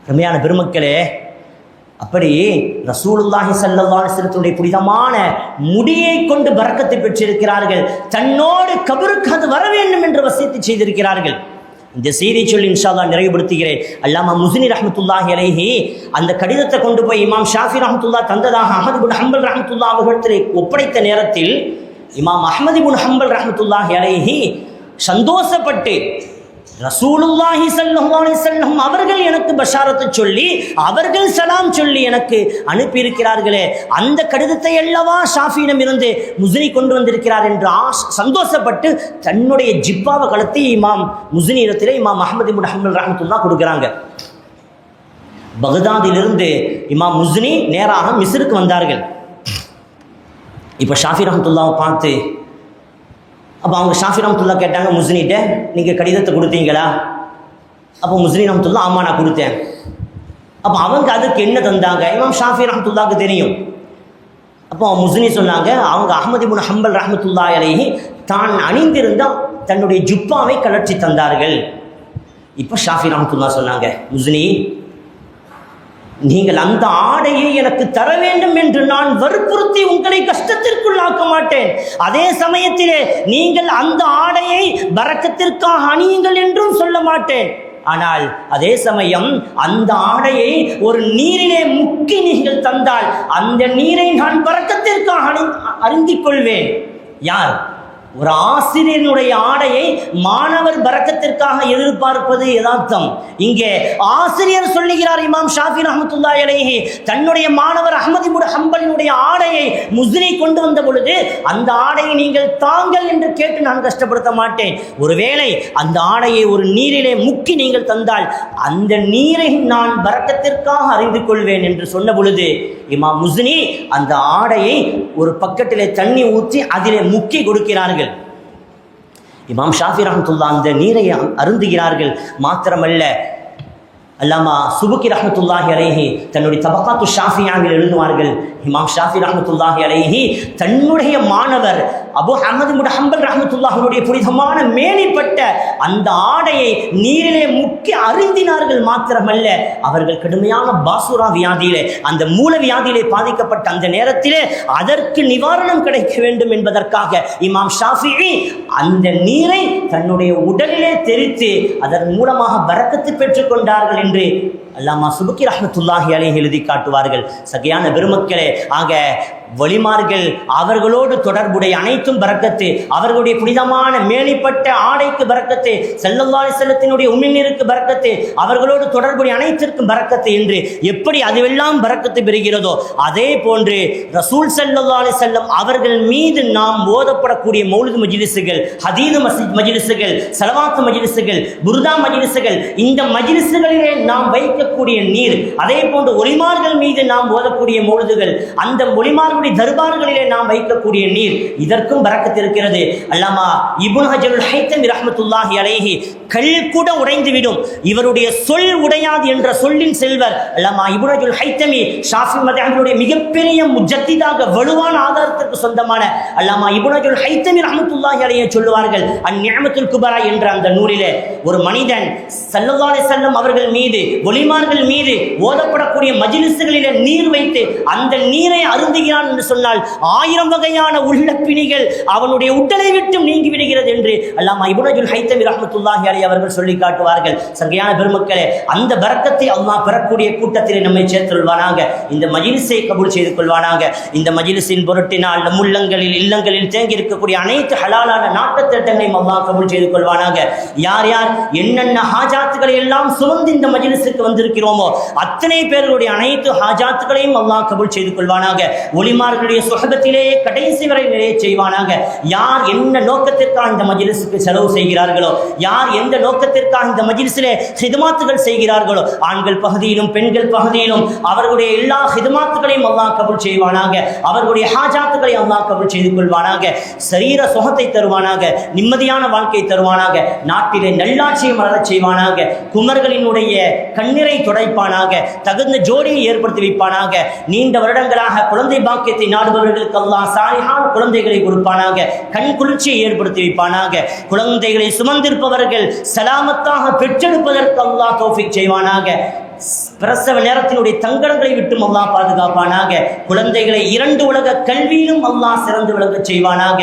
S1: அருமையான பெருமக்களே, அப்படி ரசூலுல்லாஹி ஸல்லல்லாஹு அலைஹி வஸல்லத்துடைய புனிதமான முடியை கொண்டு பரக்கத்தை பெற்றிருக்கிறார்கள். தன்னோடு கபருக்கு அது வர வேண்டும் என்று வசியத்து செய்திருக்கிறார்கள். இந்த செய்தியை சொல்லி இன்ஷா அல்லாஹ் நிறைவுபடுத்துகிறேன். அல்லாமா முஸ்னி ரஹ்மத்துல்லாஹி அலைஹி அந்த கடிதத்தை கொண்டு போய் இமாம் ஷாஃபி ரஹ்மத்துல்லாஹ் தந்ததாக அஹ்மது இப்னு ஹம்பல் ரஹ்மத்துல்லாஹ் அவர்களிடத்தில் ஒப்படைத்த நேரத்தில் இமாம் அஹ்மது இப்னு ஹம்பல் ரஹ்மத்துல்லாஹி அலைஹி சந்தோஷப்பட்டு, ரசூலுல்லாஹி ஸல்லல்லாஹு அலைஹி வஸல்லம் அவர்கள் எனக்கு பஷாரத்தை சொல்லி அவர்கள் சலாம் சொல்லி எனக்கு அனுப்பியிருக்கிறார்களே, அந்த கடிதத்தை அல்லவா ஷாஃபியிடம் இருந்து முஸ்னி கொண்டு வந்திருக்கிறார் என்று சந்தோஷப்பட்டு தன்னுடைய ஜிப்பாவை கலத்தி இமாம் முஸ்னி இடத்திலே இமாம் அஹ்மது இப்னு ஹம்பல் ரஹ்மத்துல்லாஹ் கொடுக்குறாங்க. பகதாதிலிருந்து இமாம் முஸ்னி நேராக மிஸ்ருக்கு வந்தார்கள். இப்போ ஷாஃபி ரஹ்மத்துல்லாஹ் பார்த்து, அப்போ அவங்க ஷாஃபி ரஹ்மத்துல்லாஹ் கேட்டாங்க, முஸ்னிகிட்ட நீங்கள் கடிதத்தை கொடுத்தீங்களா? அப்போ முஸ்னி ரஹ்மத்துல்லாஹ் ஆமாம் நான் கொடுத்தேன். அப்போ அவங்க அதுக்கு என்ன தந்தாங்க? இமாம் ஷாஃபி ரஹ்மத்துல்லாஹ்க்கு தெரியும். அப்போ முஸ்னி சொன்னாங்க, அவங்க அஹ்மது இப்னு ஹம்பல் ரஹ்மத்துல்லாஹி அலைஹி தான் அணிந்திருந்த தன்னுடைய ஜுப்பாவை கலற்றி தந்தார்கள். இப்போ ஷாஃபி ரஹ்மத்துல்லாஹ் சொன்னாங்க, முஸ்னி, நீங்கள் அந்த ஆடையை எனக்கு தர வேண்டும் என்று நான் வற்புறுத்தி உங்களை கஷ்டத்திற்குள்ளாக்க மாட்டேன். அதே சமயத்திலே நீங்கள் அந்த ஆடையை பரக்கத்திற்காக அணியுங்கள் என்றும் சொல்ல மாட்டேன். ஆனால் அதே சமயம் அந்த ஆடையை ஒரு நீரிலே முக்கி நீங்கள் தந்தால் அந்த நீரை நான் பரக்கத்திற்காக அருந்திக் கொள்வேன். யார்? ஒரு ஆசிரியனுடைய ஆடையை மாணவர் பரக்கத்திற்காக எதிர்பார்ப்பது யதார்த்தம். இங்கே ஆசிரியர் சொல்லுகிறார், இமாம் ஷாஃபி ரஹ்மத்துல்லாஹி அலைஹி தன்னுடைய மாணவர் அஹ்மது இப்னு ஹம்பலினுடைய ஆடையை முஸ்னி கொண்டு வந்த பொழுது, அந்த ஆடையை நீங்கள் தாங்கள் என்று கேட்டு நான் கஷ்டப்படுத்த மாட்டேன். ஒருவேளை அந்த ஆடையை ஒரு நீரிலே முக்கி நீங்கள் தந்தால் அந்த நீரை நான் பரக்கத்திற்காக அறிந்து கொள்வேன் என்று சொன்ன பொழுது, இமாம் முஸ்னி அந்த ஆடையை ஒரு பக்கத்திலே தண்ணி ஊற்றி அதிலே முக்கி கொடுக்கிறார்கள். இமாம் ஷாஃபி ரஹ்மத்துல்லாஹி அந்த நீரை அருந்துகிறார்கள். மாத்திரமல்ல, அல்லாமா சுபுக்கி ரஹ்மத்துல்லாஹி அலைஹி தன்னுடைய தபகாத்து ஷாஃபியாவில் எழுதுவார்கள், இமாம் ஷாஃபி ரஹ்மத்துல்லாஹி அலைஹி தன்னுடைய மாணவர் அபு அஹ்மது இப்னு ஹம்பல் ரஹ்மத்துல்லாஹினுடைய புனிதமான மேனிப்பட்ட அந்த ஆடையை நீரிலே முக்கி அருந்தினார்கள். மாத்திரமல்ல, அவர்கள் கடுமையான பாசுரா வியாதியிலே, அந்த மூல வியாதியிலே பாதிக்கப்பட்ட அந்த நேரத்திலே அதற்கு நிவாரணம் கிடைக்க வேண்டும் என்பதற்காக இமாம் ஷாஃபிஈ அந்த நீரை தன்னுடைய உடலிலே தெரித்து அதன் மூலமாக பரக்கத்து பெற்றுக் கொண்டார்கள் என்று அல்லாமா சுபுக்கி ரஹ்மத்துல்லாஹி அலைஹி எழுதி காட்டுவார்கள். சகையான பெருமக்களே, ஆக வலிமார்கள் அவர்களோடு தொடர்புடைய அனைத்தும் பரக்கத்து, அவர்களுடைய புனிதமான மேலிப்பட்ட ஆடைக்கு பரக்கத்து, ஸல்லல்லாஹு அலைஹி வஸல்லத்தினுடைய உம்மினருக்கு பரக்கத்து, அவர்களோடு தொடர்புடைய அனைத்திற்கும் பரக்கத்து என்று எப்படி அதுவெல்லாம் பரக்கத்து பெறுகிறதோ, அதே போன்று ரசூல் ஸல்லல்லாஹு அலைஹி வஸல்லம் அவர்கள் மீது நாம் ஓதப்படக்கூடிய மௌலிது மஜ்லிஸுகள், ஹதீது மஜ்லிஸுகள், ஸலவாத் மஜ்லிஸுகள், புர்தா மஜ்லிஸுகள், இந்த மஜ்லிஸுகளிலே நாம் வைக்கக்கூடிய நீர், அதே போன்று ஒலிமார்கள் மீது நாம் ஓதக்கூடிய மௌலிதுகள், அந்த ஒலிமார்கள் தர்பார்களிலே நாம் வைக்கக்கூடிய நீர், இதற்கும் பரக்கத்து இருக்கிறது. அல்லாமா இப்னு ஹஜருல் ஹைத்தமி ரஹ்மத்துல்லாஹி அலைஹி கல் கூட உடைந்துவிடும், இவருடைய சொல் உடையாது என்ற சொல்லின் செல்வர் அல்லாமா இப்னு ஹஜருல் ஹைத்தமி ஷாஃபி மத்ஹபினுடைய மிகப்பெரிய முஜத்திதாக வலுவான ஆதாரத்திற்கு சொந்தமான அல்லாமா இப்னு ஹஜருல் ஹைத்தமி ரஹ்மத்துல்லாஹி அலைஹி சொல்லுவார்கள், அந்நிஅமத்துல் குபரா என்ற அந்த நூலிலே, ஒரு மனிதன் ஸல்லல்லாஹு அலைஹி வஸல்லம் அவர்கள் மீது ஒலிமார்கள் மீது ஓதப்படக்கூடிய மஜ்லிஸ்களிலே நீர் வைத்து அந்த நீரை அருந்துகிறான் என்று சொன்னால் 1000 வகையான உள்ள பிணிகள் அவனுடைய உடலை விட்டு நீங்கி விடுகிறது என்று அல்லாமா இப்னு ஹஜருல் ஹைத்தமி ரஹ்மத்துல்லாஹி அலைஹி அவர்கள் சொல்லி காட்டுவார்கள். சங்கையான பெருமக்களே, அந்த பரக்கத்தை அல்லாஹ் பெறக்கூடிய கூட்டத்திலே நம்மை சேர்த்துள்வானாக, இந்த மஜ்லிஸை கபூல் செய்து கொள்வானாக. இந்த மஜ்லிஸின் பொருட்டினால் நம் உள்ளங்களில் இல்லங்களில் தேங்கி இருக்கக்கூடிய அனைத்து ஹலாலான நாட்டத்திட்டங்களையும் அல்லாஹ் கபூல் செய்து கொள்வானாக. யார் யார் என்னென்ன ஹாஜாத்துக்களை எல்லாம் சுமந்து இந்த மஜ்லிஸுக்கு வந்திருக்கிறோமோ அத்தனை பேர்களுடைய அனைத்து ஹாஜாத்துக்களையும் அல்லாஹ் கபூல் செய்து கொள்வானாக. ஒலிமார்களுடைய சுஹபத்திலே கடைசி வரை நிறைய செய்வானாக. யார் என்ன நோக்கத்திற்காக இந்த மஜ்லிஸுக்கு செலவு செய்கிறார்களோ, யார் எந்த நோக்கத்திற்காக இந்த மஜ்லிஸிலே ஹிதமாத்துகள் செய்கிறார்களோ, ஆண்கள் பகுதியிலும் பெண்கள் பகுதியிலும் அவர்களுடைய எல்லா ஹிதமாத்துகளையும் அல்லாஹ் கபூல் செய்வானாக. அவர்களுடைய ஹாஜாத்துகளை அல்லாஹ் கபூல் செய்து கொள்வானாக. சரீர சுகத்தை தருவானாக, நிம்மதியான வாழ்க்கை தருவானாக, நாட்டிலே நல்லாட்சியை மலரச் செய்வானாக, குமர்களினுடைய கண்ணீரை துடைப்பானாக, தகுந்த ஜோடியை ஏற்படுத்தி வைப்பானாக. நீண்ட வருடங்களாக குழந்தை பாக்கியத்தை நாடுபவர்களுக்கு அல்லாஹ் சாலிஹான குழந்தைகளை கொடுப்பானாக, கண் குளிர்ச்சியை ஏற்படுத்தி வைப்பானாக. குழந்தைகளை சுமந்திருப்பவர்கள் சலாமத்தாக பெற்றெடுப்பதற்கு அல்லாஹ் தௌஃபீக் செய்வானாக. பிரசவ நேரத்தினுடைய தங்கடங்களை விட்டும் அல்லாஹ் பாதுகாப்பானாக. குழந்தைகளை 2 உலக கல்வியிலும் அல்லாஹ் சிறந்து விளங்கச் செய்வானாக.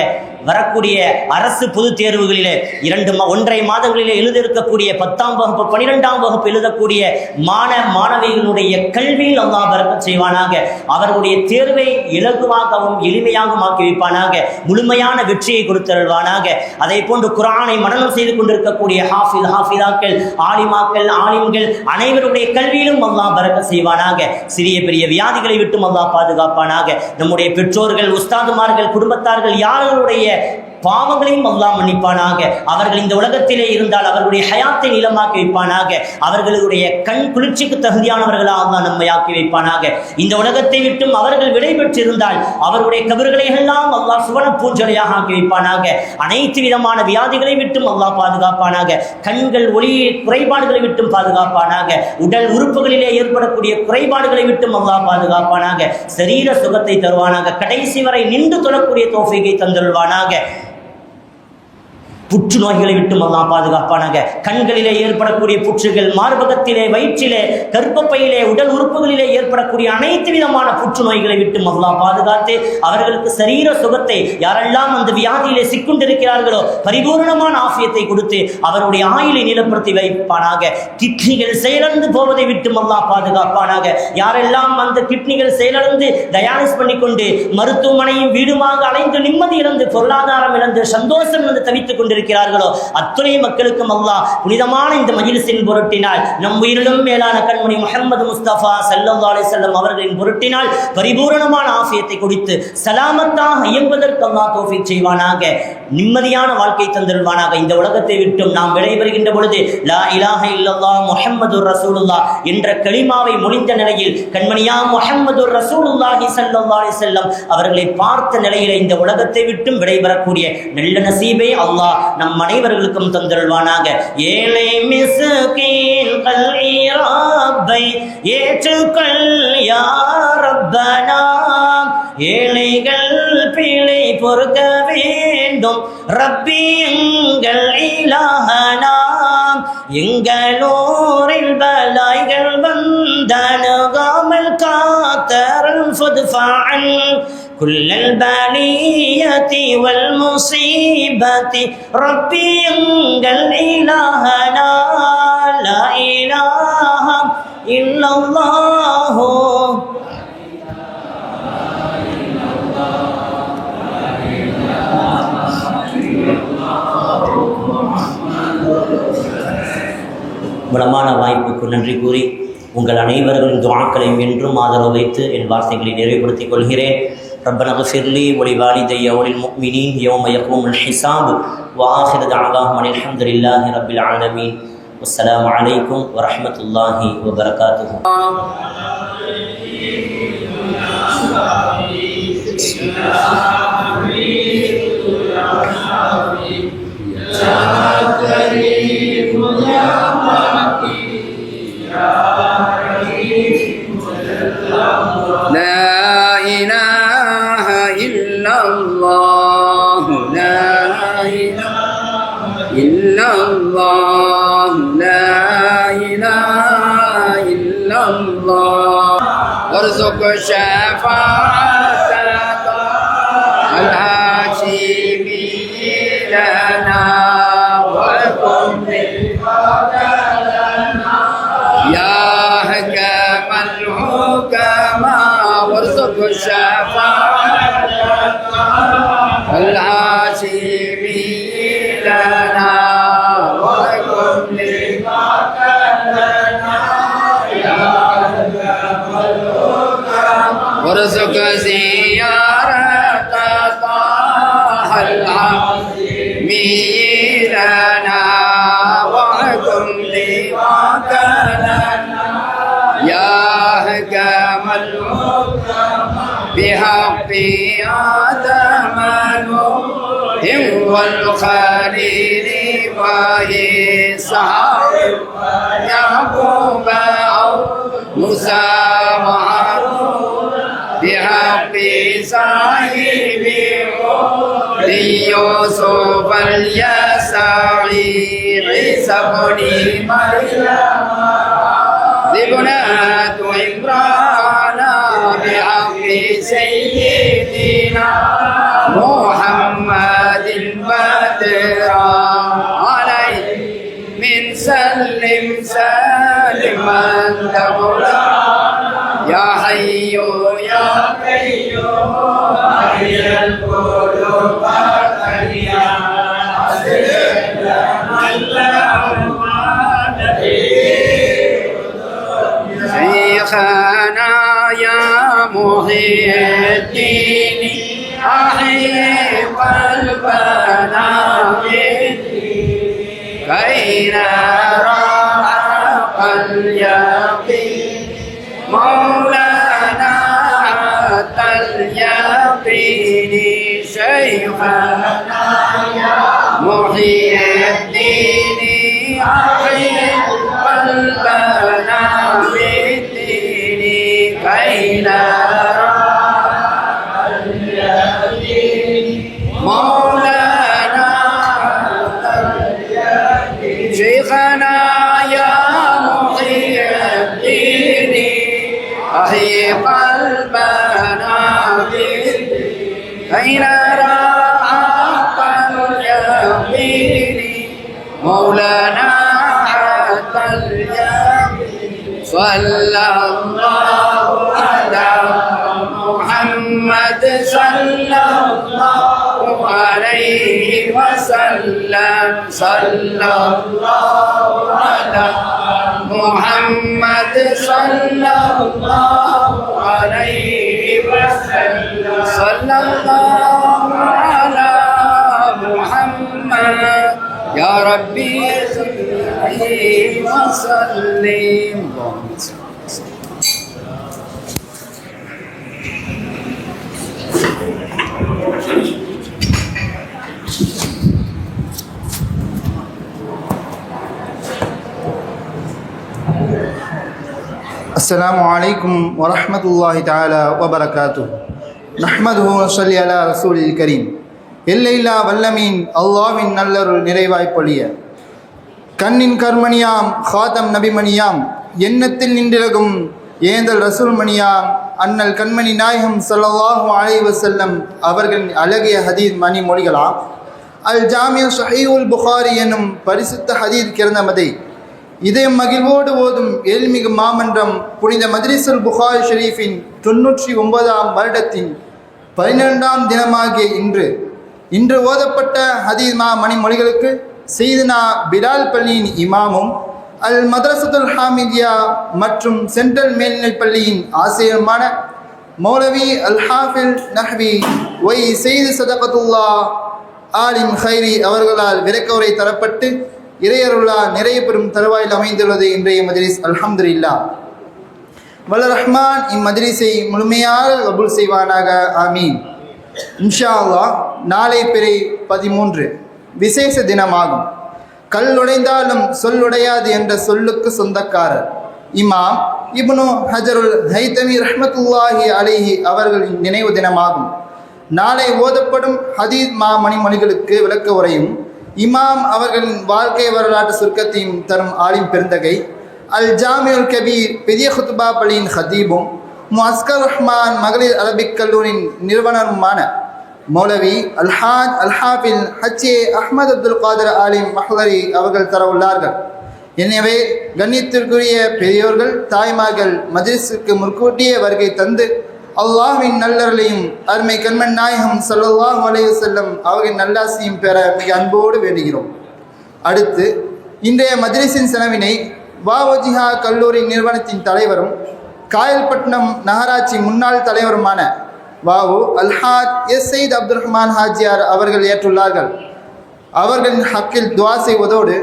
S1: வரக்கூடிய அரசு பொது தேர்வுகளிலே 1.5 மாதங்களிலே எழுத இருக்கக்கூடிய 10ஆம் வகுப்பு 12ஆம் வகுப்பு எழுதக்கூடிய மாணவிகளுடைய கல்வியில் அல்லாஹ் பரக்கத் செய்வானாக. அவர்களுடைய தேர்வை இலகுவாகவும் எளிமையாகவும் ஆக்கி வைப்பானாக. முழுமையான வெற்றியை கொடுத்தருள்வானாக. அதே போன்று குர்ஆனை மனனம் செய்து கொண்டிருக்கக்கூடிய ஹாஃபிதாக்கள், ஆலிமாக்கள், ஆலிம்கள் அனைவருடைய கல்வியிலும் அல்லாஹ் பரக்கத் செய்வானாக. சிறிய பெரிய வியாதிகளை விட்டும் அல்லாஹ் பாதுகாப்பானாக. நம்முடைய பெற்றோர்கள், உஸ்தாதுமார்கள், குடும்பத்தார்கள் யார்களுடைய பாவங்களையும் அல்லாஹ் மன்னிப்பானாக. அவர்கள் இந்த உலகத்திலே இருந்தால் அவர்களுடைய ஹயாத்தை நிலமாக்கி வைப்பானாக. அவர்களுடைய கண் குளிர்ச்சிக்கு தகுதியானவர்களாக அல்லாஹ் நம்மை ஆக்கி வைப்பானாக. இந்த உலகத்தை விட்டும் அவர்கள் விடை பெற்றிருந்தால் அவர்களுடைய கபர்களை எல்லாம் அல்லாஹ் சுவன பூஞ்சொலையாக ஆக்கி வைப்பானாக. அனைத்து விதமான வியாதிகளை விட்டும் அல்லாஹ் பாதுகாப்பானாக. கண்கள் ஒளி குறைபாடுகளை விட்டும் பாதுகாப்பானாக. உடல் உறுப்புகளிலே ஏற்படக்கூடிய குறைபாடுகளை விட்டும் அல்லாஹ் பாதுகாப்பானாக. சரீர சுகத்தை தருவானாக. கடைசி வரை நின்று தொழக்கூடிய தௌஃபீகை தந்தருள்வானாக. புற்றுநோய்களை விட்டும் அல்லாஹ் பாதுகாப்பானாக. கண்களிலே ஏற்படக்கூடிய புற்றுகள், மார்பகத்திலே, வயிற்றிலே, கர்ப்பப்பையிலே, உடல் உறுப்புகளிலே ஏற்படக்கூடிய அனைத்து விதமான புற்றுநோய்களை விட்டும் அல்லாஹ் பாதுகாத்து அவர்களுக்கு சரீர சுகத்தை, யாரெல்லாம் அந்த வியாதியிலே சிக்கொண்டிருக்கிறார்களோ பரிபூர்ணமான ஆஃபியத்தை கொடுத்து அவருடைய ஆயுளை நிலப்படுத்தி வைப்பானாக. கிட்னிகள் செயலந்து போவதை விட்டும் அல்லாஹ் பாதுகாப்பானாக. யாரெல்லாம் அந்த கிட்னிகள் செயலந்து டயாலிஸ் பண்ணிக்கொண்டு மருத்துவமனையும் வீடுமாக அலைந்து நிம்மதி இழந்து பொருளாதாரம் இழந்து சந்தோஷம் இழந்து தவித்துக் கொண்டிருக்கிறார்களோ அத்துணை மக்களுக்கும் அல்லாஹ் புனிதமான இந்த மஜ்லிஸின் பொருட்டினால், நம் உயிரிலும் மேலான கண்மணி முஹம்மது முஸ்தபா ஸல்லல்லாஹு அலைஹி வஸல்லம் அவர்களின் பொருட்டினால் பரிபூரணமான ஆஃபியத்தை கொடுத்து சலாமத்தாக இயங்குவதற்கு அல்லாஹ் தௌஃபீக் செய்வானாக. நிம்மதியான வாழ்க்கை தந்தருள்வானாக. இந்த உலகத்தை விட்டும் நாம் விடைபெறுகின்ற பொழுது லா இலாஹ இல்லல்லாஹ் முஹம்மதுர் ரசூலுல்லாஹ் என்ற கலிமாவை மொழிந்த நிலையில் கண்மணியா முஹம்மதுர் ரசூலுல்லாஹி ஸல்லல்லாஹு அலைஹி வஸல்லம் அவர்களை பார்த்த நிலையில் இந்த உலகத்தை விட்டும் விடைபெறக்கூடிய நல்ல நசீபை அல்லாஹ் நம் அனைவர்களுக்கும் தந்தருள்வானாக. ஏழை மிஸ்கீன் கல்இராபை ஏற்றுக்கொள் யா ரப்பனா, ஏழைகள் பிழை பொறுக்க வேண்டும் ரப்பி எங்கள் இலாஹனா, எங்களூரில் பலாய்கள் வந்தணுகாமல் காத்தருள் ஃபத்ஃபஅன் குல்லல் பலியதி வல் முஸீபதி ரப்பி எங்கள் இலாஹனா, லா இலாஹ இல்லல்லாஹு வளமான வாய்ப்புக்கு நன்றி கூறி உங்கள் அனைவர்களின் துஆக்களையும் என்றும் ஆதரவு வைத்து என் வார்த்தைகளை நிறைவுபடுத்திக் கொள்கிறேன். ரப்பனா ஃபிர்லி வலிவாலிதைய வலில் முஃமினீன் யௌம யகூமுல் ஹிசாப் வ ஆகிரு தஅவாஹும் அல்ஹம்துலில்லாஹி ரப்பில் ஆலமீன். வஸ்ஸலாமு அலைக்கும் வரஹ்மத்துல்லாஹி வபரகாத்துஹு.
S2: لا إله إلا الله، لا إله إلا الله، لا إله إلا الله. وارزق شفاعة الهاشمي لنا وكن يا حكم الحكماء، وارزق الشفاعة الهاشمي لنا وكن وارزق زيارة طه العظيم لنا وكن لواك لنا يا حكم الحكماء بحق آدم نوح والخليل وإسحاق يعقوب موسى وهارون بحق صاحب يوسف اليسعي عيسى بن مريم ابنة عمران بحق سيدنا محمد البدر عليه من سلم أنت مولانا يا حي يا قيوم حي القلوب يا شيخنا يا محي الدين أحيي قلبنا كي نرى حق اليقين مولانا اليقين شيخنا يا محي الدين أحيي قلبنا بالدين كي نرى اليقين مولانا عليه وسلم صلى الله على محمد صلى الله عليه وسلم صلى الله على محمد يا ربي صل عليه وسلم.
S3: السلام عليكم ورحمة الله تعالى وبركاته. نحمده ونصلي على رسول الكريم. எல்லையில்லா வல்லமீன் அல்லாஹ்வின் நல்லருள் நிறைவாய் பொழிய, கண்ணின் கர்மணியாம் ஹாதம் நபிமணியாம், எண்ணத்தில் நின்றிலகும் ஏந்தல் ரசூல் மணியாம் அண்ணல் கண்மணி நாயகம் ஸல்லல்லாஹு அலைஹி வஸல்லம் அவர்களின் அழகிய ஹதீஸ் மணி மொழிகளாம் அல் ஜாமியு ஸஹீஹுல் புகாரி எனும் பரிசுத்த ஹதீஸ் கிரந்தமதை இதயம் மகிழ்வோடு ஓதும் ஏழ்மிகு மாமன்றம் புனித மஜ்லிஸுல் புகாரி ஷரீஃபின் 99ஆம் வருடத்தின் 12ஆம் தினமாகிய இன்று ஓதப்பட்ட ஹதீஸ் மணி மொழிகளுக்கு சையதுனா பிலால் பள்ளியின் இமாமும் அல் மதரசத்துல் ஹாமிதியா மற்றும் சென்ட்ரல் மேல்நிலைப் பள்ளியின் ஆசிரியருமான மௌலவி அல் ஹாஃபில் நஹ்வி ஒய் செய்து சதகத்துல்லா ஆலிம் ஹைரி அவர்களால் விளக்கவுரை தரப்பட்டு இறையருளா நிறைய பெறும் தருவாயில் அமைந்துள்ளது இன்றைய மஜ்லிஸ். அல்ஹம்துலில்லாஹ். வல்ல ரஹ்மான் இம்மஜ்லிஸை முழுமையாக கபூல் செய்வானாக. ஆமீன். இன்ஷா அல்லாஹ். நாளை பிறை 13 விசேஷ தினமாகும். கல்லுடைந்தாலும் சொல்லுடையாது என்ற சொல்லுக்கு சொந்தக்காரர் இமாம் இப்னு ஹஜருல் ஹைதமி ரஹ்மத்துல்லாஹி அலைஹி அவர்களின் நினைவு தினமாகும். நாளை ஓதப்படும் ஹதீஸ் மணிமொழிகளுக்கு விளக்க உரையும் இமாம் அவர்களின் வாழ்க்கை வரலாற்று சுருக்கத்தையும் தரும் ஆலிம் பெருந்தகை அல் ஜாமியுல் கபீர் பெரிய குத்துபா பள்ளியின் ஹதீபும் முஅஸ்கர் ரஹ்மான் மகளிர் அரபிக் கல்லூரியின் நிறுவனருமான மௌலவி அல்ஹாஜ் அல்ஹாஃபில் ஹச்ஏ அஹ்மத் அப்துல் காதர் ஆலிம் மஹ்லரி அவர்கள் தர உள்ளார்கள். எனவே கண்ணியத்திற்குரிய பெரியோர்கள், தாய்மார்கள் மஜ்லிஸுக்கு முற்கூட்டிய வருகை தந்து அல்லாஹ்வின் நல்லருளையும் அருமை கண்மணி நாயகம் ஸல்லல்லாஹு அலைஹி வஸல்லம் அவர்களின் நல்லாசியும் பெற மிக அன்போடு வேண்டுகிறோம். அடுத்து இன்றைய மஜ்லிஸின் செலவினை வஜிஹா கல்லூரி நிறுவனத்தின் தலைவரும் காயல்பட்டினம் நகராட்சி முன்னாள் தலைவருமான வாவு அல்ஹாஜ் எஸ் சையத் அப்துல் ரஹ்மான் ஹாஜியார் அவர்கள் ஏற்றுள்ளார்கள். அவர்களின் ஹக்கில் துவா செய்வதோடு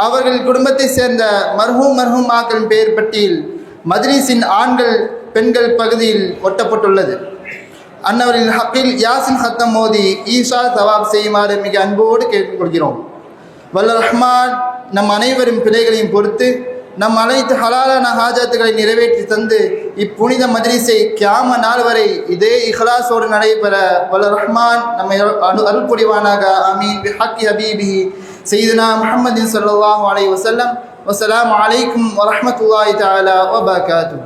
S3: அவர்கள் குடும்பத்தை சேர்ந்த மர்ஹூமாக்களின் பெயர் பட்டியல் மஜ்லிஸின் ஆண்கள் பெண்கள் பகுதியில் ஒட்டப்பட்டுள்ளது. அன்னவரின் ஹக்கில் யாசின் ஹத்தம் மோதி ஈஷா சவாப் செய்யுமாறு மிக அன்போடு கேட்டுக்கொள்கிறோம். வல்ல ரஹ்மான் நம் அனைவரின் பிழைகளையும் பொறுத்து நம் அனைத்து ஹலாலான ஹாஜத்துக்களை நிறைவேற்றி தந்து இப்புனித மஜ்லிஸை கியாம நாள் வரை இதே இஹ்லாஸோடு நடைபெற வல்ல ரஹ்மான் நம்மை அருள் புரிவானாக. ஆமீன். பிஹக்கி ஹபீபிஹி சய்யிதுனா முஹம்மதின் ஸல்லல்லாஹு அலைஹி வஸல்லம். வஸ்ஸலாமு அலைக்கும் வரஹ்மத்துல்லாஹி தஆலா வபரகாத்துஹு.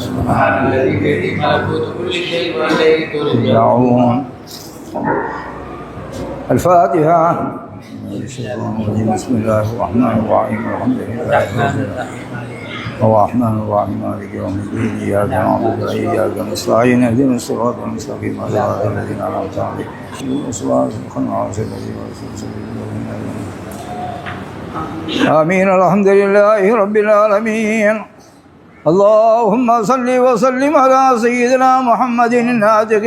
S2: سبحان الذي بيده ملكوت كل شيء وإليه ترجعون.
S4: الفاتحة. بسم الله الرحمن الرحيم. الحمد لله الرحمن الرحيم مالك يوم الدين. إياك نعبد وإياك نستعين اهدنا الصراط المستقيم صراط الذين أنعمت عليهم صراط آمين. الحمد لله رب العالمين. اللهم صل وسلم على سيدنا محمد الناطق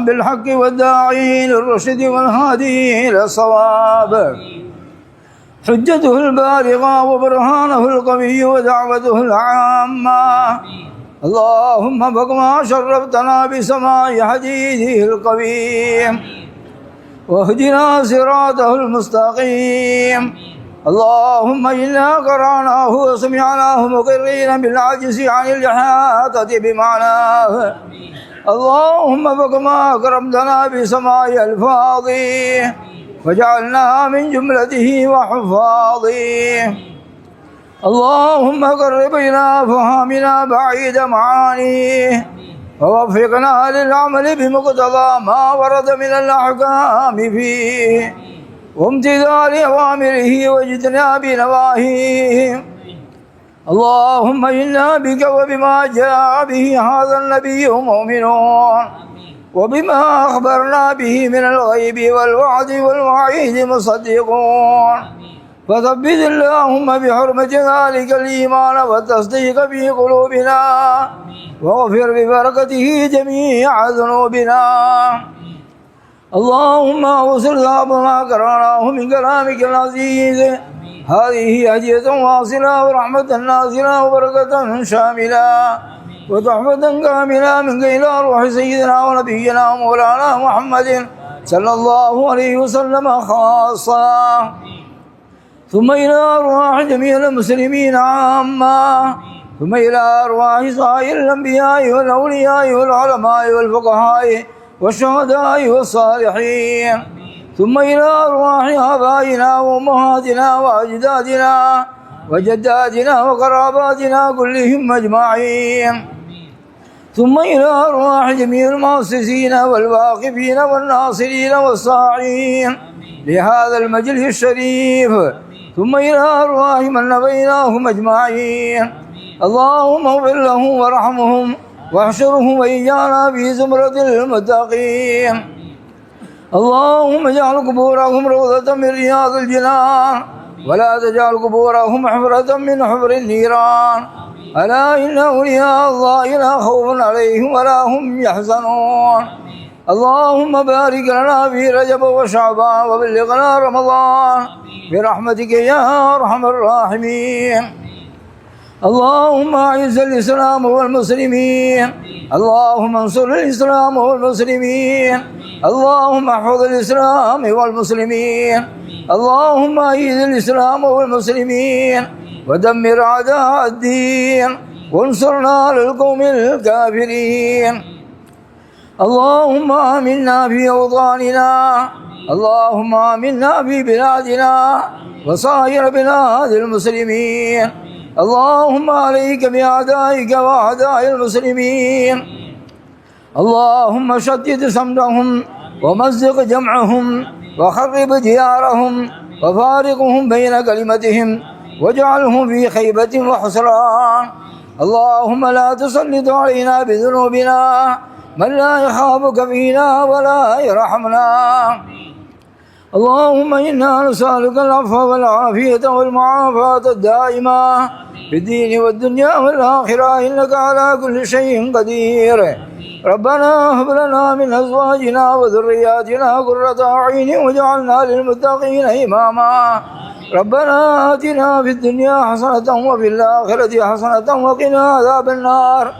S4: بالحق والداعي للرشد والهادي إلى الصواب، حجته البالغة وبرهانه القوي ودعوته العامة. اللهم بكما شرفتنا بسماع حديثه القويم واهدنا صراطه المستقيم. اللهم إنا قرأناه وسمعناه مقرين بالعجز عن الإحاطة بمعناه. اللهم بكما أكرمتنا بسماع ألفاظه وجعلنا من جملته وحفاظه. اللهم قرب إلى فهمنا بعيد معانيه ووفقنا للعمل بمقتضى ما ورد من الأحكام فيه وامتثال أوامره واجتناب نواهيه. اللهم إنا بك وبما جاء به هذا النبي مؤمنون وبما أخبرنا به من الغيب والوعد والوعيد مصدقون، فثبت اللهم بحرمة ذلك الإيمان والتصديق في قلوبنا واغفر ببركته جميع ذنوبنا. اللهم أوصل ما قرأناه من كلامك العزيز، هذه هدية واصلة ورحمة نازلة وبركة شاملة وتحفة كاملة منك إلى روح سيدنا ونبينا مولانا محمد صلى الله عليه وسلم خاصة، ثم إلى أرواح جميع المسلمين عامة، ثم إلى أرواح سائر الأنبياء والأولياء والعلماء والفقهاء والشهداء والصالحين، ثم إلى أرواح آبائنا وأمهاتنا وأجدادنا وجداتنا وقراباتنا كلهم أجمعين، ثم إلى أرواح جميع المؤسسين والواقفين والناصرين والساعين لهذا المجلس الشريف، ثم إلى أرواح من نبيناهم أجمعين. اللهم اغفر لهم وارحمهم واحشرهم وإيانا في زمرة المتقين. اللهم اجعل قبورهم روضة من رياض الجنان ولا تجعل قبورهم حفرة من حفر النيران. ألا إن أولياء الله لا خوف عليهم ولا هم يحزنون. اللهم بارك لنا في رجب وشعبان وبلغنا رمضان برحمتك يا أرحم الراحمين. اللهم أعز الإسلام والمسلمين، اللهم انصر الإسلام والمسلمين، اللهم احفظ الإسلام والمسلمين، اللهم أعز الإسلام والمسلمين ودمر أعداء الدين وانصرنا على القوم الكافرين. اللهم آمنا في أوطاننا، اللهم آمنا في بلادنا وسائر بلاد المسلمين. اللهم عليك بأعدائك وأعداء المسلمين. اللهم شتت سمدهم ومزق جمعهم وخرب ديارهم وفارقهم بين كلمتهم واجعلهم في خيبة وحسران. اللهم لا تسلط علينا بذنوبنا من لا يخافك فينا ولا يرحمنا. اللهم إنا نسألك العفو والعافية والمعافاة الدائمة في الدين والدنيا والآخرة إنك على كل شيء قدير. ربنا هب لنا من أزواجنا وذرياتنا قرة أعين واجعلنا للمتقين إماما. ربنا آتنا في الدنيا حسنة وفي الآخرة حسنة وقنا عذاب النار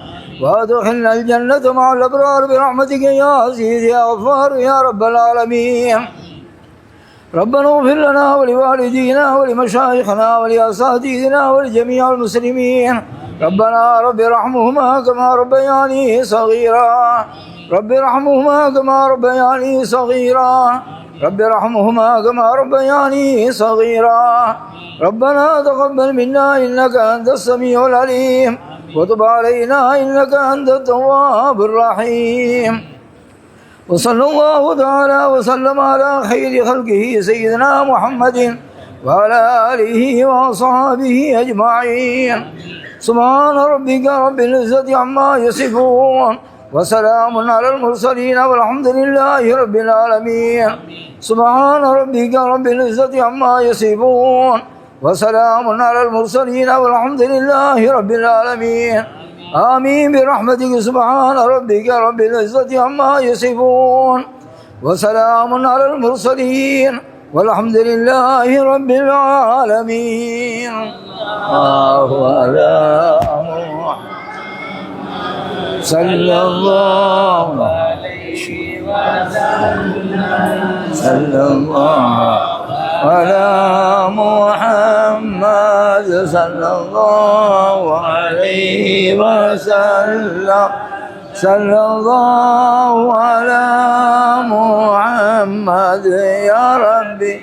S4: وادخلنا الجنة مع الأبرار برحمتك يا عزيز يا غفار يا رب العالمين. ربنا اغفر لنا ولوالدينا ولمشايخنا ولأساتذتنا ولجميع المسلمين. ربنا رب ارحمهما كما ربياني صغيرا، رب ارحمهما كما ربياني صغيرا، رب ارحمهما كما ربياني صغيرا. ربنا تقبل منا إنك أنت السميع العليم وتب علينا إنك أنت التواب الرحيم. وصلى الله تعالى وسلم على خير خلقه سيدنا محمد وعلى آله وصحبه أجمعين. سبحان ربك رب العزة عما يصفون وسلام على المرسلين والحمد لله رب العالمين. سبحان ربك رب العزة عما يصفون وسلام على المرسلين والحمد لله رب العالمين. آمين برحمتك. سبحان ربك رب العزة عما يصفون وسلام على المرسلين والحمد لله رب العالمين. الله على محمد صلى الله عليه وسلم، صلى الله على محمد صلى الله عليه وسلم، صلى الله على محمد يا ربي.